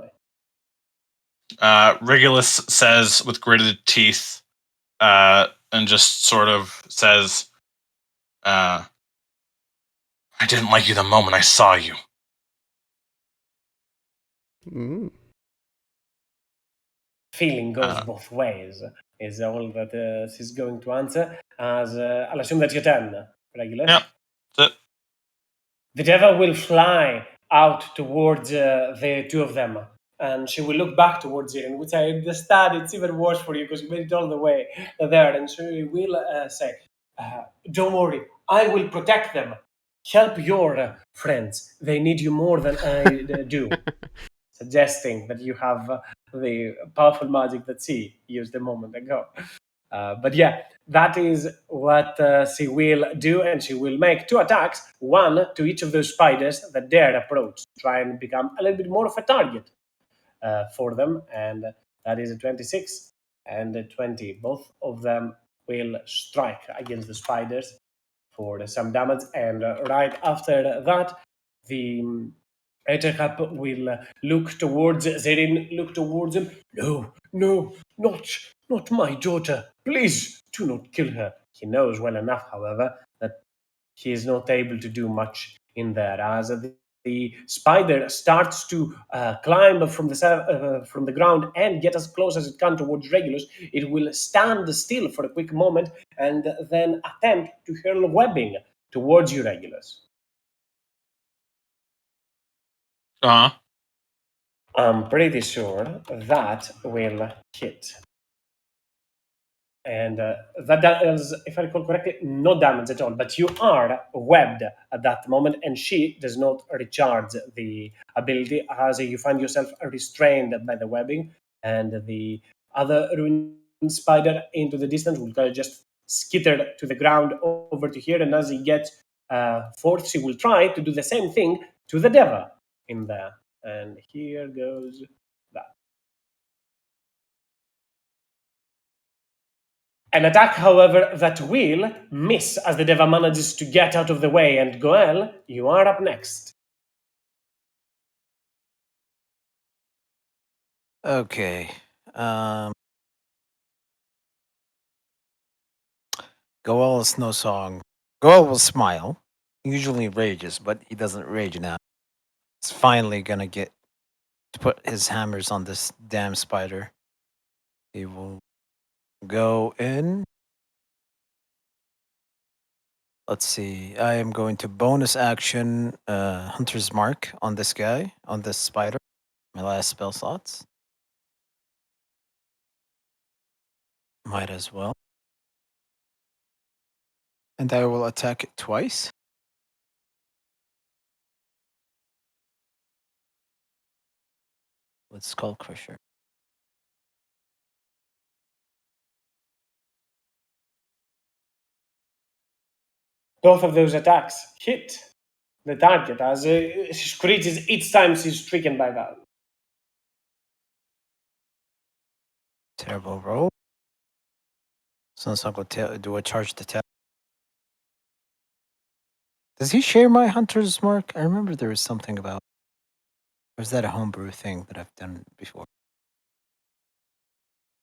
eye?
Regulus says with gritted teeth, and just sort of says, I didn't like you the moment I saw you.
Mm.
Feeling goes both ways, is all that she's going to answer. As I'll assume that's your turn, Regulus.
Yeah, that's it.
The devil will fly out towards the two of them, and she will look back towards it, and which I understand it's even worse for you because you made it all the way there, and she will say, don't worry, I will protect them. Help your friends. They need you more than I do. Suggesting that you have the powerful magic that she used a moment ago. But yeah, that is what she will do, and she will make two attacks, one to each of those spiders that dare approach, to try and become a little bit more of a target for them. And that is a 26 and a 20. Both of them will strike against the spiders for some damage. And right after that, the Ettercap will look towards Zerin, look towards him. No, no, not my daughter. Please do not kill her. He knows well enough, however, that he is not able to do much in there. As the spider starts to climb from the ground and get as close as it can towards Regulus, it will stand still for a quick moment and then attempt to hurl webbing towards you, Regulus. I'm pretty sure that will hit. And that does, if I recall correctly, no damage at all. But you are webbed at that moment, and she does not recharge the ability as you find yourself restrained by the webbing. And the other ruined spider into the distance will kind of just skitter to the ground over to here. And as he gets forth, she will try to do the same thing to the devil in there. And here goes that. An attack, however, that will miss as the Deva manages to get out of the way. And Goel, you are up next.
Okay. Goel is no song. Goel will smile. Usually rages, but he doesn't rage now. He's finally gonna get to put his hammers on this damn spider. He will go in. Let's see. I am going to bonus action Hunter's Mark on this guy, on this spider. My last spell slots. Might as well. And I will attack it twice. With Skull Crusher.
Both of those attacks hit the target as she screeches each time she's stricken by that.
Terrible roll. So I'm going to do a charged attack. Does he share my Hunter's Mark? I remember there was something about. Or is that a homebrew thing that I've done before?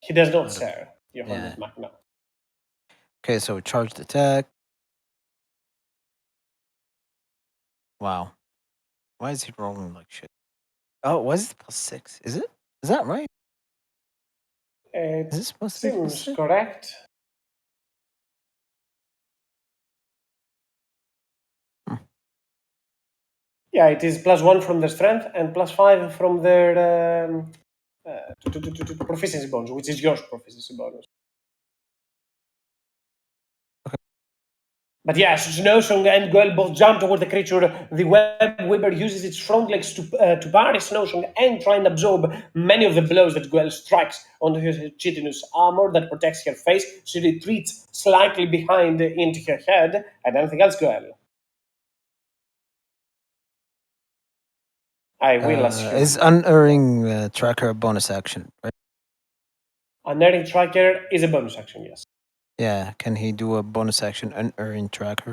He does not share your
Yeah.
Hunter's Mark, no.
Okay, so charged attack. Wow. Why is he rolling like shit? Oh, was it +6? Is it? Is that right?
It
Is it supposed to be
seems
+6?
correct. Yeah, it is +1 from their strength and +5 from their proficiency bonus, which is your proficiency bonus.
Okay.
But yeah, Snowsong and Goel both jump toward the creature. The web weaver uses its front legs to parry Snowsong and try and absorb many of the blows that Goel strikes onto her chitinous armor that protects her face. She retreats slightly behind into her head. And anything else, Goel? I will assume.
Is unerring tracker a bonus action, right?
Unerring tracker is a bonus action, yes.
Yeah, can he do a bonus action unearned tracker?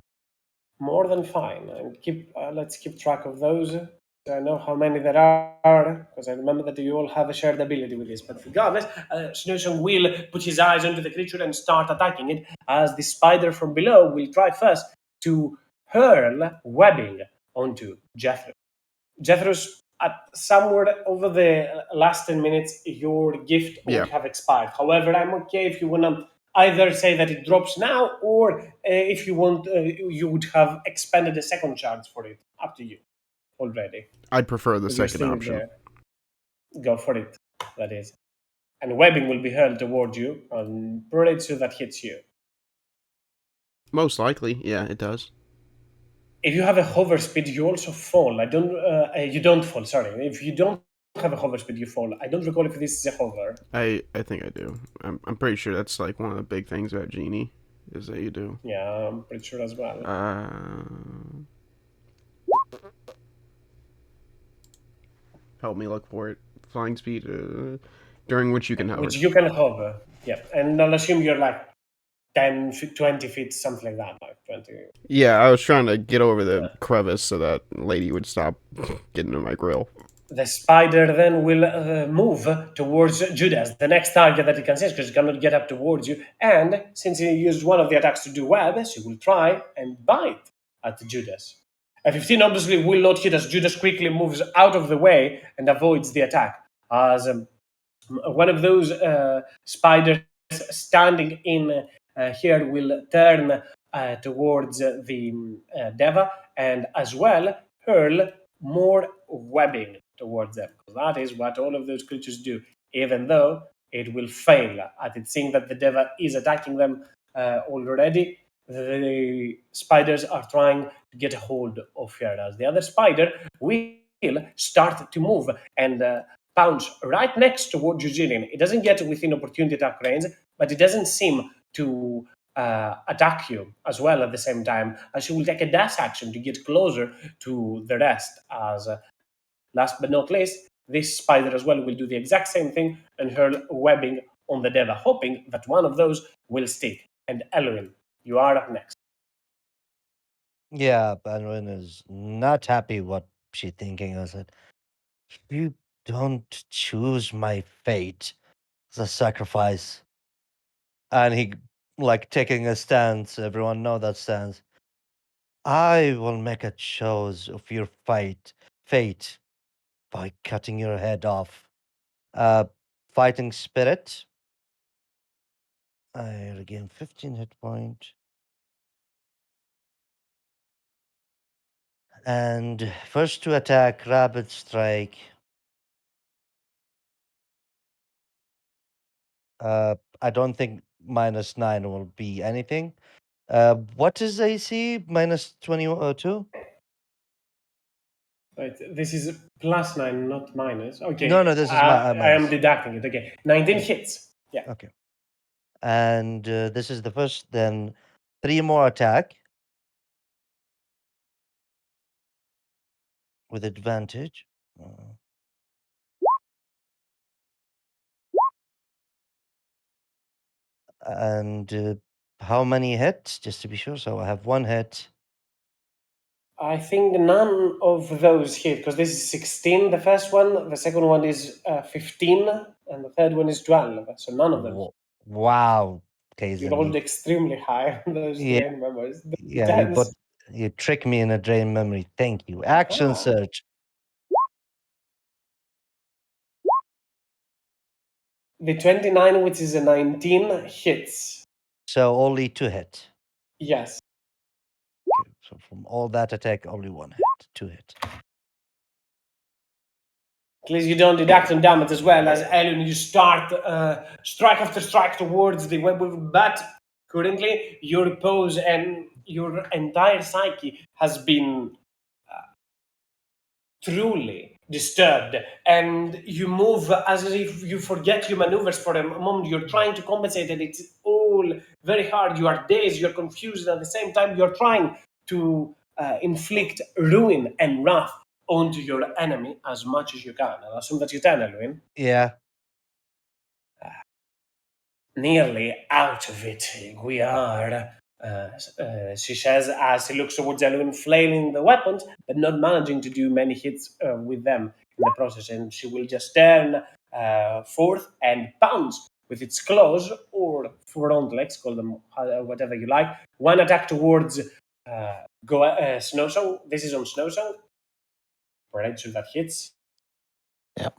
More than fine. And let's keep track of those. I know how many there are, because I remember that you all have a shared ability with this. But regardless, Snowsong will put his eyes onto the creature and start attacking it, as the spider from below will try first to hurl webbing onto Jethro. Jethro's at somewhere over the last 10 minutes, your gift
Yeah.
would have expired. However, I'm okay if you want to either say that it drops now, or if you want, you would have expended a second charge for it. Up to you already.
I'd prefer the
Because you're
second
still
option.
there. Go for it, that is. And webbing will be hurled toward you, and pretty sure that hits you.
Most likely, yeah, it does.
If you have a hover speed, you also fall. You don't fall. Sorry. If you don't have a hover speed, you fall. I don't recall if this is a hover.
I think I do. I'm pretty sure that's like one of the big things about Genie is that you do.
Yeah, I'm pretty sure as well.
Help me look for it. Flying speed, during which you can hover.
Which you can hover. Yeah, and I'll assume you're like 10, 20 feet, something like that. Like 20.
Yeah, I was trying to get over the crevice so that lady would stop getting in my grill.
The spider then will move towards Judas, the next target that he can see, because he cannot get up towards you. And since he used one of the attacks to do web, she will try and bite at Judas. A 15 obviously will not hit, as Judas quickly moves out of the way and avoids the attack. As one of those spiders standing in here will turn towards the Deva, and as well hurl more webbing towards them. That is what all of those creatures do, even though it will fail at it, seeing that the Deva is attacking them already. The spiders are trying to get a hold of her, as the other spider will start to move and pounce right next toward Eugene. It doesn't get within opportunity attack range, but it doesn't seem to attack you as well at the same time, as she will take a dash action to get closer to the rest. As last but not least, this spider as well will do the exact same thing and hurl webbing on the Deva, hoping that one of those will stick. And Elwin, you are up next.
Yeah, Banwin is not happy what she thinking. I said, you don't choose my fate. It's a sacrifice. And he like taking a stance. Everyone know that stance. I will make a choice of your fate by cutting your head off. Uh, fighting spirit. I regain 15 hit point. And first to attack, rapid strike. I don't think -9 will be anything. What is AC? -22?
Right, this is +9, not minus. Okay,
No, this is
I am
minus.
deducting it. Okay, 19
Yeah.
hits. Yeah.
Okay. And this is the first, then 3 more attack with advantage. And how many hits? Just to be sure. So I have 1 hit.
I think none of those hit, because this is 16, the first one, the second one is 15, and the third one is 12. So none of them.
Wow. Okay,
You
then
rolled extremely high on those
yeah,
drain members.
yeah,
Tense.
you trick me in a drain memory. Thank you. Action
Ah.
search.
The 29, which is a 19, hits.
So only 2 hit.
Yes.
Okay, so from all that attack, only 1 hit, 2 hit.
At least you don't deduct some damage as well, as Elun, you start strike after strike towards the web, but currently your pose and your entire psyche has been truly disturbed, and you move as if you forget your maneuvers for a moment. You're trying to compensate, and it's all very hard. You are dazed, you're confused, at the same time you're trying to inflict ruin and wrath onto your enemy as much as you can. I'll assume that you can, Elwin.
Yeah.
nearly out of it. We are, she says as she looks towards Elwin, flailing the weapons, but not managing to do many hits with them in the process. And she will just turn forth and pounce with its claws or front legs, call them whatever you like. One attack towards Snow Song. This is on Snow Song. Right, so that hits.
Yep.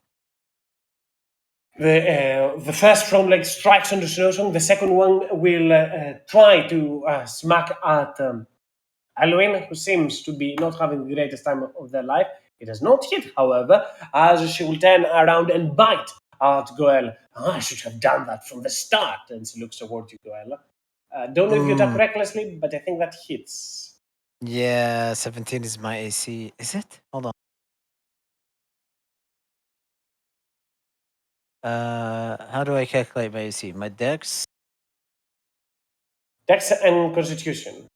The first front leg strikes on the Snowsong. The second one will try to smack at Halloween, who seems to be not having the greatest time of their life. It has not hit, however, as she will turn around and bite at Goel. I should have done that from the start. And she looks toward you, Goel. Don't know if you attack recklessly, but I think that hits.
Yeah, 17 is my AC. Is it? Hold on. How do I calculate my AC? My dex?
Dex and Constitution.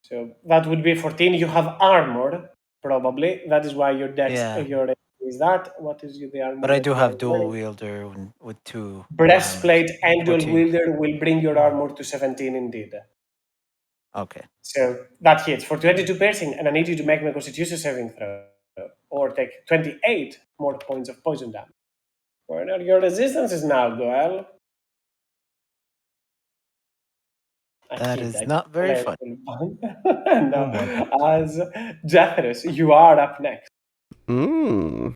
So that would be 14. You have armor, probably. That is why your dex,
Yeah.
your is that. What is the armor?
But I
that
do
you
have
are
dual
wearing?
wielder with two
Breastplate
hammers.
and dual
14.
wielder will bring your armor to 17 indeed.
Okay.
So that hits for 22 piercing, and I need you to make me a Constitution saving throw, or take 28 more points of poison damage. Where are your resistances now, Goel?
That is not very fun.
No,
Oh my.
as Jethris, you are up next.
I'm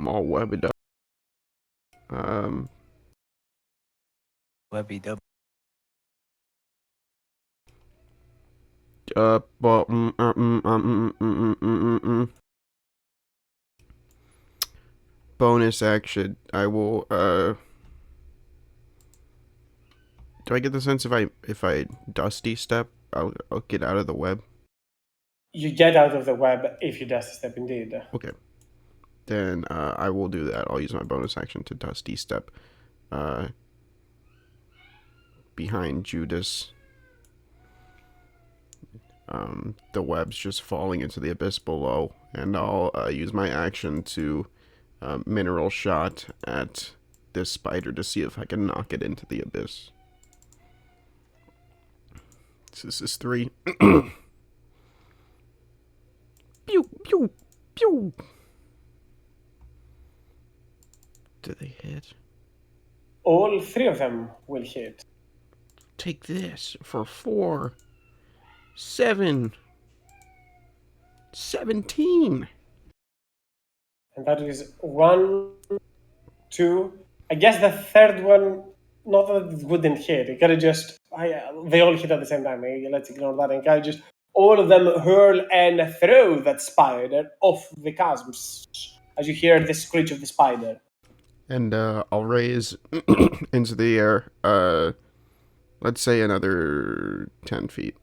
all webbed up.
Webby dub.
But bonus action. I will. Do I get the sense if I dusty step, I'll get out of the web?
You get out of the web if you dust step indeed.
Okay. Then I will do that. I'll use my bonus action to dusty step behind Judas. The web's just falling into the abyss below, and I'll use my action to mineral shot at this spider to see if I can knock it into the abyss. So this is 3. Pew, pew, pew. Do they hit?
All 3 of them will hit.
Take this for 4. 7. 17.
And that is 1, 2. I guess the third one, not that it wouldn't hit. It kind of just, they all hit at the same time. Let's ignore that. And kind of just, all of them hurl and throw that spider off the chasms as you hear the screech of the spider.
And I'll raise into the air, let's say another 10 feet.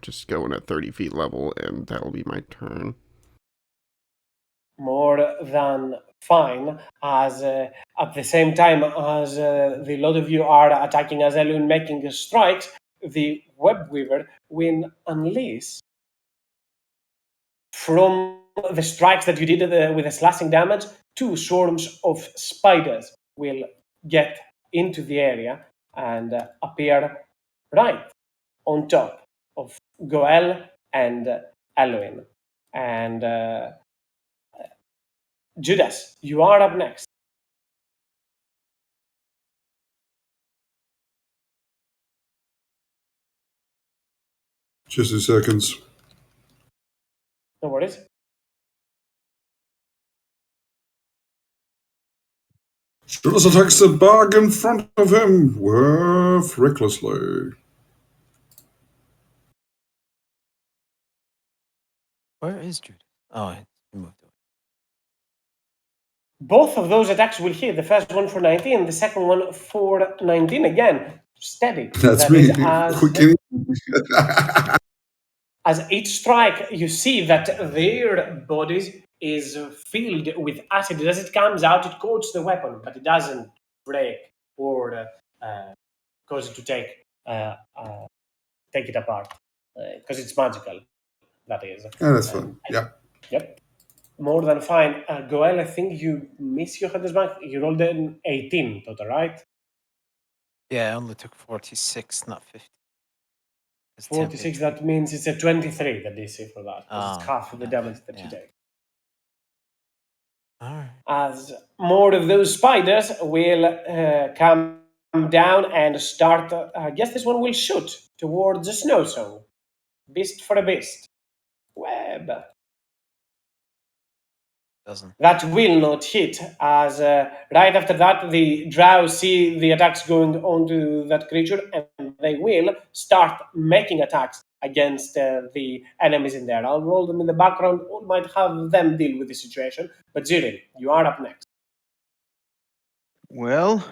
Just going at 30 feet level, and that'll be my turn.
More than fine, as at the same time as the lot of you are attacking as Elun making strikes, the web weaver will unleash from the strikes that you did with the slashing damage. 2 swarms of spiders will get into the area and appear right on top of Goel and Eloin. And Judas, you are up next.
Just 2 seconds.
No worries.
Judas attacks the bag in front of him with recklessly.
Where is Judas? Oh, he moved away.
Both of those attacks will hit. The first one for 19, the second one for 19 again. Steady.
That's
That
me.
As each strike, you see that their bodies is filled with acid. As it comes out, it coats the weapon, but it doesn't break or cause it to take it apart because it's magical. That is.
Yeah, that's fun. Yeah.
Yep. More than fine. Goel, I think you miss your Hunter's Mark. You rolled an 18 total, right?
Yeah, I only took 46, not 50. It's
46,
10
that means it's a 23, the DC for that, because it's
Oh,
half of the
okay,
damage that you
yeah.
take.
All right.
As more of those spiders will come down and start, I guess this one will shoot towards the snow zone. Beast for a beast. Web.
Doesn't.
That will not hit, as right after that, the drow see the attacks going onto that creature, and they will start making attacks against the enemies in there. I'll roll them in the background, or might have them deal with the situation. But Zirin, you are up next.
Well,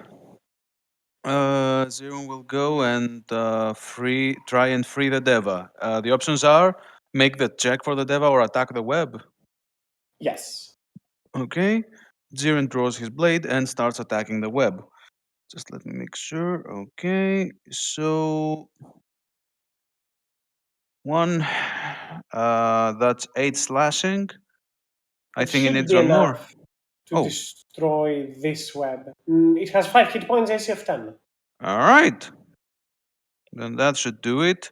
Zero will go and try and free the Deva. The options are make the check for the Deva or attack the web.
Yes.
Okay. Zirin draws his blade and starts attacking the web. Just let me make sure. Okay. So one, that's 8 slashing. I
It
think it
should
needs
be
one more.
enough to
Oh,
destroy this web. It has 5 hit points, AC of 10.
all right. Then that should do it.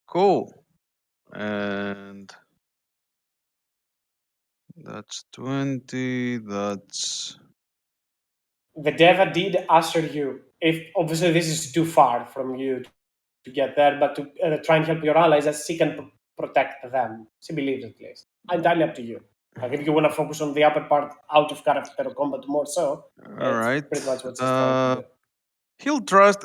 Cool. And that's 20. That's.
The Deva did answer you. If obviously this is too far from you to get there, but to try and help your allies as she can protect them. She believes at least. Entirely up to you. Like if you want to focus on the upper part out of character combat more so,
All
it's
right.
pretty much what she's trying to do.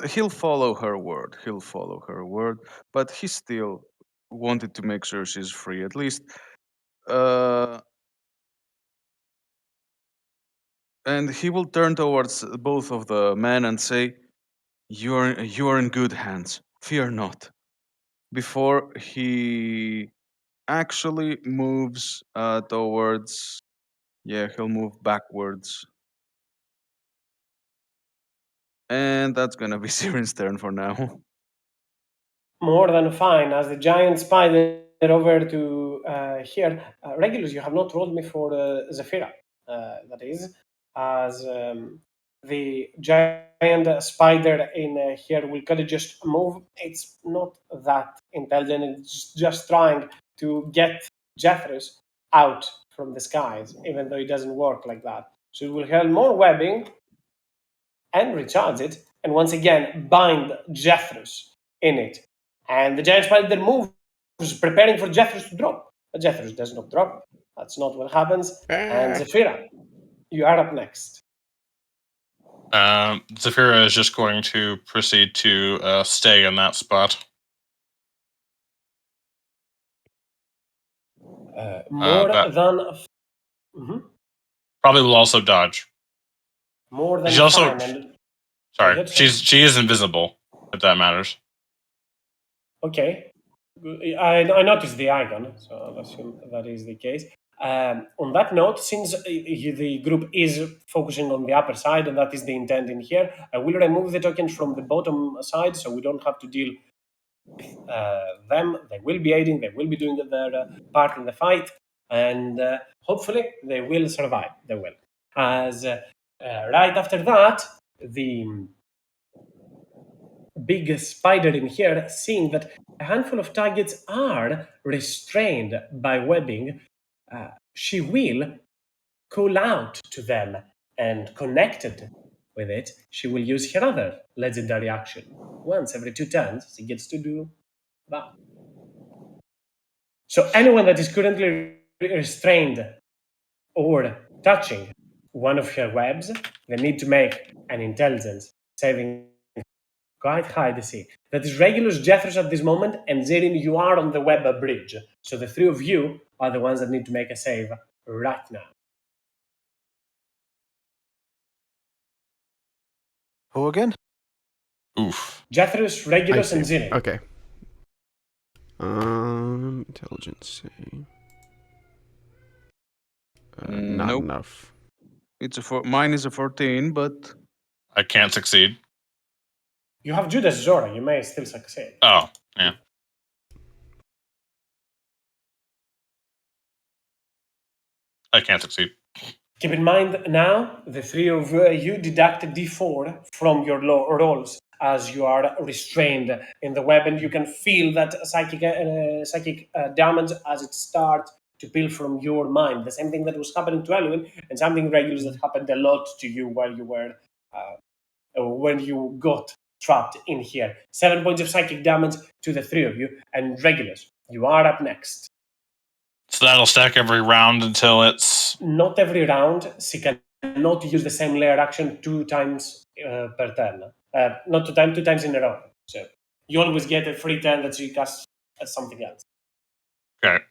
He'll follow her word. He'll follow her word, but he still wanted to make sure she's free at least. Uh, and he will turn towards both of the men and say, "You are in good hands. Fear not." Before he actually moves towards, yeah, he'll move backwards, and that's gonna be Siren's turn for now.
More than fine. As the giant spider over to here, Regulus, you have not rolled me for Zephyra. That is, as the giant spider in here will kind of just move. It's not that intelligent. It's just trying to get Jethros out from the skies, even though it doesn't work like that. So it will have more webbing and recharge it, and once again bind Jethros in it. And the giant spider moves, preparing for Jethros to drop. But Jethros does not drop. That's not what happens. And Zephyra, you are up next.
Zafira is just going to proceed to stay in that spot.
More
That
than mhm.
probably will also dodge.
More than
She's also
fine. And go
sorry.
ahead, sorry.
She is invisible. If that matters.
Okay. I noticed the icon, so I'll assume that is the case. On that note, since the group is focusing on the upper side, and that is the intent in here, I will remove the tokens from the bottom side so we don't have to deal with them. They will be aiding, they will be doing their part in the fight, and hopefully they will survive. They will. As right after that, the big spider in here, seeing that a handful of targets are restrained by webbing, she will call out to them, and connected with it, she will use her other legendary action. Once every 2 turns, she gets to do that. So anyone that is currently restrained or touching one of her webs, they need to make an intelligence saving quite high DC. That is Regulus, Jethros at this moment, and Zerin, you are on the web bridge. So the three of you are the ones that need to make a save right now.
Who again?
Oof.
Jethros,
I
Regulus,
see.
and Zerin.
Okay. Intelligence save. Not
Nope.
enough.
Mine is a 14, but
I can't succeed.
You have Judas Zora. You may still succeed.
Oh, yeah. I can't succeed.
Keep in mind now, the three of you deduct d4 from your rolls as you are restrained in the web, and you can feel that psychic damage as it starts to peel from your mind. The same thing that was happening to Elwin, and something regular that happened a lot to you while you were when you got trapped in here. 7 points of psychic damage to the three of you, and regulars, you are up next.
So that'll stack every round until it's...
Not every round. She cannot use the same layer action 2 times per turn. Not 2 times in a row. So you always get a free turn that she casts as something else.
Okay.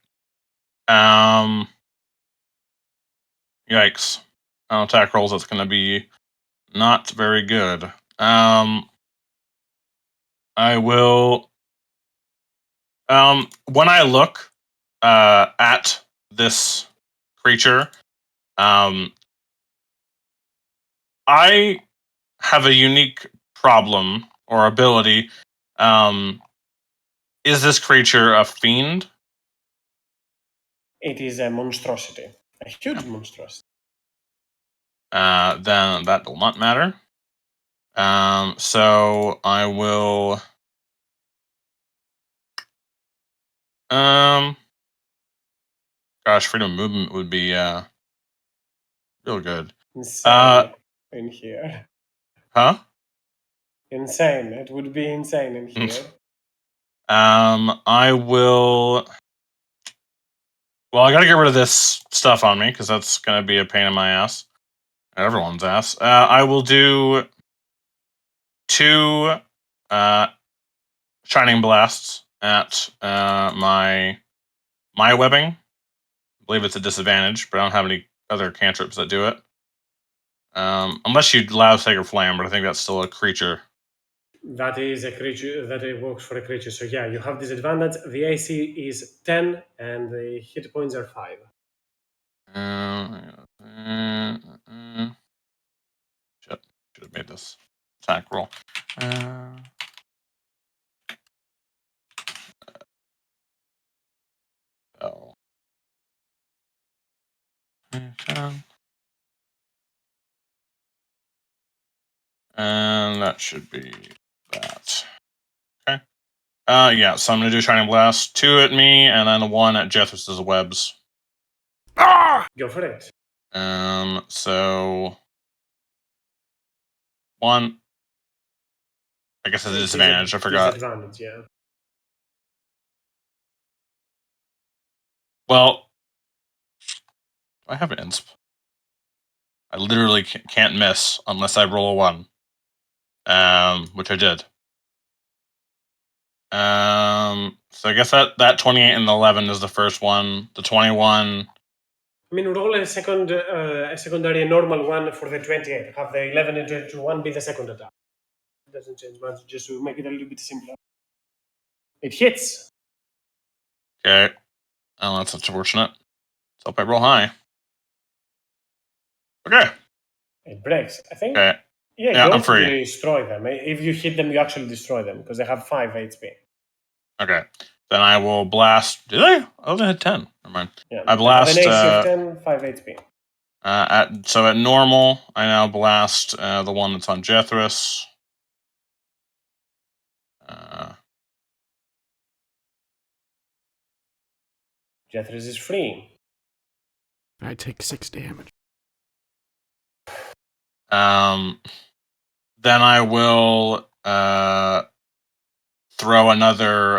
Yikes. On attack rolls, that's going to be not very good. I will... when I look at this creature, I have a unique problem or ability. Is this creature a fiend?
It is a monstrosity. A huge monstrosity.
Then that will not matter. So I will... Gosh, freedom of movement would be real good.
Insane in here.
Huh?
Insane. It would be insane in here.
I will... Well, I gotta get rid of this stuff on me, because that's gonna be a pain in my ass. Everyone's ass. I will do 2 Shining Blasts at my webbing. I believe it's a disadvantage, but I don't have any other cantrips that do it. Unless you allow Sacred Flame, but I think that's still a creature.
That is a creature that it works for a creature. So yeah, you have disadvantage. The AC is 10 and the hit points are 5.
Should have made this attack roll. Oh. And that should be that. Okay. Yeah, so I'm gonna do Shining Blast. 2 at me, and then 1 at Jethris's webs.
Go for it.
So 1. I guess it's a disadvantage. I forgot.
Disadvantage, yeah.
Well, I have an insp. I literally can't miss unless I roll a 1. Which I did. So I guess that 28 and the 11 is the first one. The 21.
I mean, roll a secondary normal one for the 28. Have the 11 and 21 be the second attack. It doesn't change much, just to make it a little bit simpler. It hits.
Okay. Oh, that's unfortunate. So hope I roll high. Okay.
It breaks. I think.
Okay.
Yeah,
Yeah,
you
I'm
also
free.
destroy them. If you hit them, you actually destroy them because they have 5 HP.
Okay. Then I will blast. Did I? I only had 10. Never mind.
Yeah,
I
they have an
blast.
AC of 10, 5 HP.
At normal, I now blast the one that's on Jethris.
Jethris is free.
I take 6 damage.
Then I will throw another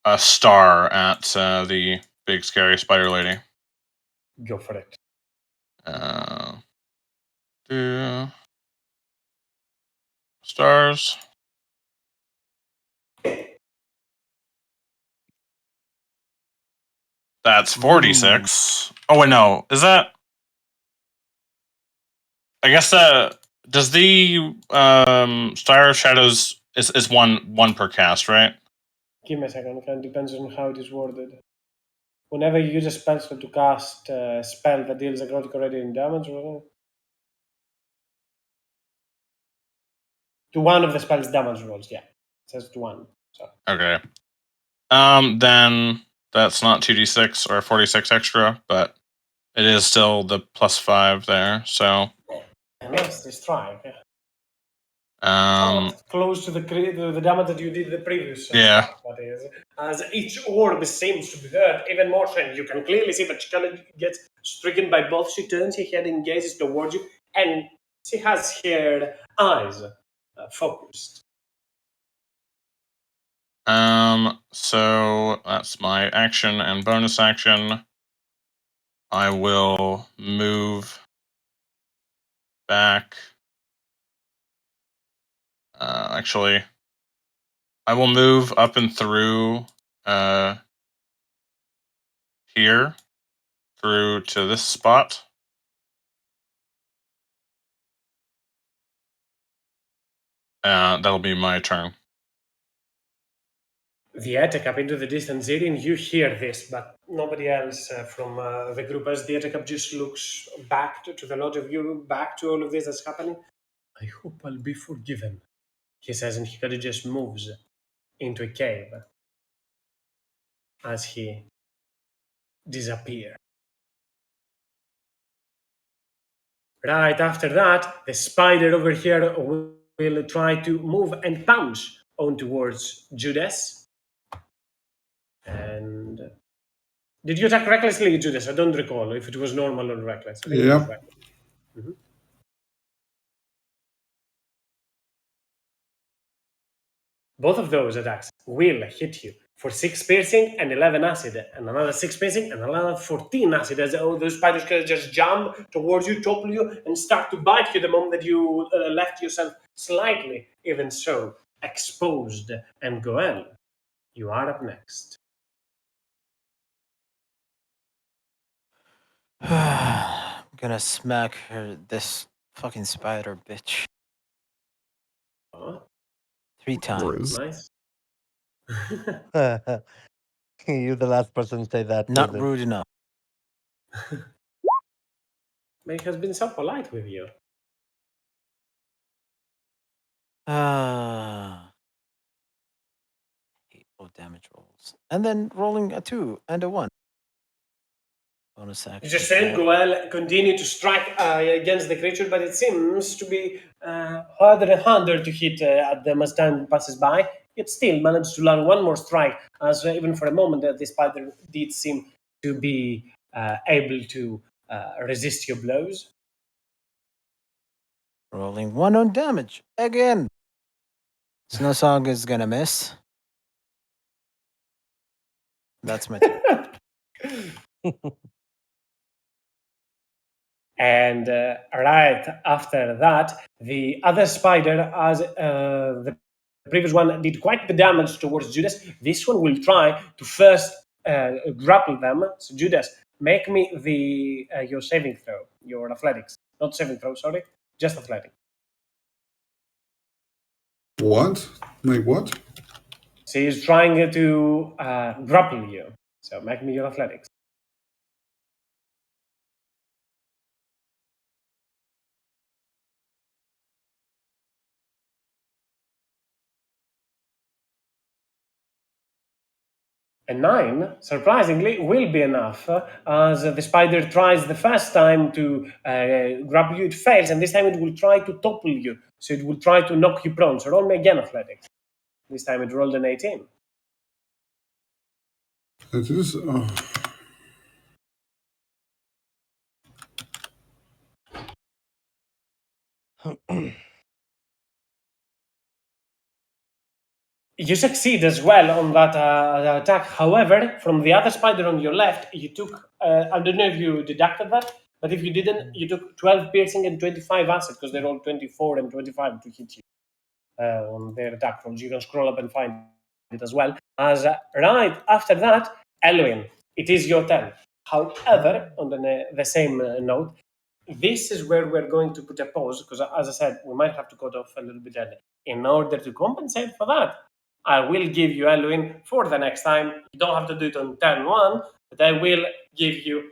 a star at the big scary spider lady.
Go for it.
2 stars. That's 46. Oh wait, no. Is that? I guess that does the Star of Shadows is one per cast, right?
Give me a second. It kind of depends on how it is worded. Whenever you use a spell slot to cast a spell that deals a critical radiant damage, To one of the spell's damage rolls, yeah. It says to one. So.
Okay. Then that's not 2d6 or 46 extra, but it is still the +5 there. So.
Nice, this try. Yeah.
Um.
Close to the damage that you did the previous
Yeah.
strike, that is. As each orb seems to be hurt even more, and you can clearly see that she kind of gets stricken by both. She turns her head and gazes towards you, and she has her eyes focused.
So that's my action and bonus action. I will move back. Actually, I will move up and through here through to this spot. That'll be my turn.
The attack up into the distance area, and you hear this, but nobody else from the group, as the attack up just looks back to the lot of you, back to all of this that's happening. I hope I'll be forgiven, he says, and he kind of just moves into a cave as he disappears. Right after that, the spider over here will try to move and pounce on towards Judas. And did you attack recklessly, Judas? I don't recall if it was normal or reckless. I think it was
Yeah.
reckless. Mhm. Both of those attacks will hit you for 6 piercing and 11 acid, and another 6 piercing and another 14 acid, as those spiders can just jump towards you, topple you, and start to bite you the moment that you left yourself slightly, even so, exposed. And Goel, you are up next.
I'm gonna smack this fucking spider bitch
Oh,
3 times.
nice.
You're the last person to say that.
Not
Susan.
rude enough.
May has been so polite with you.
Damage rolls. And then rolling a 2 and a 1. Bonus action.
Just saying, Goel continue to strike against the creature, but it seems to be harder and harder to hit as time passes by. Yet still managed to land one more strike, as even for a moment the spider did seem to be able to resist your blows.
Rolling 1 on damage. Again. Snow Song is gonna miss. That's my turn.
And right after that, the other spider, as the previous one did quite the damage towards Judas, this one will try to first grapple them. So Judas, make me your saving throw, your athletics. Not saving throw, sorry, just athletics.
What? Like what?
So he's trying to grapple you. So make me your athletics. A 9, surprisingly, will be enough, as the spider tries the first time to grapple you, it fails, and this time it will try to topple you, so it will try to knock you prone. So roll me again athletics. This time it rolled an 18.
It is.
You succeed as well on that attack. However, from the other spider on your left, you took, I don't know if you deducted that, but if you didn't, you took 12 piercing and 25 acid, because they rolled 24 and 25 to hit you on their attack rolls. You can scroll up and find it as well. As right after that, Elwin, it is your turn. However, on the same note, this is where we're going to put a pause, because as I said, we might have to cut off a little bit early. In order to compensate for that, I will give you Elwin for the next time. You don't have to do it on turn 1, but I will give you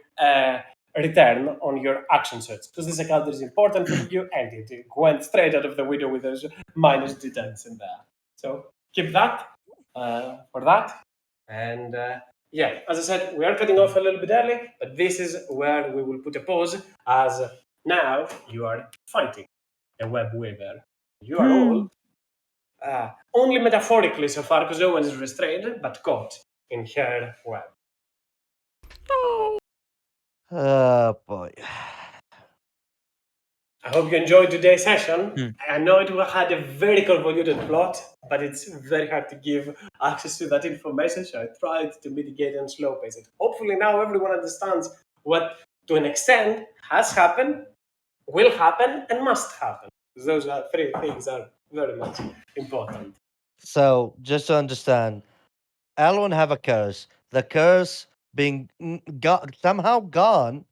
return on your action search, because this encounter is important for you, and it went straight out of the window with those minus d10s in there. So keep that for that. And yeah, as I said, we are cutting off a little bit early, but this is where we will put a pause, as now you are fighting a web weaver. You are all, only metaphorically so far, because no one is restrained, but caught in her web.
Oh boy.
I hope you enjoyed today's session.
Hmm.
I know it had a very convoluted plot, but it's very hard to give access to that information, so I tried to mitigate and slow pace it. Hopefully now everyone understands what, to an extent, has happened, will happen, and must happen. Those are three things are very much important.
So just to understand, Elwyn have a curse. The curse being somehow gone